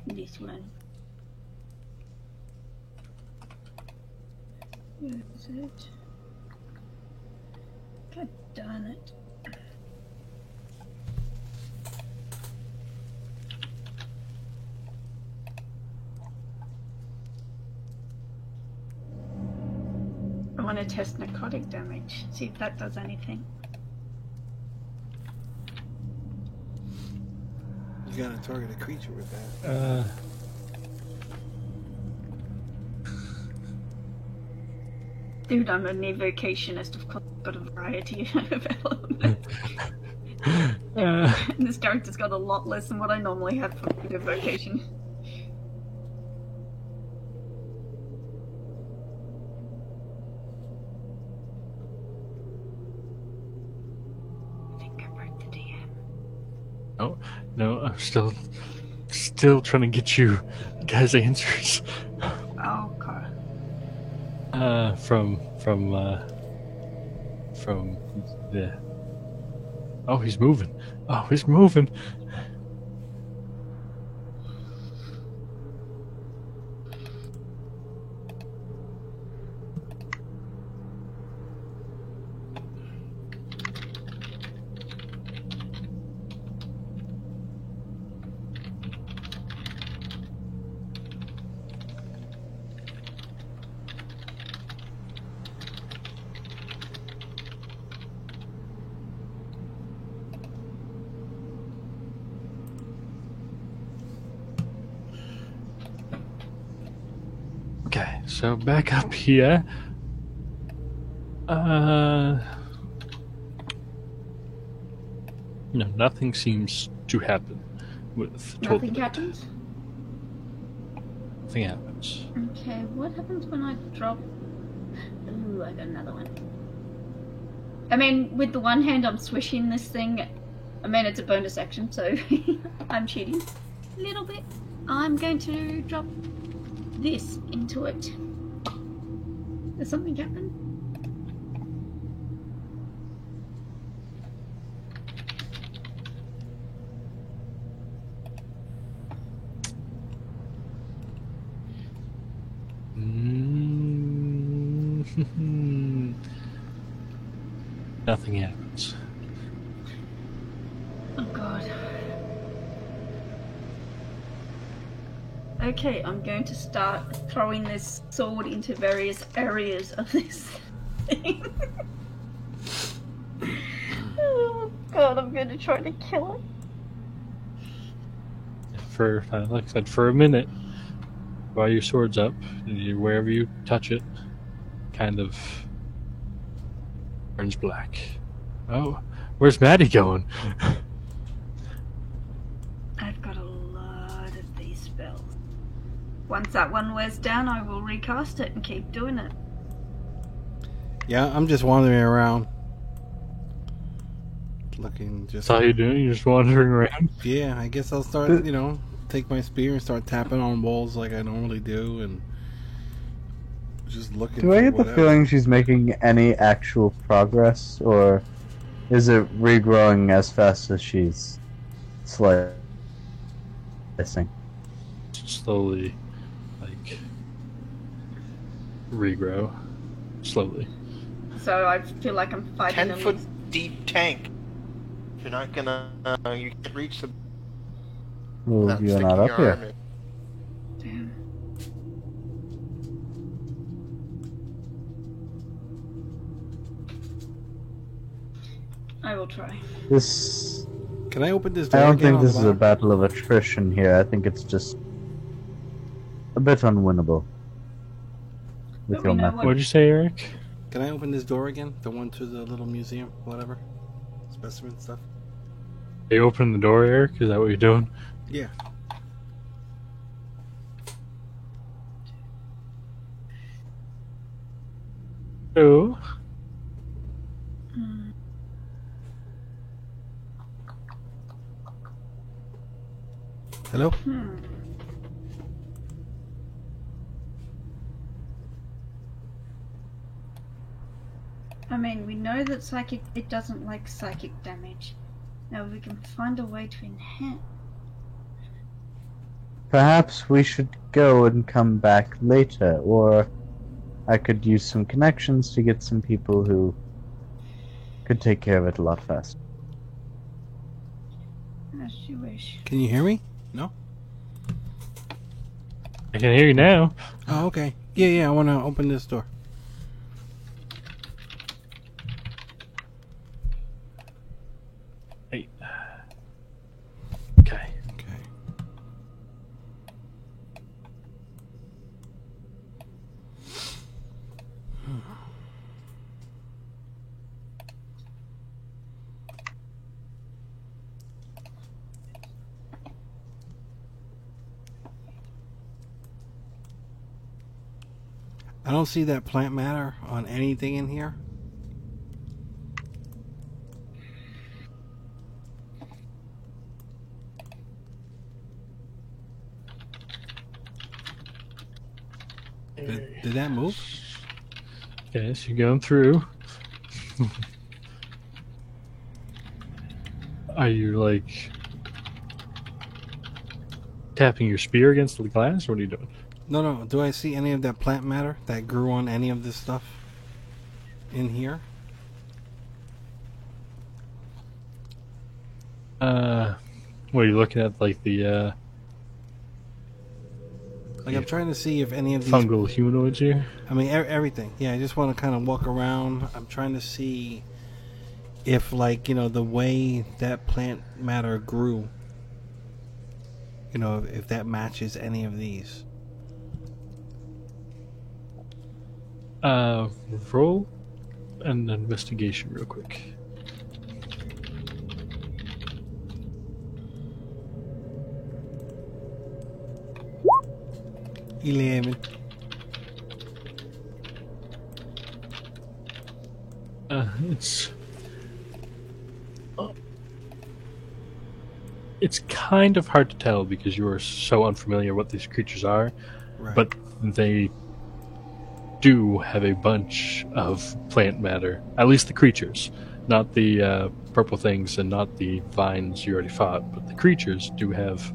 This one. Where is it? God darn it. I want to test narcotic damage, see if that does anything.
You gotta target a creature with that.
Dude, I'm an evocationist, of course, I've got a variety of elements. And this character's got a lot less than what I normally have for evocation. I think I broke the DM.
oh, no, I'm still trying to get you guys answers.
Oh, God.
From the. Oh, he's moving. Oh, he's moving. Okay, so back up here. No, nothing seems to happen with
Nothing
Tolkien.
happens?
Nothing happens.
Okay, what happens when I drop... Ooh, I got another one. I mean, with the one hand I'm swishing this thing. I mean, it's a bonus action, so I'm cheating a little bit. I'm going to drop this into it. Does something happen?
Nothing happens.
Oh god. Okay, I'm going to start throwing this sword into various areas of this thing. Oh god, I'm going to try to kill it.
For, like I said, for a minute, while your sword's up, wherever you touch it, kind of turns black. Oh, where's Maddie going?
I've got a lot of these spells. Once that one wears down, I will recast it and keep doing it.
Yeah, I'm just wandering around. Looking just...
That's all you're doing? You're just wandering around?
Yeah, I guess I'll start, take my spear and start tapping on walls like I normally do, and just looking.
Do I get the feeling she's making any actual progress, or is it regrowing as fast as she's slicing?
Slowly, regrow. Slowly.
So I feel like I'm fighting
10-foot deep tank. If you're not gonna, you can't reach the.
Ooh,
without
you're
sticking
not up
your
here.
arm in.
Damn. I will try.
This.
Can I open this door
I don't
again
think
on
this
the
is a
bottom?
battle of attrition here. I think it's just a bit unwinnable with
But
your
we know
method.
what-
What'd you say, Eric?
Can I open this door again? The one to the little museum, whatever, specimen stuff.
Are you opening the door, Eric? Is that what you're doing?
Yeah.
Oh.
Hmm.
Hello.
I mean, we know that psychic, it doesn't like psychic damage. Now we can find a way to enhance.
Perhaps we should go and come back later, or I could use some connections to get some people who could take care of it a lot faster.
As you wish.
Can you hear me? No.
I can hear you now.
Oh, okay. Yeah. I want to open this door.
Hey. Okay.
Okay. I don't see that plant matter on anything in here. Did that move?
Okay, so you're going through. Are you tapping your spear against the glass? Or what are you doing?
No. Do I see any of that plant matter that grew on any of this stuff in here?
What are you looking at? The
I'm trying to see if any of these...
fungal humanoids here?
I mean, everything. Yeah, I just want to kind of walk around. I'm trying to see if, the way that plant matter grew, if that matches any of these.
Roll an investigation real quick. It's kind of hard to tell because you are so unfamiliar what these creatures are,
Right.
but they do have a bunch of plant matter. At least the creatures, not the purple things and not the vines you already fought, but the creatures do have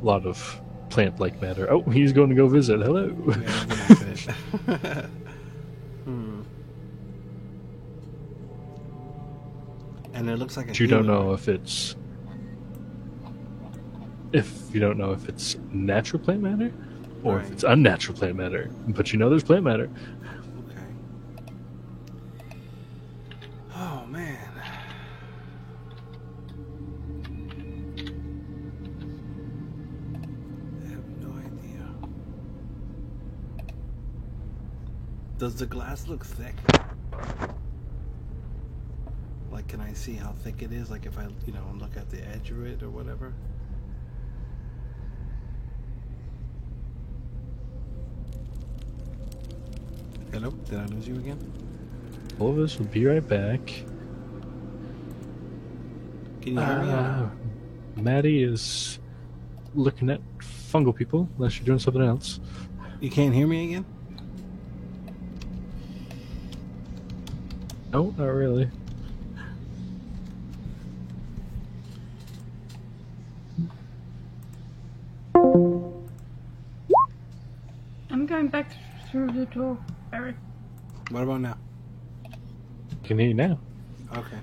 a lot of plant-like matter. Oh, he's going to go visit. Hello.
Yeah, I'm gonna fit it. And it looks like a
But you don't
humanoid.
know if you don't know if it's natural plant matter or
Right.
if it's unnatural plant matter. But you know there's plant matter.
Okay. Oh man. I have no idea. Does the glass look thick? Like, can I see how thick it is? Like, if I, look at the edge of it or whatever? Hello? Did I lose you again?
All of us will be right back.
Can you hear me?
Maddie is looking at fungal people, unless you're doing something else.
You can't hear me again?
No, not really.
I'm going back through the door, Eric.
What about now?
Can hear you now.
Okay.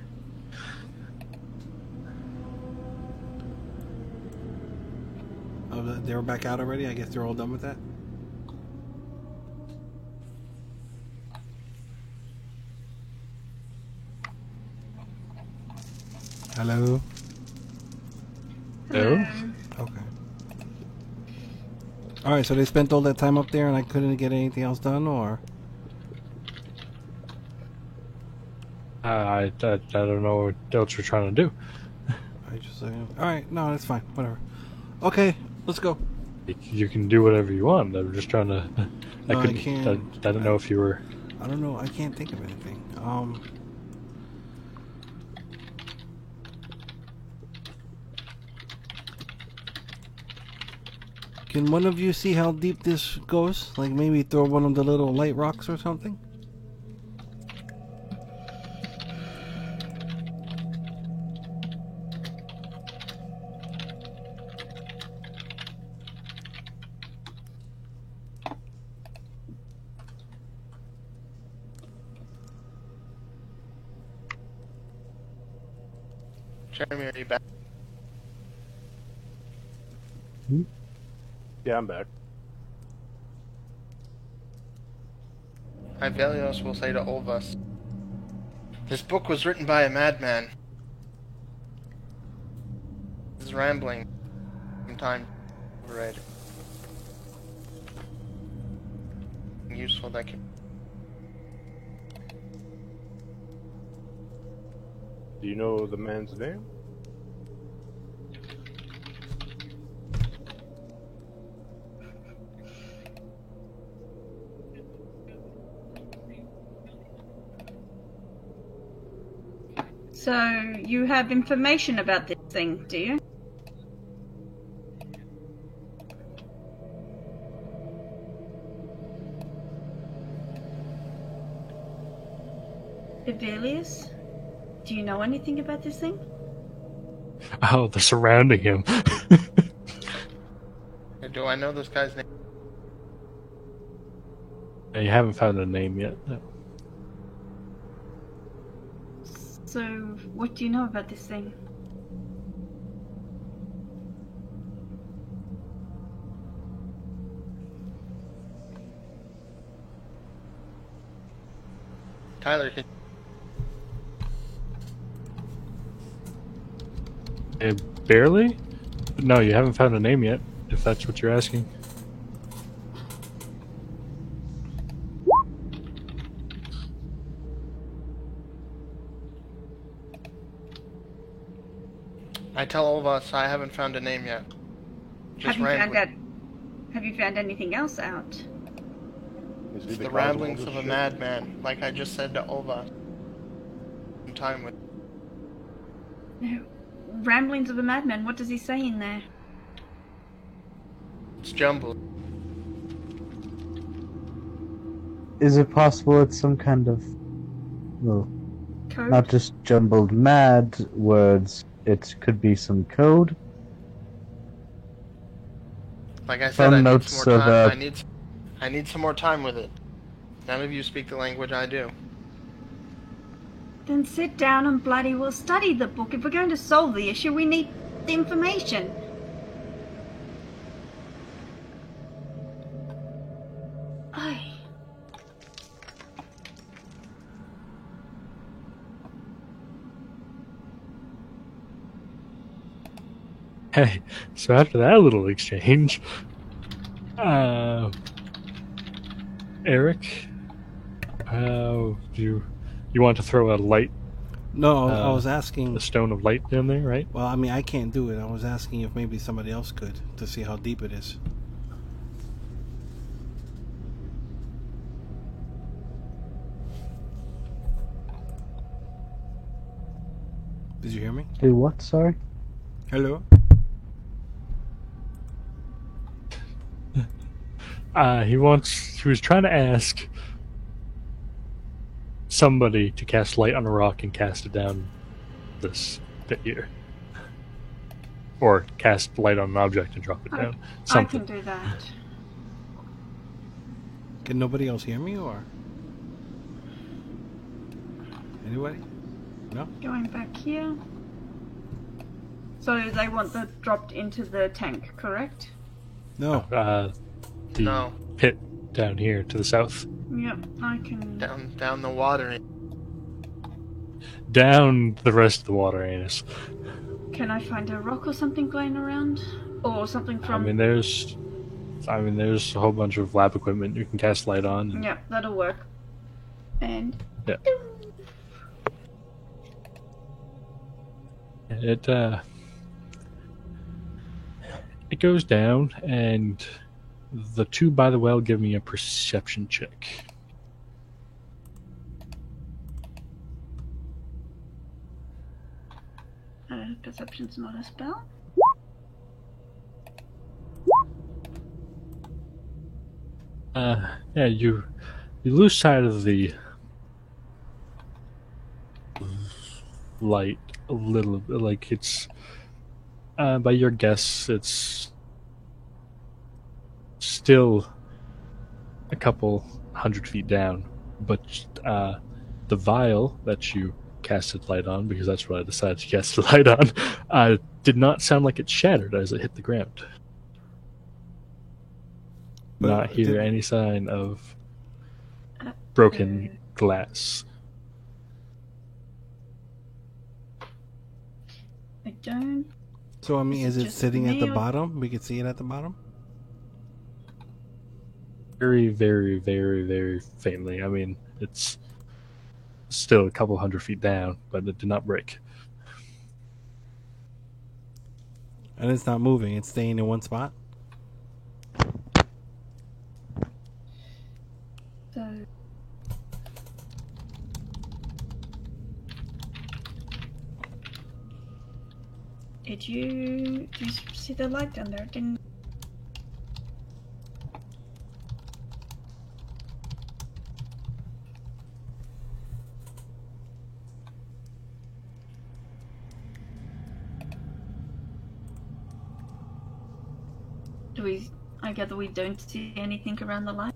Oh, they were back out already? I guess they're all done with that? Hello?
Hello?
Okay. Alright, so they spent all that time up there and I couldn't get anything else done, or?
I don't know what else you're trying to do.
Alright, no, that's fine. Whatever. Okay, let's go.
You can do whatever you want. I'm just trying to.
No, I
couldn't.
can't.
I don't know if you were.
I don't know. I can't think of anything. Can one of you see how deep this goes? Like maybe throw one of the little light rocks or something?
Jeremy, are you back?
Yeah, I'm back.
Ivelios will say to Olvas, "This book was written by a madman. This is rambling. Time read. Useful that can.
Do you know the man's name?
So, you have information about this thing, do you? Ivelius? Do you know anything about this thing?
Oh, they're surrounding him.
Do I know this guy's name?
You haven't found a name yet. No.
So, what do you know about this thing?
Tyler, can
Barely? No, you haven't found a name yet, if that's what you're asking.
I tell Olvas I haven't found a name yet. Just
Have you found
rambling.
out? Have you found anything else out?
Is he
It's the
cause
ramblings
all
of
this
a
shit?
madman, like I just said to Olvas. Time with.
No. Ramblings of a madman. What does he say in there?
It's jumbled.
Is it possible it's some kind of, well,
Code?
not just jumbled mad words, it could be some code?
Like I said,
Some
I need
notes
some more
of,
time. I need some more time with it. None of you speak the language I do.
Then sit down and bloody well study the book. If we're going to solve the issue, we need the information. Aye.
Hey, so after that little exchange, Eric, you want to throw a light,
No, I was asking.
a stone of light down there, right?
Well, I mean, I can't do it. I was asking if maybe somebody else could to see how deep it is. Did you hear me?
Do what? Sorry.
Hello.
He was trying to ask somebody to cast light on a rock and cast it down this pit here. Or cast light on an object and drop it down.
I
Something.
can do that.
Can nobody else hear me or anybody? No.
Going back here. So they want that dropped into the tank, correct?
No.
The
No.
pit down here to the south.
Yep, I can.
Down the water.
Down the rest of the water anus.
Can I find a rock or something lying around? Or something
I
from.
mean, there's a whole bunch of lab equipment you can cast light on.
Yeah, that'll work. And.
Yeah. It goes down, and the two by the well give me a perception check.
Perception's not a spell.
Yeah, you lose sight of the light a little bit. Like it's, by your guess, it's still a couple 100 feet down, but the vial that you casted light on, because that's what I decided to cast the light on, did not sound like it shattered as it hit the ground.
But
Not hear
did-
any sign of broken glass.
I don't.
So I mean,
Is
is
it
it
just
sitting at the
me or-
bottom? We can see it at the bottom.
Very, very, very, very faintly. I mean, it's still a couple 100 feet down, but it did not break.
And it's not moving. It's staying in one spot.
So. Did you see the light down there? Didn't. I gather we don't see anything around the light.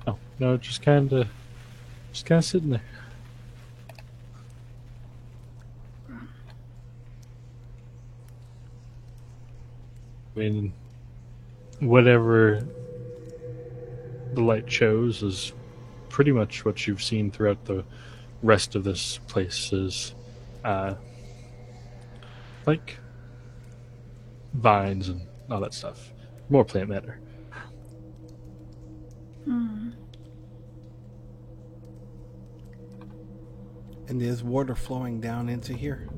Oh, no, just kind of sitting there. I mean, whatever the light shows is pretty much what you've seen throughout the rest of this place is, like, vines and all that stuff. More plant matter.
Hmm.
And there's water flowing down into here.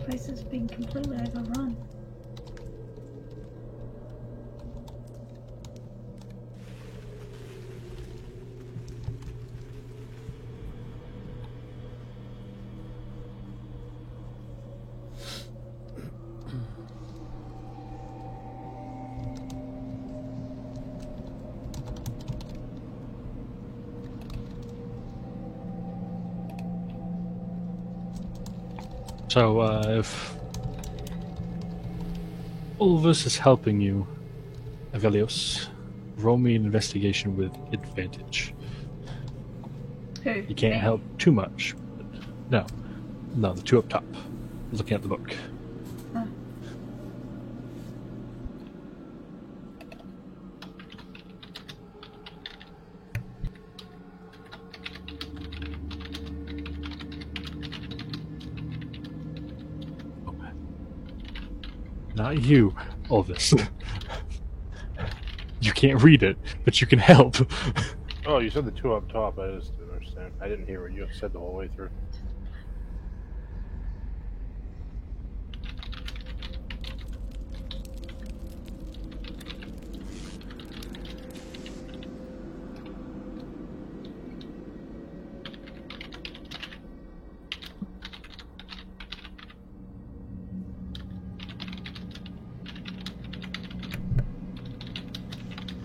Place has been completely overrun.
So, if all of this is helping you, Avelios, roll me an investigation with advantage.
Who?
You can't
Me?
help too much. No, the two up top. Looking at the book.
Oh.
Not you, Elvis. You can't read it, but you can help.
Oh, you said the two up top. I just didn't understand. I didn't hear what you said the whole way through.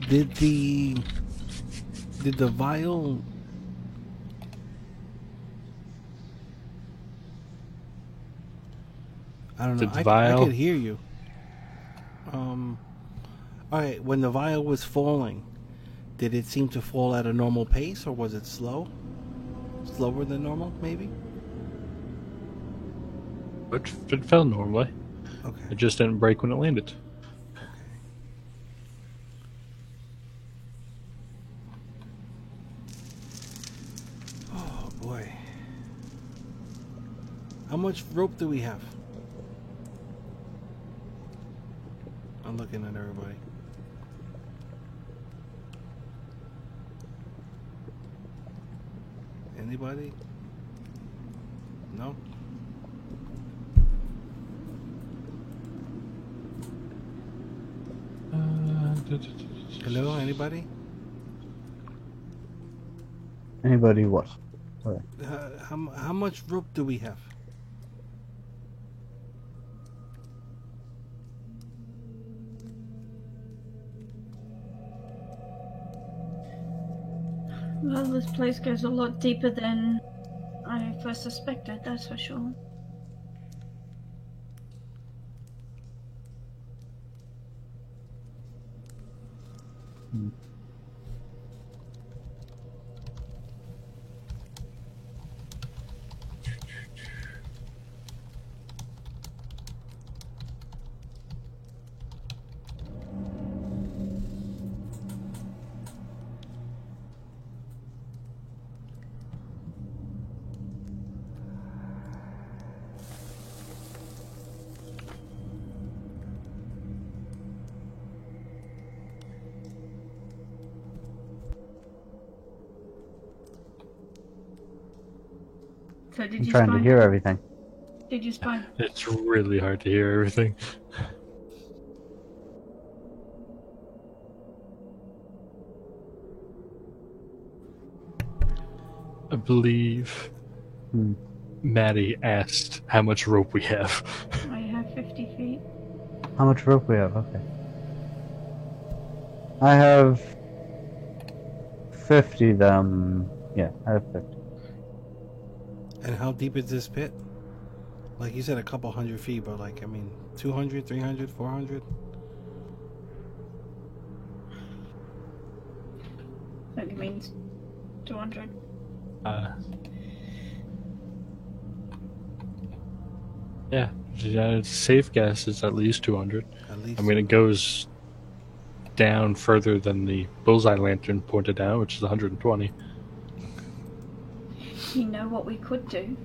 Did the vial? I don't know.
Did the
I
vial-
could hear you. All right. When the vial was falling, did it seem to fall at a normal pace, or was it slow? Slower than normal, maybe.
But it fell normally.
Okay.
It just didn't break when it landed.
Oh boy. How much rope do we have? I'm looking at everybody. Anybody? No? Hello, anybody?
Anybody what? Sorry.
How much rope do we have?
Well, this place goes a lot deeper than I first suspected, that's for sure. So did
I'm
you
trying to
spy?
hear everything.
Did you spy?
It's really hard to hear everything. I believe Maddie asked how much rope we have.
I have 50 feet.
How much rope we have? Okay. I have 50 them. Yeah, I have 50.
And how deep is this pit? Like you said, a couple hundred feet, but like, I mean, 200, 300, 400?
That means 200.
Yeah, safe guess is at least 200.
At least.
I mean, it goes down further than the bullseye lantern pointed out, which is 120.
You know what we could do?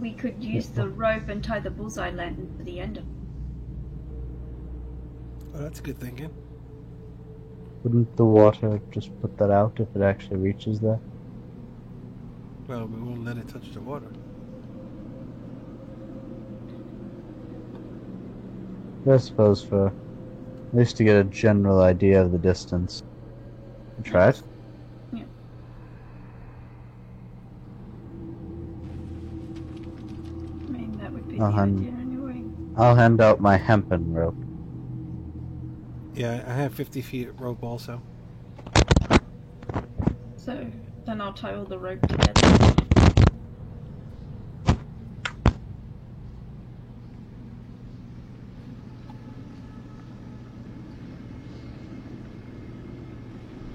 We could use the rope and tie the bullseye lantern to the end of it.
Oh, that's good thinking.
Wouldn't the water just put that out if it actually reaches there?
Well, we won't let it touch the water.
I suppose for at least to get a general idea of the distance. Try it.
Yeah. I mean, that would be the idea anyway.
I'll hand out my hempen rope.
Yeah, I have 50 feet rope also.
So, then I'll tie all the rope together.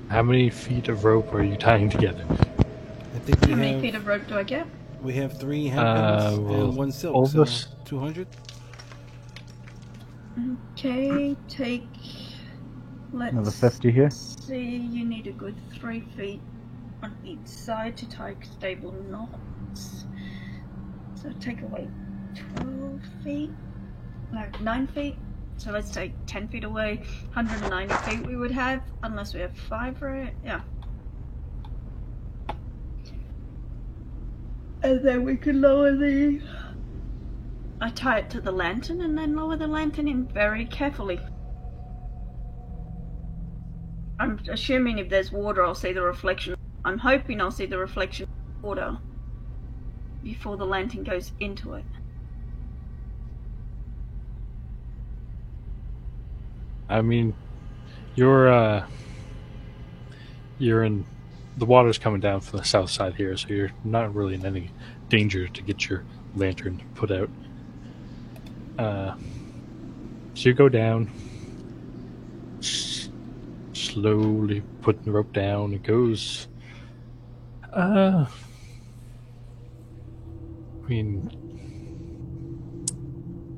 How many feet of rope are you tying together?
I think
How many feet of rope do I get?
we have 3 hemp
well,
and 1 silk,
all
so
this-
200.
Okay, take. Let's
Another 50 here.
see. You need a good 3 feet on each side to tie stable knots. So take away 12 feet. No, 9 feet. So let's take 10 feet away. 190 feet we would have, unless we have 5 right? Yeah. And then we could lower the. I tie it to the lantern and then lower the lantern in very carefully. I'm assuming if there's water, I'll see the reflection. I'm hoping I'll see the reflection of water before the lantern goes into it.
I mean, you're in the water's coming down from the south side here, so you're not really in any danger to get your lantern put out. So you go down, slowly putting the rope down. It goes. I mean,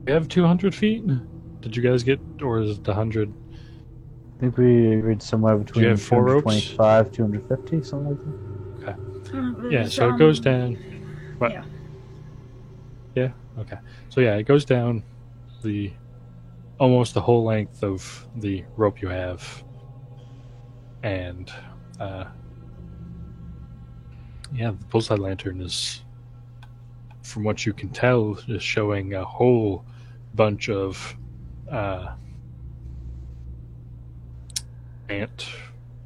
we have 200 feet. Did you guys get, or is it 100?
I think we agreed somewhere between
have 4 ropes?
225, 250, something like that.
Yeah, so it goes down. What?
Yeah.
Yeah. Okay. So yeah, it goes down the almost the whole length of the rope you have, and yeah, the bullseye lantern is, from what you can tell, is showing a whole bunch of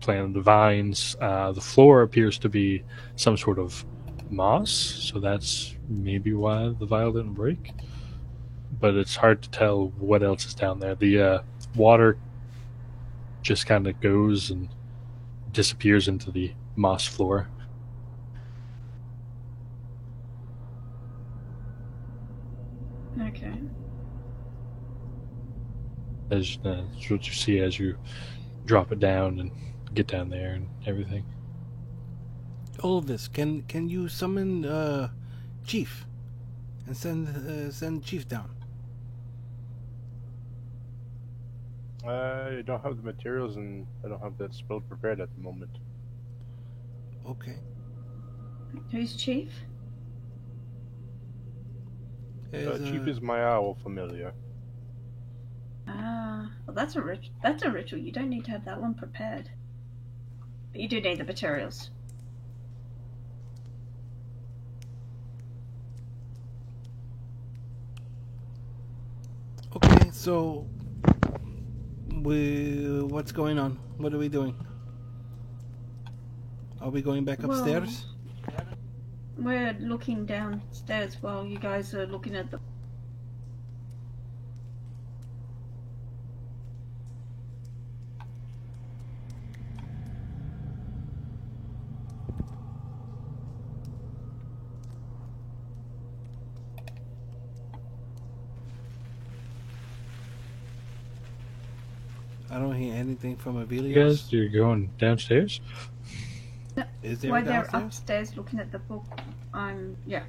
plant vines. The floor appears to be some sort of moss, so that's maybe why the vial didn't break. But it's hard to tell what else is down there. The water just kind of goes and disappears into the moss floor.
Okay.
That's what you see as you drop it down and get down there and everything.
All of this. Can you summon Chief and send Chief down?
I don't have the materials and I don't have that spell prepared at the moment.
Okay.
Who's Chief?
Chief is my owl familiar.
Ah, well, that's a ritual. You don't need to have that one prepared. But you do need the materials.
Okay, so what's going on? What are we doing? Are we going back
Well-
upstairs?
We're looking downstairs while you guys are looking at the.
I don't hear anything from
You
Avelios.
guys, you're going downstairs?
Is there
While they're
downstairs?
upstairs looking at the book, yeah.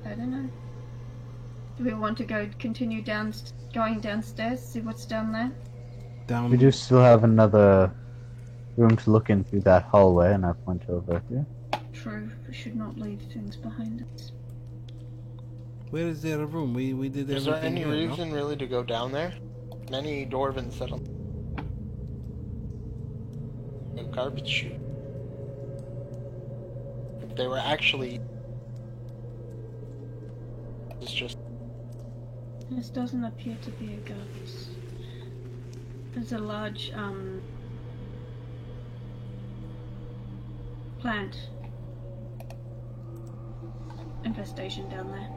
I don't know. Do we want to continue going downstairs, see what's down there?
Down.
We do still have another room to look in through that hallway, and I point over here.
True, we should not leave things behind us.
Where is there a room? We did everything.
Is there any
here, no?
reason really to go down there? Many dwarven settlements. A garbage chute. If they were actually. It's just.
This doesn't appear to be a ghost. There's a large, plant infestation down there.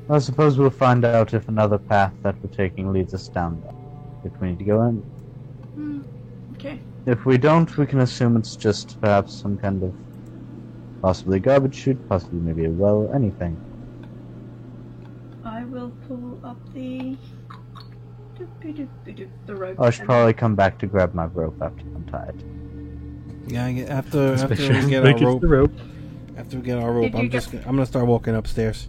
I suppose we'll find out if another path that we're taking leads us down there. If we need to go in.
Okay.
If we don't, we can assume it's just perhaps some kind of possibly garbage chute, possibly maybe a well, anything.
I will pull up the rope.
I should probably come back to grab my rope after I'm tired.
Yeah, after
Let's make
we
sure
get
make
our
it to
rope,
the rope.
after we get our rope,
Did you
I'm gonna start walking upstairs.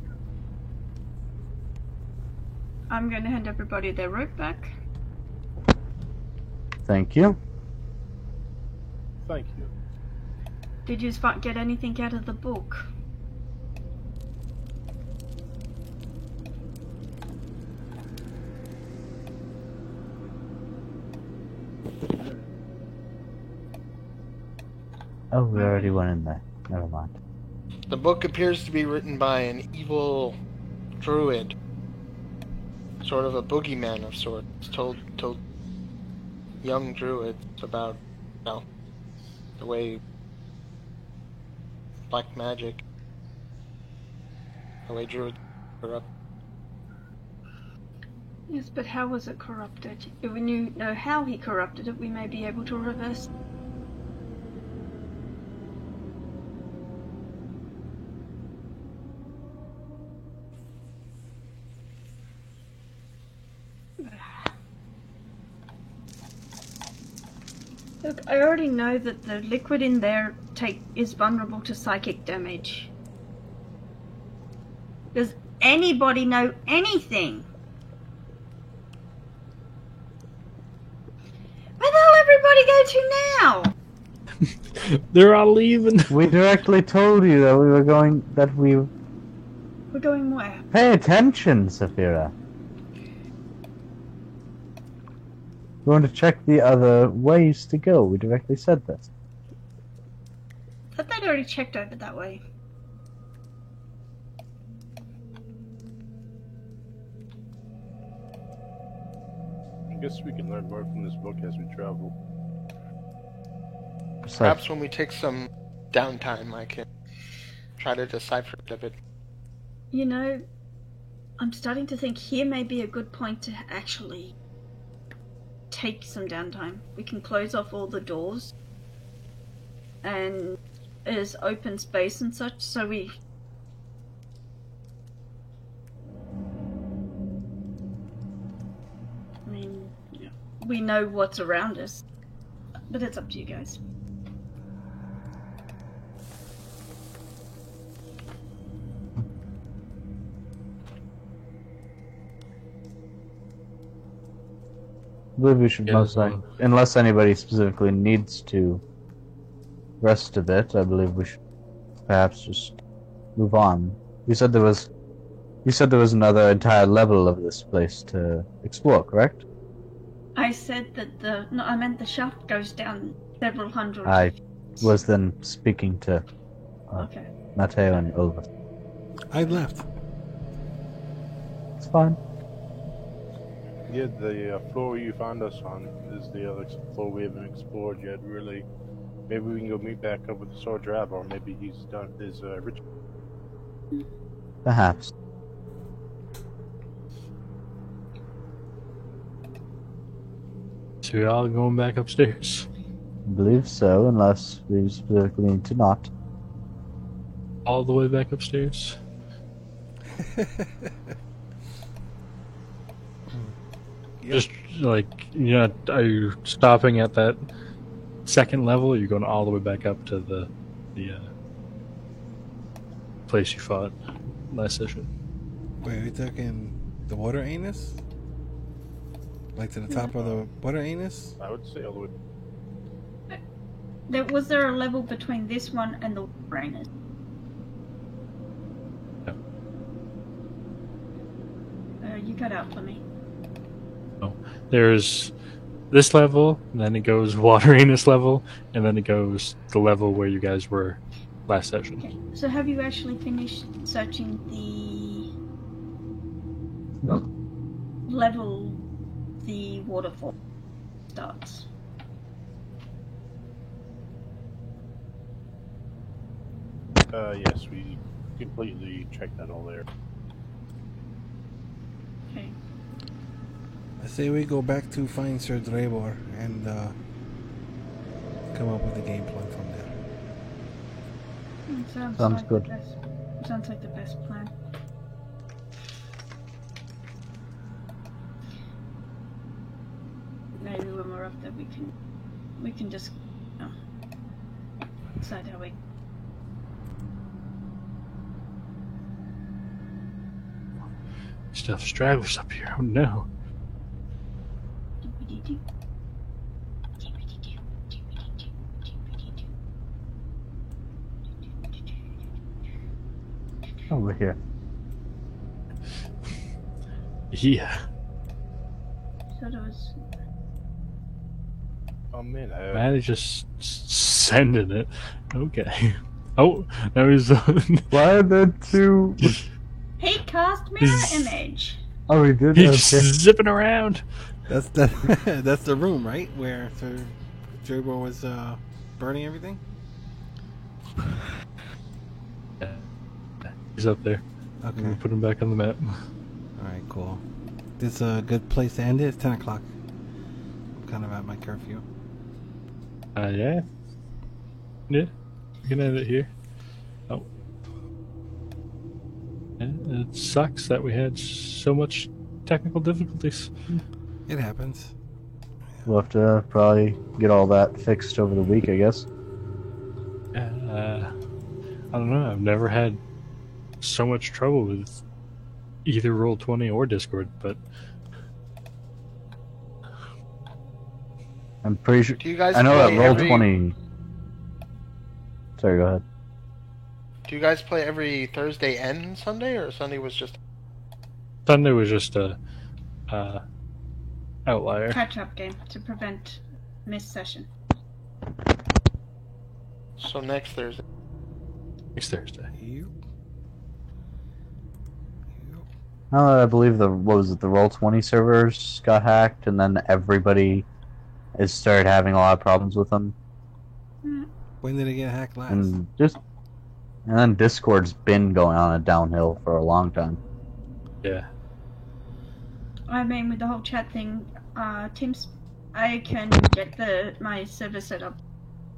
I'm going to hand everybody their rope back.
Thank you.
Thank you.
Did you get anything out of the book?
Oh, we already went in there. Never mind.
The book appears to be written by an evil druid. Sort of a boogeyman of sorts. Told young druids about, you know, the way black magic, the way druids corrupt.
Yes, but how was it corrupted? If we know how he corrupted it, we may be able to reverse. Look, I already know that the liquid in there is vulnerable to psychic damage. Does anybody know anything? Where the hell everybody go to now?
They're all leaving.
We directly told you that we were going.
We're going where?
Pay attention, Saphira. We want to check the other ways to go. We directly said this.
I thought they'd already checked over that way.
I guess we can learn more from this book as we travel.
Perhaps when we take some downtime, I can try to decipher it a bit.
You know, I'm starting to think here may be a good point to actually take some downtime. We can close off all the doors and there's open space and such, so we we know what's around us, but it's up to you guys.
I believe we should
Yeah,
most likely, unless anybody specifically needs to rest a bit, I believe we should perhaps just move on. You said there was another entire level of this place to explore, correct?
I said that I meant the shaft goes down several hundred.
I was then speaking to
Okay.
Matteo and Ulva.
I left.
It's fine.
Yeah, the floor you found us on is the other floor we haven't explored yet, really. Maybe we can go meet back up with the Sword Drab, or maybe he's done his ritual.
Perhaps.
So you're all going back upstairs.
I believe so, unless we specifically need to not.
All the way back upstairs. Just like, are you stopping at that second level, or are you going all the way back up to the place you fought last session?
Wait, are we talking the water anus? Like to the top of the water anus?
I would say all the way.
Was there a level between this one and the Brainers?
No.
You cut out for me.
There's this level, and then it goes water anus level, and then it goes the level where you guys were last session.
Okay. So have you actually finished searching the level the waterfall starts?
Yes, we completely checked that all there.
Okay.
I say we go back to find Sir Drebor and come up with a game plan from there.
Sounds
like
good.
Sounds like the best plan. Maybe when we're up there, we can just decide how we.
Stuff stragglers up here. Oh no.
Over here.
Yeah.
So there was.
Oh man,
Man, he's just sending it. Okay. Oh, now he's
Why are there two?
He cast mirror image.
Oh, we did.
he's
Okay.
just zipping around.
That's the that's the room, right? Where Sir Drebor was burning everything.
He's up there.
Okay.
We'll put him back on the map.
All right. Cool. This is a good place to end it. It's 10 o'clock. I'm kind of at my curfew.
Yeah. Yeah. We can end it here. Oh. Yeah, it sucks that we had so much technical difficulties.
It happens.
We'll have to probably get all that fixed over the week, I guess.
I don't know. I've never had so much trouble with either Roll20 or Discord, but
I'm pretty sure.
Do you guys
I know that
play
Roll20. Sorry, go ahead.
Do you guys play every Thursday and Sunday, or Sunday was just?
Sunday was just a outlier.
Catch-up game to prevent missed session.
So next Thursday.
Next Thursday.
Yep.
I believe the Roll20 servers got hacked, and then everybody has started having a lot of problems with them.
When did it get hacked last?
And then Discord's been going on a downhill for a long time.
Yeah.
I mean, with the whole chat thing, Teams, I can get my server set up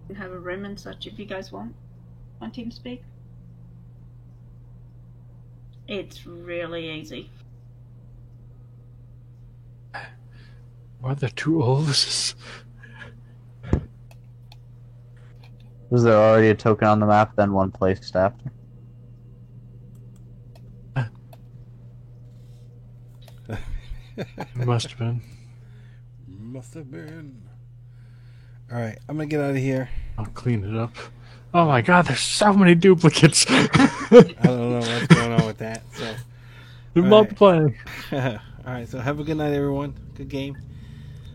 and have a room and such if you guys want on TeamSpeak. It's really easy.
Why are there two Olvises?
Was there already a token on the map, then one placed after?
Must have been.
Must have been. All right, I'm gonna get out of here.
I'll clean it up. Oh my god, there's so many duplicates.
I don't know what's going on with that. So,
They're
All right.
multiplying.
all right. So have a good night, everyone. Good game.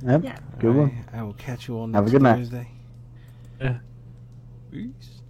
Yep,
Yeah.
good
All
one.
right, I will catch you on
Have a
next
good night.
Thursday.
Yeah.
Peace.